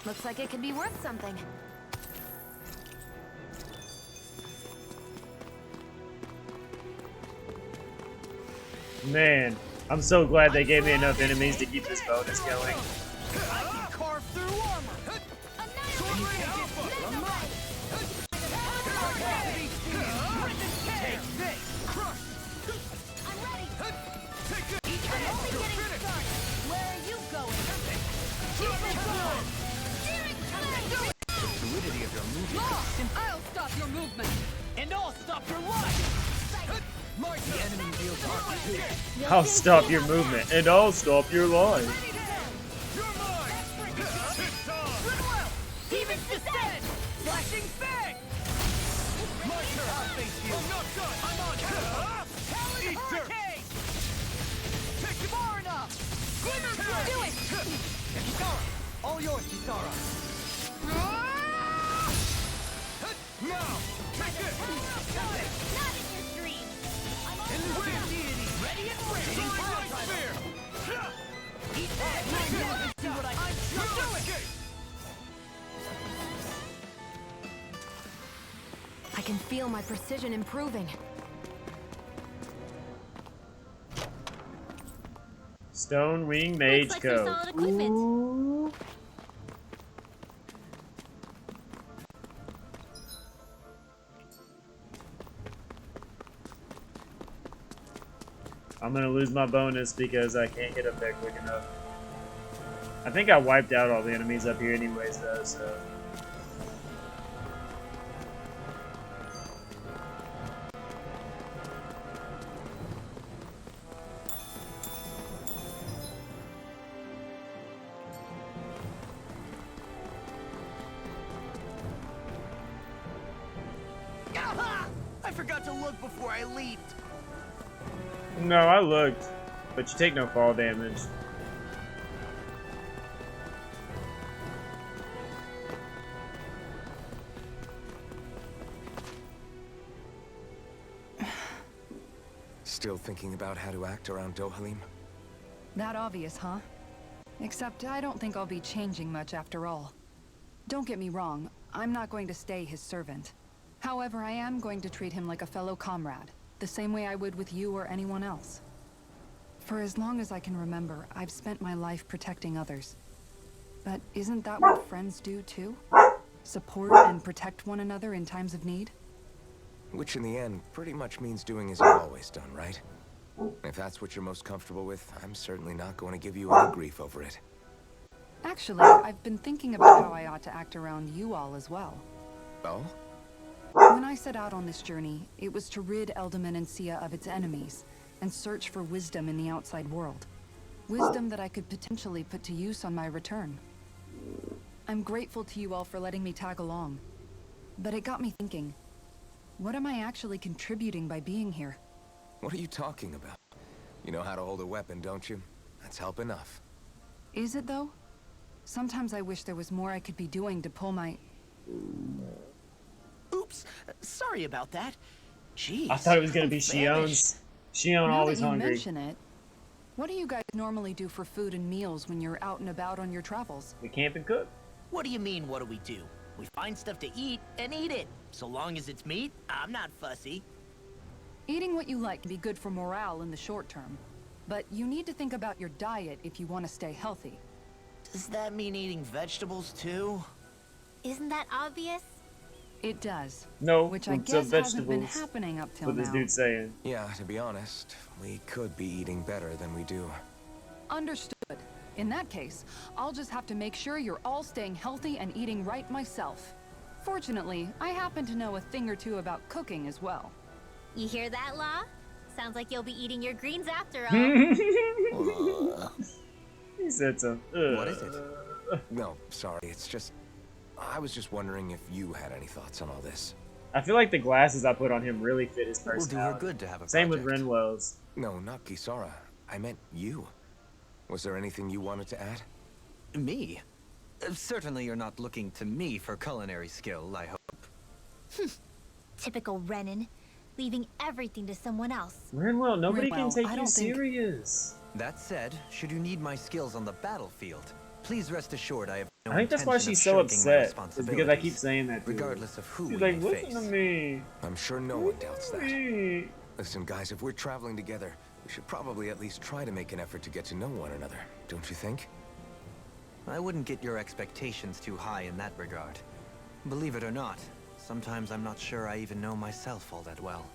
Looks like it could be worth something. Man, I'm so glad they gave me enough enemies to keep this bonus going. I can carve through armor! Sword Alpha! Take this! Crush! I'm ready. Take this! I'm only You're getting finished! started. Where are you going? The fluidity of your movement is simple. I'll stop your movement! And I'll stop your life! My The enemy wields armor too. I'll stop your movement, and I'll stop your life. You're mine! It's on! Demon's Descent. Flashing Fang. My turn! I'll face you! I'm not done! I'm on! Talon Eat dirt! Hurricane. Take it! Far enough. Glimmer Blade. Do it. Kisara! All yours, Kisara! Now! Take this! Not in your dreams. I'm on Elusive deity! ready and ready. Sword Light Spear! Eat that. See what I can do. No escape! I can feel my precision improving. Stone Wing Mage Looks like some Coat. solid equipment. Ooh. I'm gonna lose my bonus because I can't get up there quick enough. I think I wiped out all the enemies up here anyways though, so... Aha! I forgot to look before I leaped. No, I looked, but you take no fall damage. Still thinking about how to act around Dohalim? That obvious, huh? Except I don't think I'll be changing much after all. Don't get me wrong, I'm not going to stay his servant. However, I am going to treat him like a fellow comrade, the same way I would with you or anyone else. For as long as I can remember, I've spent my life protecting others. But isn't that what friends do too? Support and protect one another in times of need? Which in the end pretty much means doing as you've always done, right? If that's what you're most comfortable with, I'm certainly not going to give you any grief over it. Actually, I've been thinking about how I ought to act around you all as well. Oh? When I set out on this journey, it was to rid Eldaman and Sia of its enemies, and search for wisdom in the outside world. Wisdom that I could potentially put to use on my return. I'm grateful to you all for letting me tag along. But it got me thinking, what am I actually contributing by being here? What are you talking about? You know how to hold a weapon, don't you? That's help enough. Is it though? Sometimes I wish there was more I could be doing to pull my... Oops, sorry about that. Jeez. I thought it was gonna be famished. Shion's. Shion Now always that you hungry. mention it, what do you guys normally do for food and meals when you're out and about on your travels? We camp and cook. What do you mean, what do we do? We find stuff to eat and eat it. So long as it's meat, I'm not fussy. Eating what you like can be good for morale in the short term, but you need to think about your diet if you want to stay healthy. Does that mean eating vegetables too? Isn't that obvious? It does. No, which I it's guess hasn't vegetables. been happening up till What this now. dude's saying. Yeah, to be honest, we could be eating better than we do. Understood. In that case, I'll just have to make sure you're all staying healthy and eating right myself. Fortunately, I happen to know a thing or two about cooking as well. You hear that, Law? Sounds like you'll be eating your greens after all. He said so. What is it? No, sorry, it's just... I was just wondering if you had any thoughts on all this. I feel like the glasses I put on him really fit his It will do personality. her good to have a Same with project. Renwell's. No, not Kisara. I meant you. Was there anything you wanted to add? Me? Certainly you're not looking to me for culinary skill, I hope. Typical Renan, leaving everything to someone else. Renwell, nobody Renwell, can take I you don't think- serious. That said, should you need my skills on the battlefield, please rest assured I have no I think that's why intention she's of so shirking my upset. Is because I keep responsibilities, saying that to her. regardless of who She's we like, may listen face. to me. I'm sure no one doubts that. Me. Listen, guys, if we're traveling together, we should probably at least try to make an effort to get to know one another, don't you think? I wouldn't get your expectations too high in that regard. Believe it or not, sometimes I'm not sure I even know myself all that well.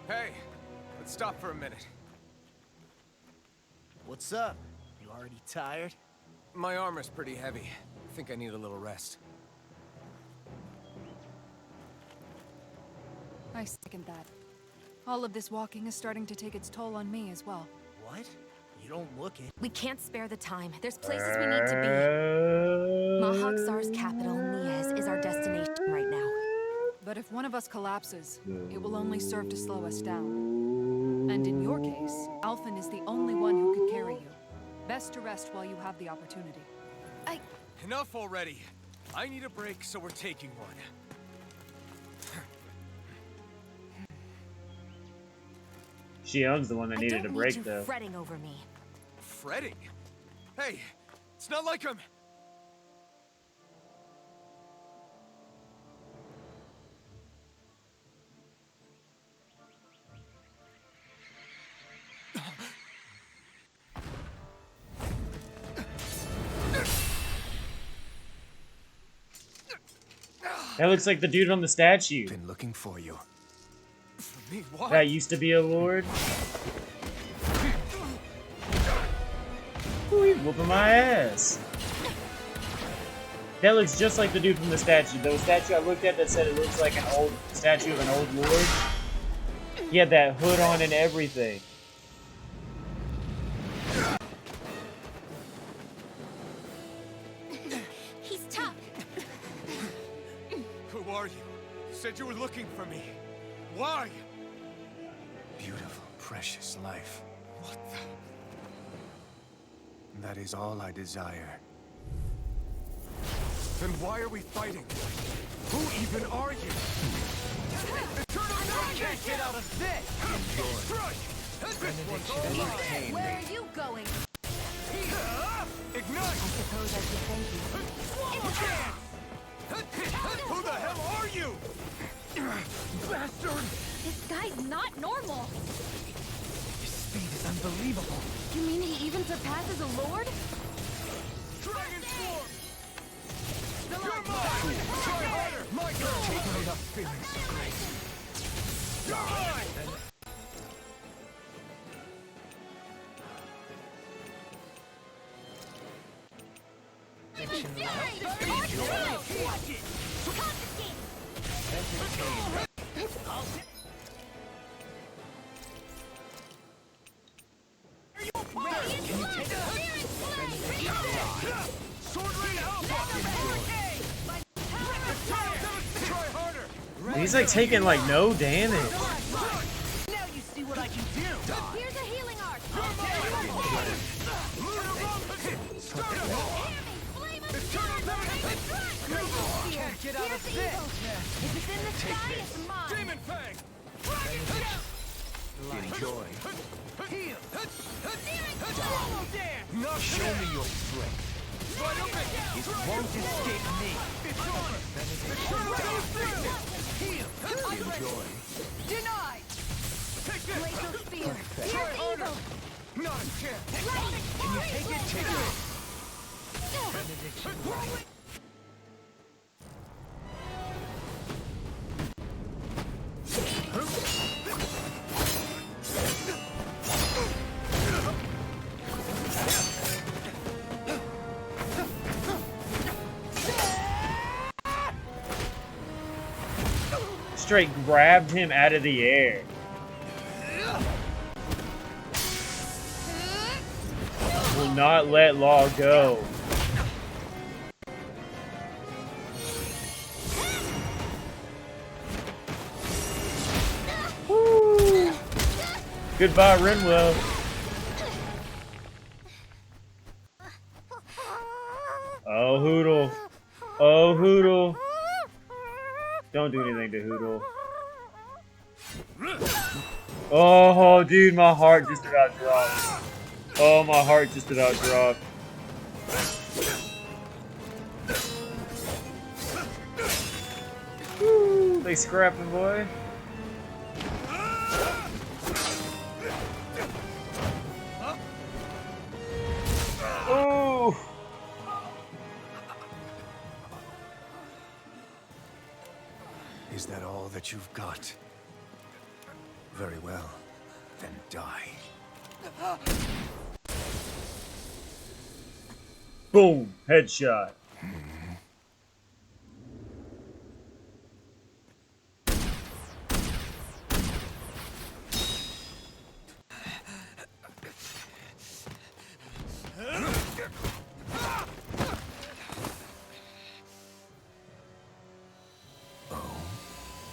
Hey, let's stop for a minute. What's up? You already tired? My armor's pretty heavy. I think I need a little rest. I second that. All of this walking is starting to take its toll on me as well. What? You don't look it. We can't spare the time. There's places we need to be. Mahag Sar's capital, Niez, is our destination right now. But if one of us collapses, it will only serve to slow us down. And in your case, Alphen is the only one who could carry you. Best to rest while you have the opportunity. Enough already. I need a break, so we're taking one. Shion's the one that needed a break, I don't need you though. fretting over me. Fretting? Hey, it's not like I'm... That looks like the dude on the statue. Been looking for you. For me, what? That used to be a lord. Ooh, he's whooping my ass. That looks just like the dude from the statue. The statue I looked at that said it looks like an old statue of an old lord. He had that hood on and everything. He's tough. Who are you? You said you were looking for me. Why? Beautiful, precious life. What the... That is all I desire. Then why are we fighting? Who even are you? Can't get out of this! Where are you going? Ignite! I suppose I should thank you. Who the hell are you? Bastard! This guy's not normal. His speed is unbelievable. You mean he even surpasses a lord? Dragon form! You're mine! Try harder! My girl! Taking it up feeling so great. You're mine! He's like taking like no damage. Now you see what I can do. Here's a healing arc. Can't get out of this. If it's in the sky, it's mine. Demon Fang! Enjoy. Heal. Now show me your strength. It won't escape me. It's on. Heal. Enjoy. Denied. Take this! Glacial spear. Try Here's harder! evil. Not a chance! Can you take it? Take it. Benediction. Straight grabbed him out of the air. Will not let Law go. Woo. Goodbye, Renwell. Oh, Hootle. Oh, Hootle. Don't do anything to Hootle. Oh, dude, my heart just about dropped. Oh, my heart just about dropped. Woo, they scrapping, boy. Oh. Is that all that you've got? Very well. Then die. Boom, headshot.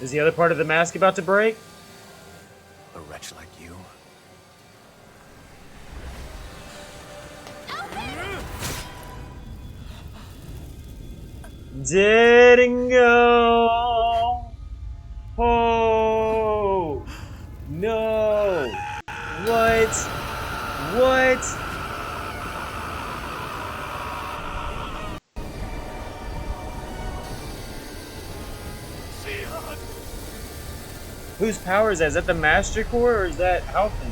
Is the other part of the mask about to break? A wretch like you? Didn't go. Oh no! What? What? Whose power is that? Is that the Master Core or is that Halfin?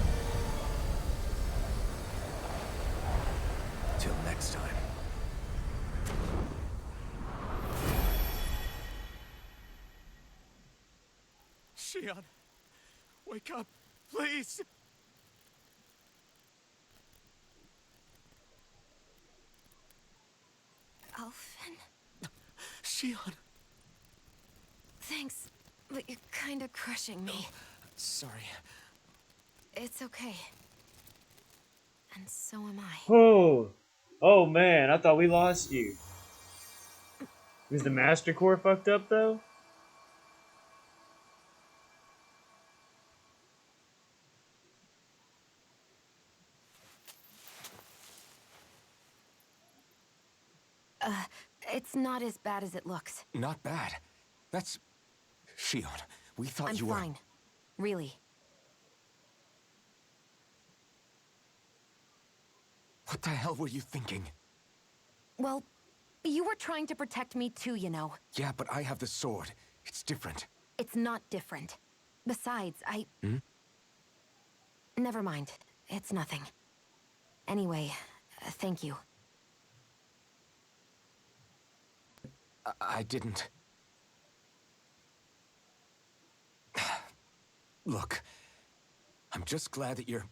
Till next time. Shion, wake up, please! Alphen, Shion! thanks, but you're kind of crushing me. Sorry. It's okay. And so am I. Oh, oh man! I thought we lost you. Is the Master Core fucked up though? It's not as bad as it looks. Not bad. That's... Shion, we thought I'm you were... fine. Really. What the hell were you thinking? Well, you were trying to protect me too, you know. Yeah, but I have the sword. It's different. It's not different. Besides, Hmm? Never mind. It's nothing. Anyway, thank you. I didn't... Look, I'm just glad that you're...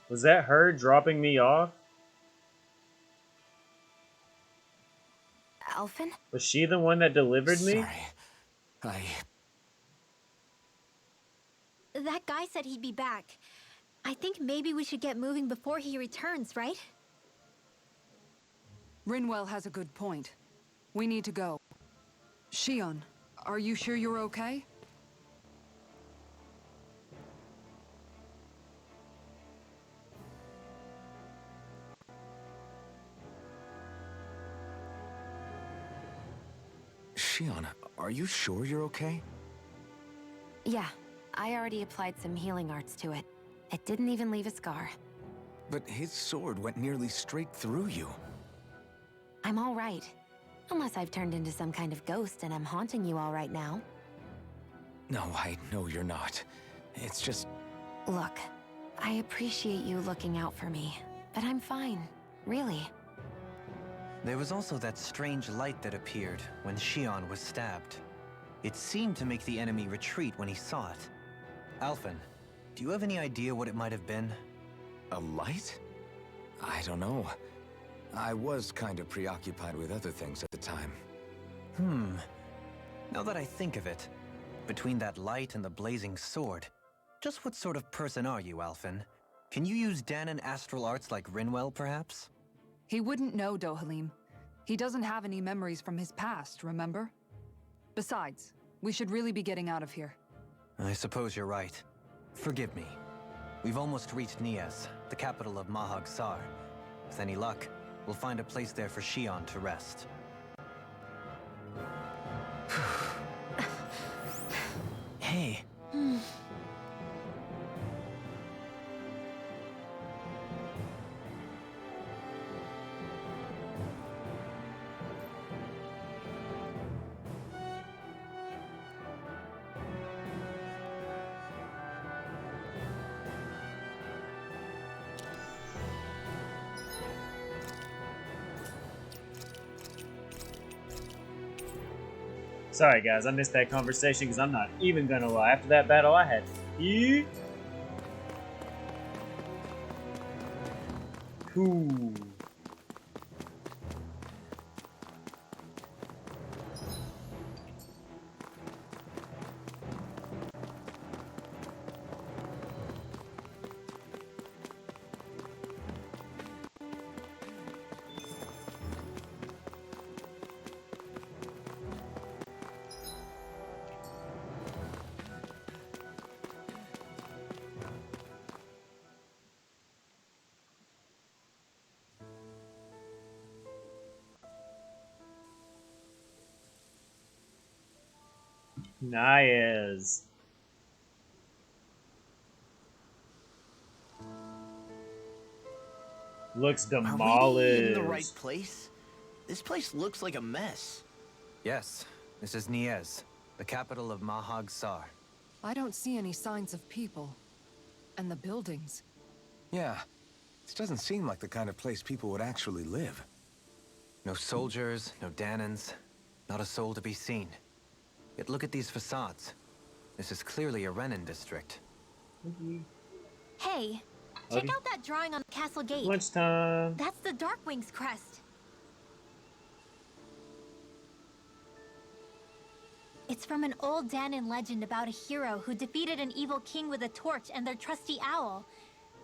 Was that her dropping me off? Alphen? Was she the one that delivered me? Sorry. That guy said he'd be back. I think maybe we should get moving before he returns, right? Rinwell has a good point. We need to go. Shion, are you sure you're okay? Shion, are you sure you're okay? Yeah, I already applied some healing arts to it. It didn't even leave a scar. But his sword went nearly straight through you. I'm all right. Unless I've turned into some kind of ghost and I'm haunting you all right now. No, I know you're not. It's just... Look, I appreciate you looking out for me, but I'm fine, really. There was also that strange light that appeared when Shion was stabbed. It seemed to make the enemy retreat when he saw it. Alphen, do you have any idea what it might have been? A light? I don't know. I was kind of preoccupied with other things at the time. Now that I think of it, between that light and the blazing sword, just what sort of person are you, Alphen? Can you use Danon astral arts like Rinwell, perhaps? He wouldn't know, Dohalim. He doesn't have any memories from his past, remember? Besides, we should really be getting out of here. I suppose you're right. Forgive me. We've almost reached Nias, the capital of Mahag Sar. With any luck, we'll find a place there for Shion to rest. Hey. Sorry guys, I missed that conversation because I'm not even gonna lie. After that battle, I had to eat. Cool. Nice. Looks demolished. Are we in the right place? This place looks like a mess. Yes, this is Nias, the capital of Mahag Sar. I don't see any signs of people. And the buildings. Yeah, this doesn't seem like the kind of place people would actually live. No soldiers, no Danons, not a soul to be seen. Yet look at these facades. This is clearly a Renin district. Hey, check out that drawing on the castle gate. Lunchtime. That's the Darkwing's crest. It's from an old Danon legend about a hero who defeated an evil king with a torch and their trusty owl.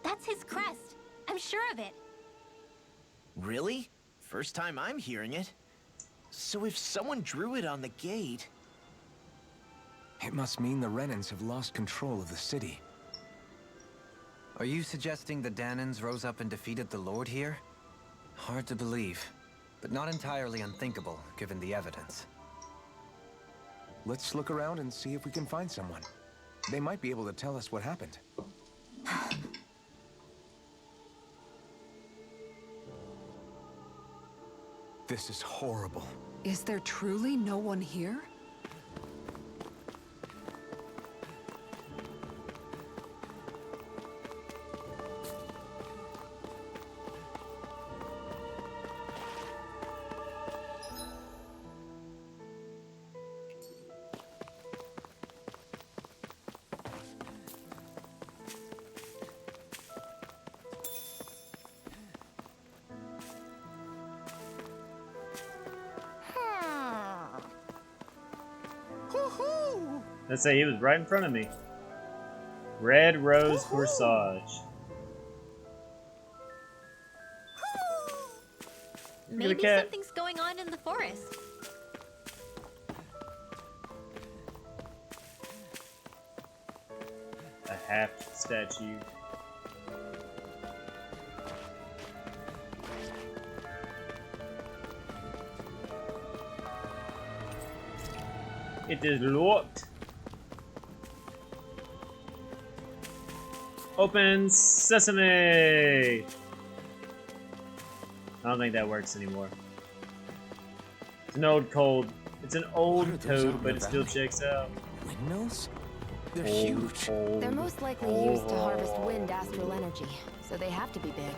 That's his crest. I'm sure of it. Really? First time I'm hearing it. So if someone drew it on the gate... It must mean the Renans have lost control of the city. Are you suggesting the Danons rose up and defeated the Lord here? Hard to believe, but not entirely unthinkable, given the evidence. Let's look around and see if we can find someone. They might be able to tell us what happened. This is horrible. Is there truly no one here? Let's say he was right in front of me. Red Rose Corsage. Maybe something's going on in the forest. A half statue. It is locked. Open sesame. I don't think that works anymore. It's an old code, but it still checks out. Windmills? They're Old, huge. They're most likely used to harvest wind astral energy, so they have to be big.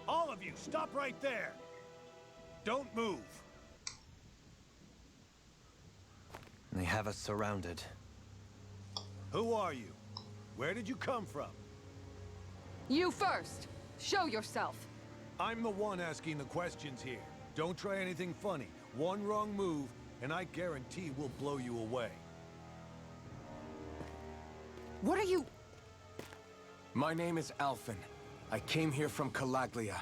All of you, stop right there. Don't move. They have us surrounded. Who are you? Where did you come from? You first! Show yourself! I'm the one asking the questions here. Don't try anything funny. One wrong move, and I guarantee we'll blow you away. What are you... My name is Alphen. I came here from Calaglia.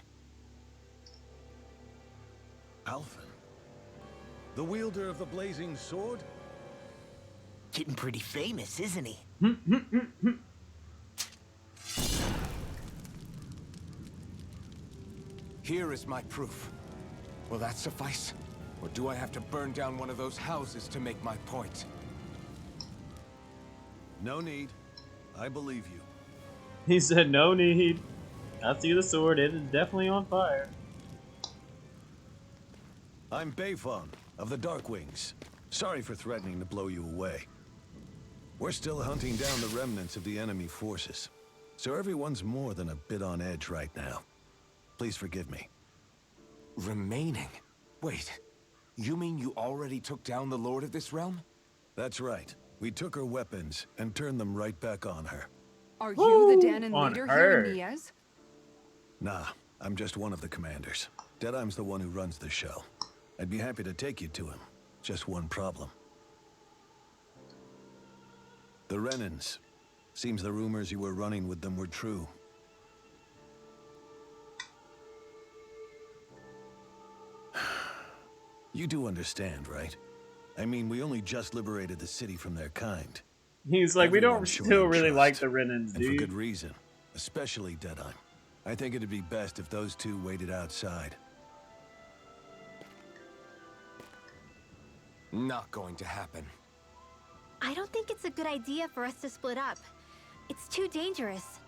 Alphen? The wielder of the blazing sword? Getting pretty famous, isn't he? Here is my proof. Will that suffice? Or do I have to burn down one of those houses to make my point? No need. I believe you. He said no need. I see the sword, it is definitely on fire. I'm Bayfong of the Darkwings. Sorry for threatening to blow you away. We're still hunting down the remnants of the enemy forces, so everyone's more than a bit on edge right now. Please forgive me. Remaining? Wait, you mean you already took down the Lord of this realm? That's right. We took her weapons and turned them right back on her. Are you the Danon on leader her. here in Niez? Nah, I'm just one of the commanders. Deadeye's the one who runs the show. I'd be happy to take you to him. Just one problem. The Renans. Seems the rumors you were running with them were true. You do understand, right? I mean, we only just liberated the city from their kind. He's like, we don't Everyone's showing still really trust. like the Renans, And for dude. good reason. Especially Deadeye. I think it'd be best if those two waited outside. Not going to happen. I don't think it's a good idea for us to split up. It's too dangerous.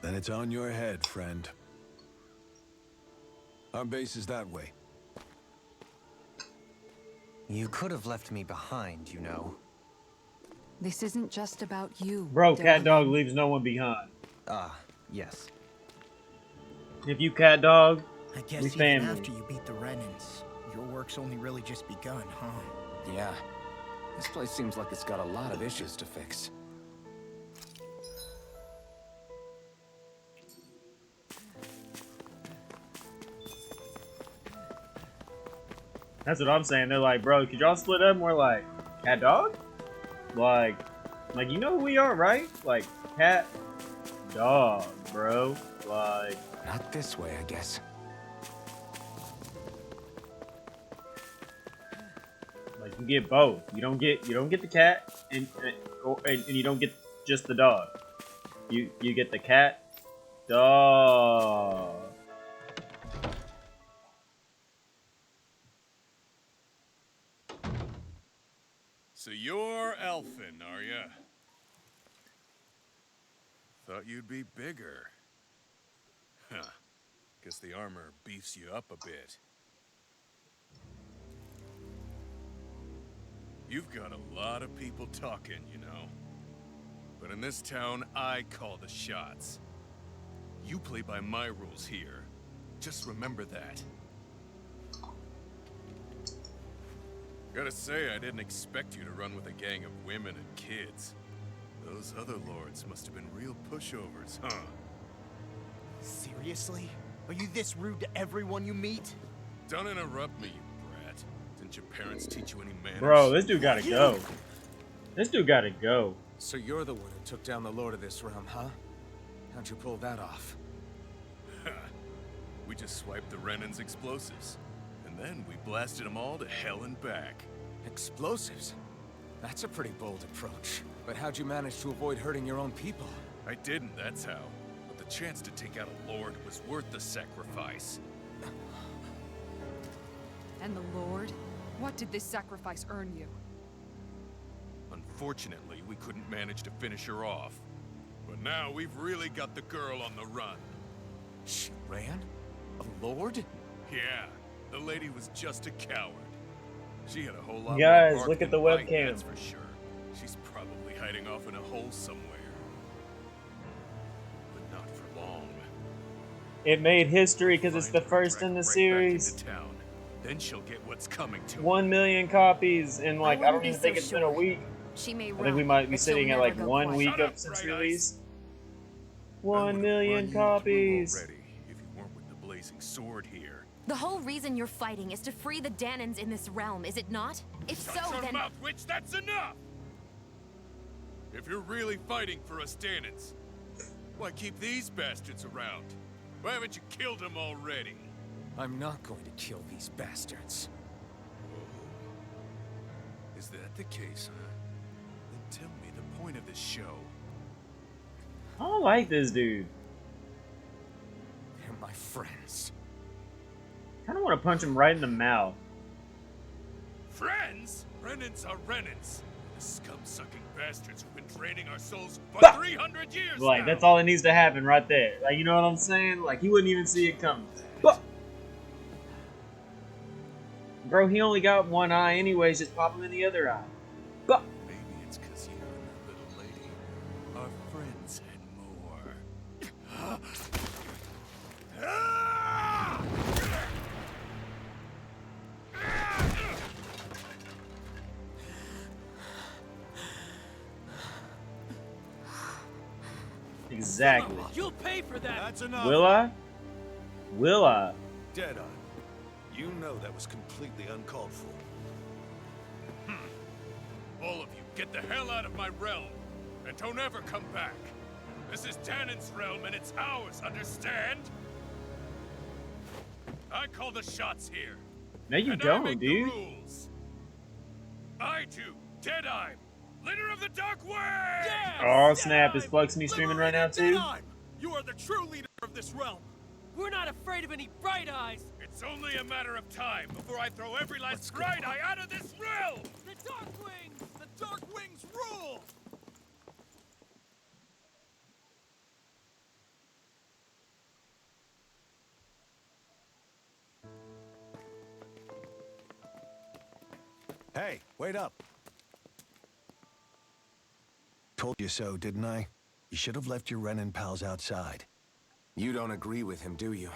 Then it's on your head, friend. Our base is that way. You could have left me behind, you know. This isn't just about you. Bro, Cat Danon. Dog leaves no one behind. Ah, yes. If you Cat Dog, I guess we even family. after you beat the Renans, your work's only really just begun, huh? Yeah. This place seems like it's got a lot of issues to fix. That's what I'm saying. They're like, bro, could y'all split up? And we're like, Cat Dog? Like, you know who we are, right? Like, Cat Dog, bro. Like, Not this way, I guess. you get both. You don't get the cat, and you don't get just the dog. You get the cat, dog. So you're Alphen, are ya? Thought you'd be bigger. Huh. Guess the armor beefs you up a bit. You've got a lot of people talking, you know. But in this town, I call the shots. You play by my rules here. Just remember that. Gotta say, I didn't expect you to run with a gang of women and kids. Those other lords must have been real pushovers, huh? Seriously? Are you this rude to everyone you meet? Don't interrupt me, you brat. Didn't your parents teach you any manners? Bro, this dude gotta go. This dude gotta go. So you're the one who took down the lord of this realm, huh? How'd you pull that off? We just swiped the Renan's explosives. And then we blasted them all to hell and back. Explosives? That's a pretty bold approach. But how'd you manage to avoid hurting your own people? I didn't, that's how. But the chance to take out a lord was worth the sacrifice. And the Lord? What did this sacrifice earn you? Unfortunately, we couldn't manage to finish her off. But now we've really got the girl on the run. She ran? A lord? Yeah, the lady was just a coward. She had a whole lot Guys, more bark look at than the bite, webcam. that's for sure. She's probably hiding off in a hole somewhere. But not for long. It made history because it's Find the her and first drag in the her right back series. into town. Then she'll get what's coming to her. 1 million copies in like I don't wouldn't be even think so it's been a sure. week. She may I run, think we might be but she'll sitting at never like go 1 quiet. week Shut up up, since Bright Eyes. release. I 1 would've million run you through copies. already if you weren't with the blazing sword here. The whole reason you're fighting is to free the Danans in this realm, is it not? If so, Shut your then... mouth, witch! That's enough! If you're really fighting for us Danans, why keep these bastards around? Why haven't you killed them already? I'm not going to kill these bastards. Oh. Is that the case, huh? Then tell me the point of this show. I don't like this dude. They're my friends. I kind of want to punch him right in the mouth. Friends? Renans are Renans. The scum-sucking bastards who've been draining our souls for Bah! 300 years Like now. that's all that needs to happen right there. Like you know what I'm saying? Like he wouldn't even see it coming. Bah! Bro, he only got one eye anyways. Just pop him in the other eye. Bah! Maybe it's because you and that little lady are friends and more. Exactly. You'll pay for that. That's enough. Will I? Will I? Deadeye, you know that was completely uncalled for. All of you, get the hell out of my realm, and don't ever come back. This is Danan's realm, and it's ours, understand? I call the shots here. No, you and I don't, make dude. the rules. I do, Deadeye, leader of the Dark Wings! Oh snap! Is Flux Me streaming right now too? You are the true leader of this realm. We're not afraid of any Bright Eyes. It's only a matter of time before I throw every last Bright Eye out of this realm! The Dark Wings! The Dark Wings rule! Hey, wait up. Told you so, didn't I? You should have left your Renan pals outside. You don't agree with him, do you?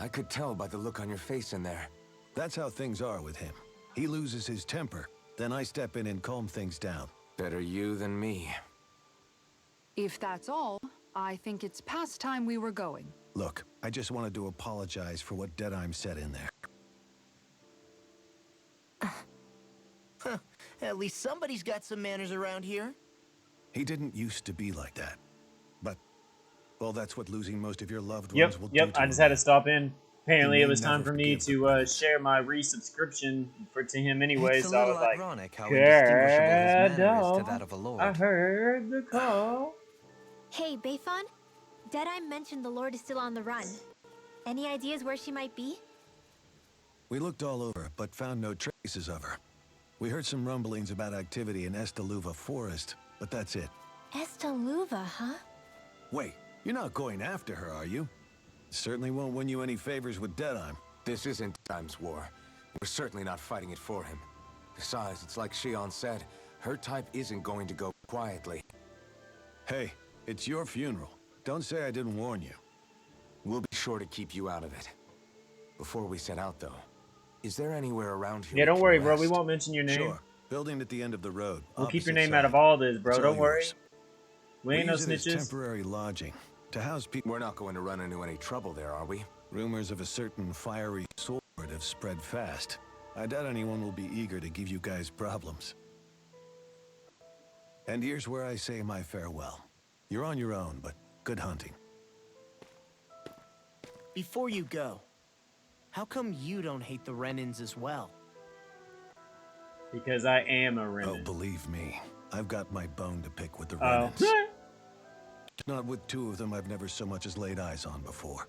I could tell by the look on your face in there. That's how things are with him. He loses his temper, then I step in and calm things down. Better you than me. If that's all, I think it's past time we were going. Look, I just wanted to apologize for what Deadeye said in there. At least somebody's got some manners around here. He didn't used to be like that. But, well, that's what losing most of your loved Yep, ones will do yep. to I a just had to man. stop in. Apparently, He it may was time never for me forgive to share my resubscription to him anyway. It's a So I was little like, ironic how indistinguishable his manner is to that of a I lord. heard the call. Hey, Bayfon? Deadeye mentioned the Lord is still on the run. Any ideas where she might be? We looked all over, but found no traces of her. We heard some rumblings about activity in Estaluva Forest, but that's it. Estaluva, huh? Wait, you're not going after her, are you? Certainly won't win you any favors with Deadeye. This isn't Time's war. We're certainly not fighting it for him. Besides, it's like Shion said, her type isn't going to go quietly. Hey, it's your funeral. Don't say I didn't warn you. We'll be sure to keep you out of it. Before we set out, though, Is there anywhere around here? Yeah, don't worry, bro. rest? We won't mention your name. Sure. Building at the end of the road. We'll keep your opposite name out of side. all this, bro. It's all Don't worry. yours. We ain't no use it as snitches. temporary lodging to house people. We're not going to run into any trouble there, are we? Rumors of a certain fiery sword have spread fast. I doubt anyone will be eager to give you guys problems. And here's where I say my farewell. You're on your own, but good hunting. Before you go, how come you don't hate the Renans as well? Because I am a Renan. Oh, believe me, I've got my bone to pick with the Renans. Not with two of them I've never so much as laid eyes on before.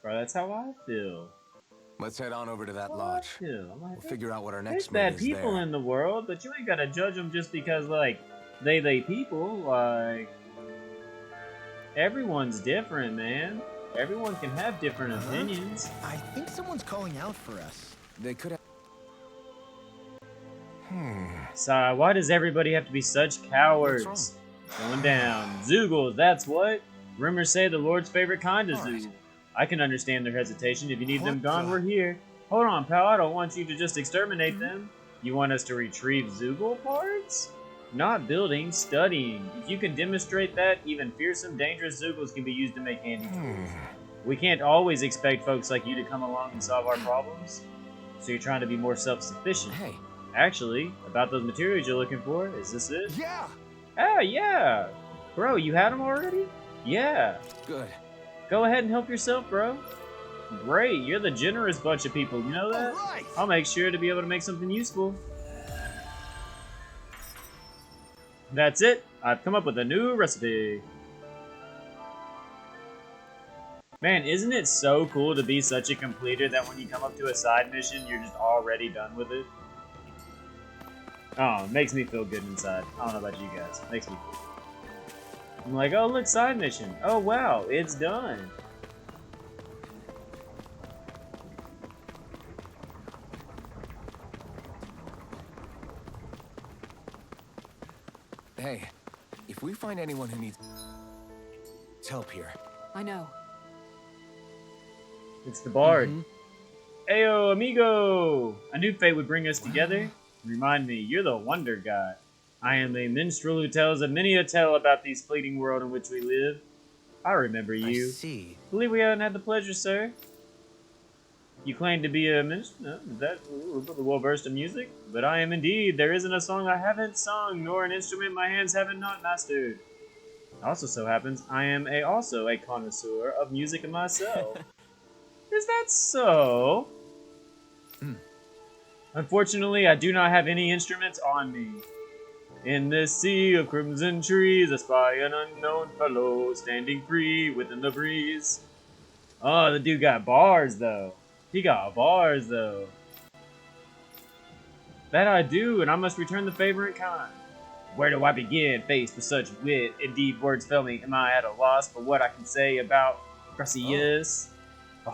Bro, that's how I feel. Let's head on over to that lodge. We'll figure out what our There's next move bad is people there. in the world, but you ain't gotta judge them just because, like, they people. Like, everyone's different, man. Everyone can have different opinions. I think someone's calling out for us. They could have... So, why does everybody have to be such cowards? Going down. Zeaguls, that's what? Rumors say the Lord's favorite kind of zeagle. I can understand their hesitation. If you need them gone, we're here. Hold on, pal. I don't want you to just exterminate them. You want us to retrieve zeagle parts? Not building, studying. If you can demonstrate that, even fearsome, dangerous zeagles can be used to make handy tools. We can't always expect folks like you to come along and solve our problems. So you're trying to be more self-sufficient. Hey. Actually, about those materials you're looking for, is this it? Yeah! Oh, yeah! Bro, you had them already? Yeah. Good. Go ahead and help yourself, bro. Great, you're the generous bunch of people, you know that? All right. I'll make sure to be able to make something useful. That's it. I've come up with a new recipe. Man, isn't it so cool to be such a completer that when you come up to a side mission, you're just already done with it? Oh, it makes me feel good inside. I don't know about you guys. It makes me feel good. I'm like, oh, look, side mission. Oh, wow, it's done. Hey, if we find anyone who needs help here... I know. It's the bard. Ayo, amigo! I knew fate would bring us together. Remind me, you're the wonder god. I am a minstrel who tells a many a tale about this fleeting world in which we live. I remember you. I see. Believe we haven't had the pleasure, sir. You claim to be a minstrel? Is that well-versed in music? But I am indeed. There isn't a song I haven't sung, nor an instrument my hands haven't not mastered. Also so happens, I am also a connoisseur of music myself. Is that so? Unfortunately, I do not have any instruments on me. In this sea of crimson trees, I spy an unknown fellow standing free within the breeze. Oh, the dude got bars, though. He got bars, though. That I do, and I must return the favor in kind. Where do I begin, faced with such wit? Indeed, words fail me. Am I at a loss for what I can say about Gracias?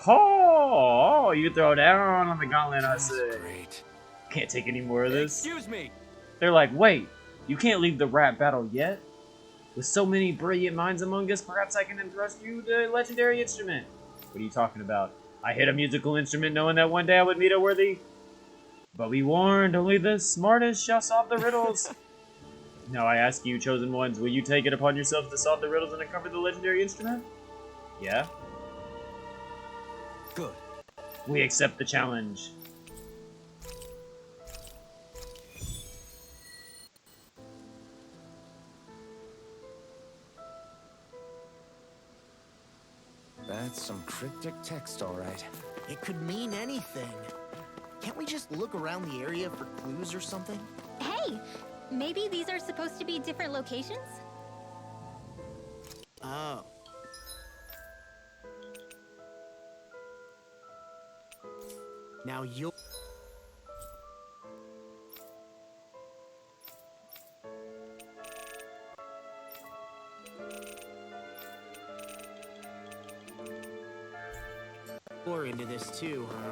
Oh, you throw down on the gauntlet, I say. Great. Can't take any more of this. Excuse me. They're like, wait, you can't leave the rap battle yet? With so many brilliant minds among us, perhaps I can entrust you the legendary instrument. What are you talking about? I hit a musical instrument knowing that one day I would meet a worthy. But we warned, only the smartest shall solve the riddles. Now I ask you, chosen ones, will you take it upon yourselves to solve the riddles and uncover the legendary instrument? Yeah? Good. We accept the challenge. That's some cryptic text, all right. It could mean anything. Can't we just look around the area for clues or something? Hey, maybe these are supposed to be different locations? Oh. Now you'll... We're into this too, huh?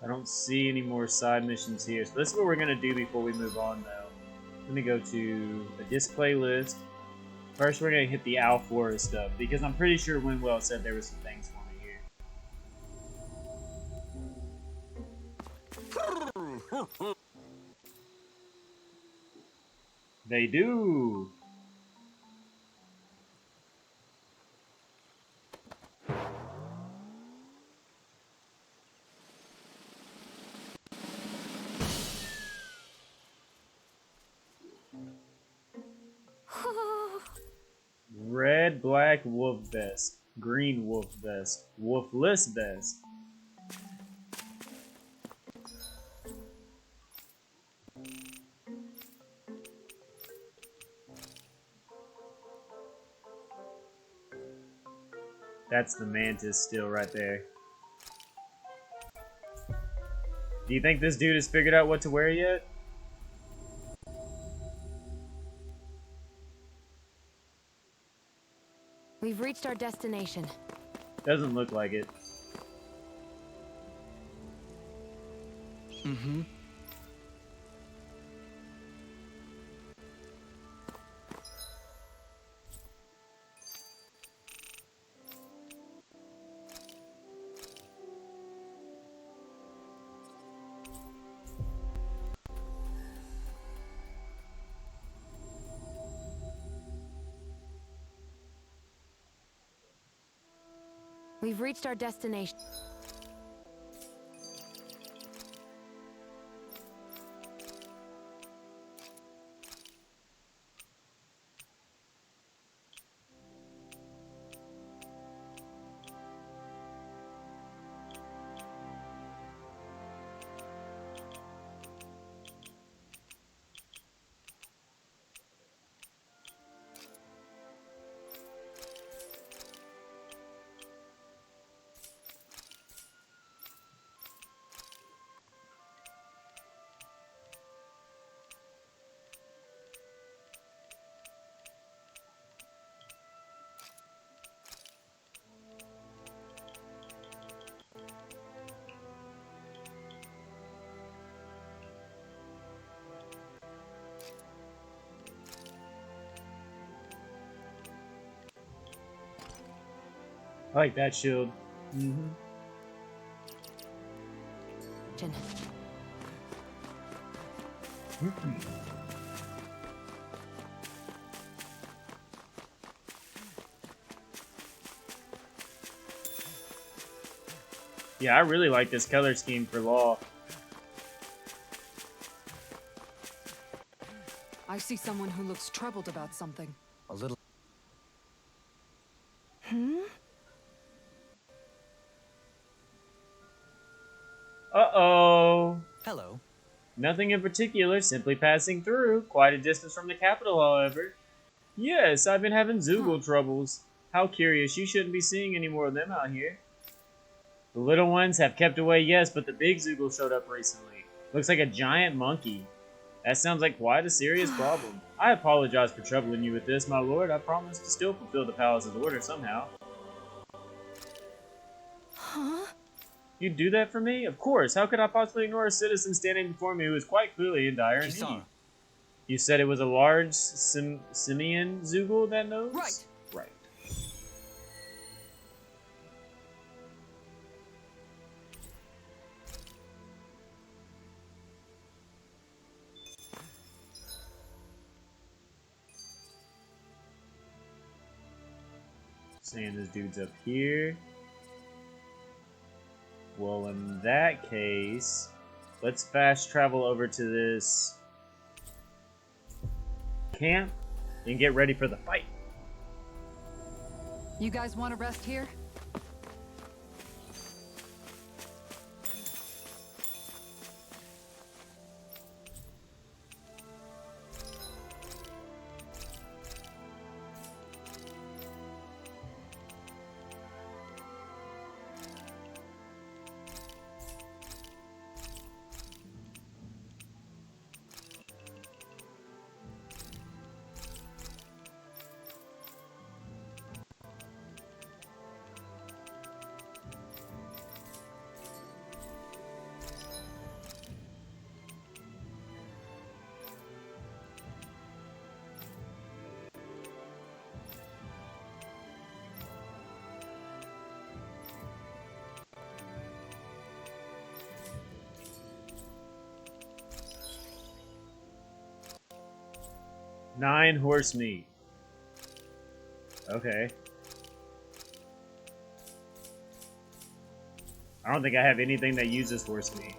I don't see any more side missions here, so this is what we're gonna do before we move on, though. Let me go to a display list. First, we're gonna hit the Owl Forest stuff because I'm pretty sure Winwell said there were some things for me here. They do. Red, black, wolf vest. Green wolf vest. Wolfless vest. That's the mantis still right there. Do you think this dude has figured out what to wear yet? We've reached our destination. Doesn't look like it. Mm-hmm. We've reached our destination. I like that shield. Mm-hmm. Yeah, I really like this color scheme for Law. I see someone who looks troubled about something. A little. Uh-oh. Hello. Nothing in particular, simply passing through. Quite a distance from the capital, however. Yes, I've been having zeagle troubles. How curious, you shouldn't be seeing any more of them out here. The little ones have kept away, yes, but the big zeagle showed up recently. Looks like a giant monkey. That sounds like quite a serious problem. I apologize for troubling you with this, my lord. I promise to still fulfill the palace's order somehow. Huh? You'd do that for me? Of course. How could I possibly ignore a citizen standing before me who is quite clearly in dire need? You said it was a large simian zeagle that knows? Right. Right. Saying this dude's up here. Well, in that case, let's fast travel over to this camp and get ready for the fight. You guys want to rest here? 9 horse meat. Okay. I don't think I have anything that uses horse meat.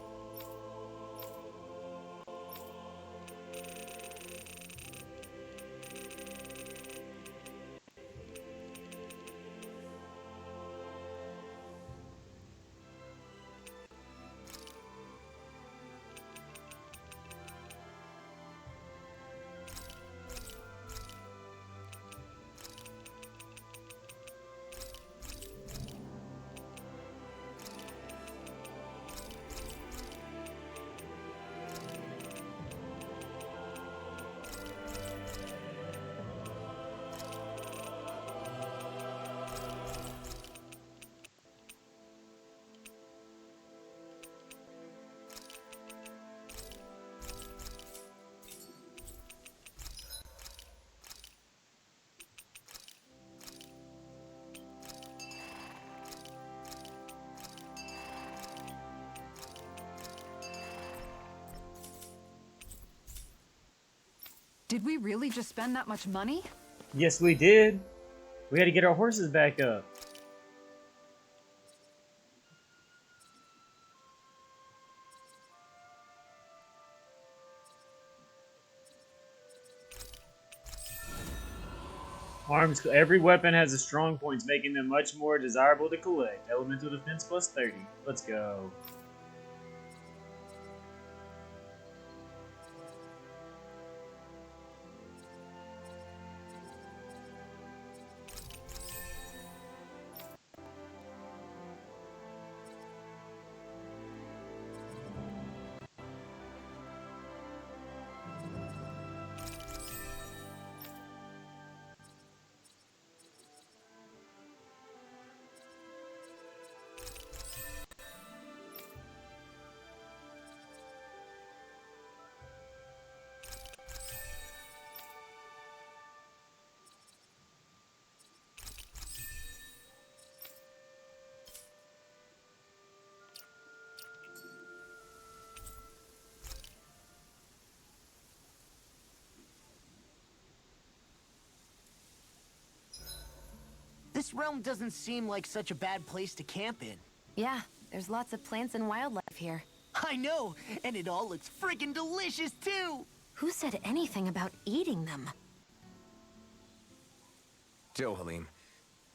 Did we really just spend that much money? Yes, we did. We had to get our horses back up. Arms. Every weapon has a strong points, making them much more desirable to collect. Elemental defense plus 30. Let's go. This realm doesn't seem like such a bad place to camp in. Yeah, there's lots of plants and wildlife here. I know, and it all looks friggin' delicious too! Who said anything about eating them? Dohalim,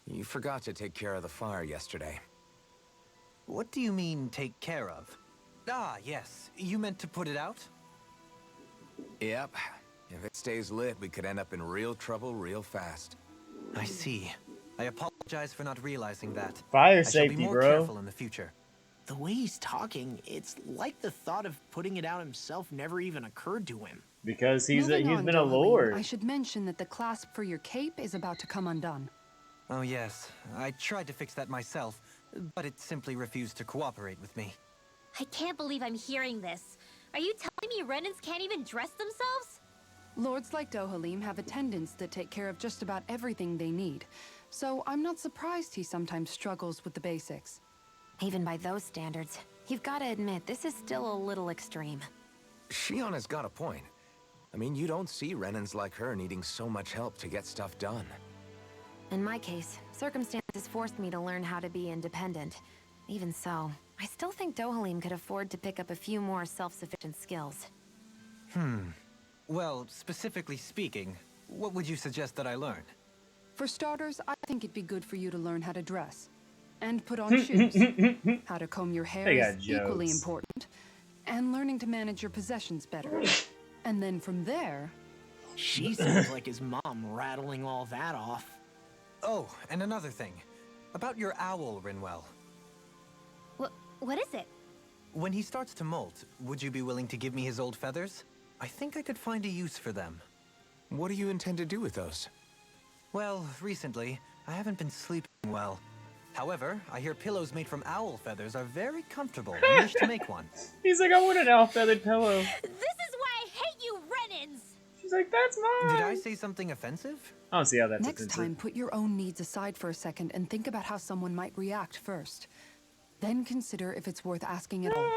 you forgot to take care of the fire yesterday. What do you mean, take care of? Ah, yes. You meant to put it out? Yep. If it stays lit, we could end up in real trouble real fast. I see. I apologize for not realizing that. Fire I safety, shall be more bro. careful in the future. The way he's talking, it's like the thought of putting it out himself never even occurred to him. Because he's Moving been a on, Dohalim, lord. I should mention that the clasp for your cape is about to come undone. Oh yes, I tried to fix that myself, but it simply refused to cooperate with me. I can't believe I'm hearing this. Are you telling me Renans can't even dress themselves? Lords like Dohalim have attendants that take care of just about everything they need, so I'm not surprised he sometimes struggles with the basics. Even by those standards, you've got to admit, this is still a little extreme. Shionna's got a point. I mean, you don't see Renans like her needing so much help to get stuff done. In my case, circumstances forced me to learn how to be independent. Even so, I still think Dohalim could afford to pick up a few more self-sufficient skills. Well, specifically speaking, what would you suggest that I learn? For starters, I think it'd be good for you to learn how to dress. And put on shoes. How to comb your hair They is got equally jokes. important. And learning to manage your possessions better. And then from there... She sounds like his mom rattling all that off. Oh, and another thing. About your owl, Rinwell. What is it? When he starts to molt, would you be willing to give me his old feathers? I think I could find a use for them. What do you intend to do with those? Well, recently, I haven't been sleeping well. However, I hear pillows made from owl feathers are very comfortable and wish to make one. He's like, I want an owl feathered pillow. This is why I hate you, Renans! She's like, that's mine. Did I say something offensive? I don't see how that's Next offensive. time, put your own needs aside for a second and think about how someone might react first. Then consider if it's worth asking at all.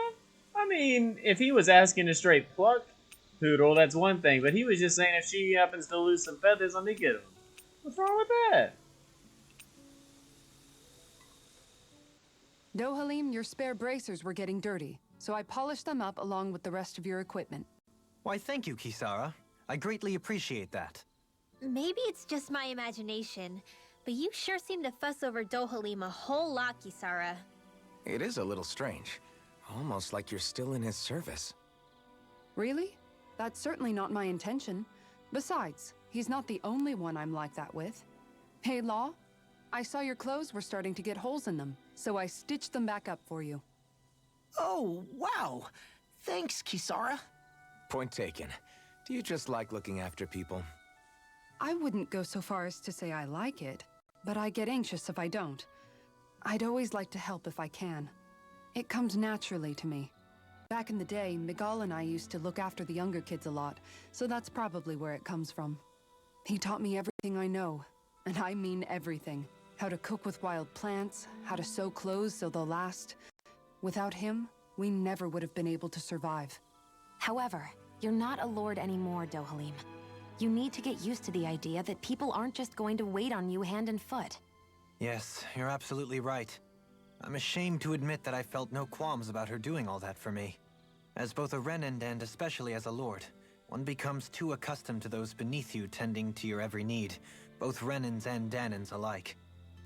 I mean, if he was asking a straight pluck, poodle, that's one thing, but he was just saying if she happens to lose some feathers, let me get them. What's wrong with that? Dohalim, your spare bracers were getting dirty, so I polished them up along with the rest of your equipment. Why, thank you, Kisara. I greatly appreciate that. Maybe it's just my imagination, but you sure seem to fuss over Dohalim a whole lot, Kisara. It is a little strange. Almost like you're still in his service. Really? That's certainly not my intention. Besides, he's not the only one I'm like that with. Hey, Law, I saw your clothes were starting to get holes in them, so I stitched them back up for you. Oh, wow. Thanks, Kisara. Point taken. Do you just like looking after people? I wouldn't go so far as to say I like it, but I get anxious if I don't. I'd always like to help if I can. It comes naturally to me. Back in the day, Miguel and I used to look after the younger kids a lot, so that's probably where it comes from. He taught me everything I know, and I mean everything. How to cook with wild plants, how to sew clothes so they'll last. Without him, we never would have been able to survive. However, you're not a lord anymore, Dohalim. You need to get used to the idea that people aren't just going to wait on you hand and foot. Yes, you're absolutely right. I'm ashamed to admit that I felt no qualms about her doing all that for me. As both a Renan and especially as a lord, one becomes too accustomed to those beneath you tending to your every need, both Renans and Danans alike.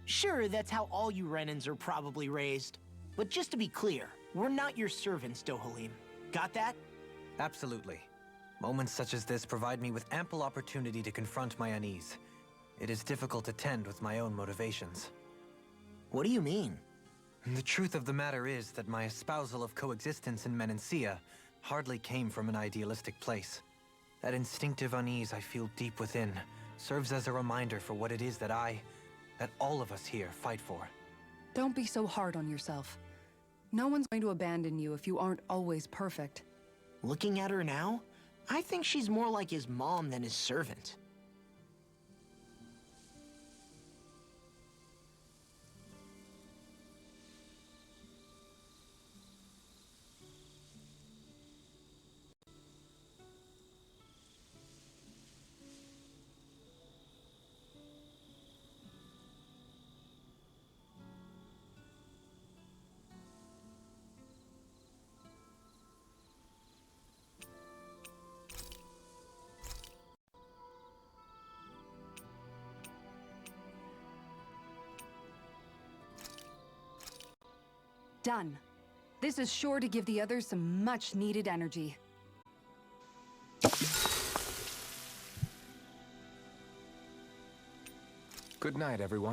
Sure, that's how all you Renans are probably raised. But just to be clear, we're not your servants, Dohalim. Got that? Absolutely. Moments such as this provide me with ample opportunity to confront my unease. It is difficult to tend with my own motivations. What do you mean? The truth of the matter is that my espousal of coexistence in Menancia hardly came from an idealistic place. That instinctive unease I feel deep within serves as a reminder for what it is that all of us here fight for. Don't be so hard on yourself. No one's going to abandon you if you aren't always perfect. Looking at her now, I think she's more like his mom than his servant. Done. This is sure to give the others some much-needed energy. Good night, everyone.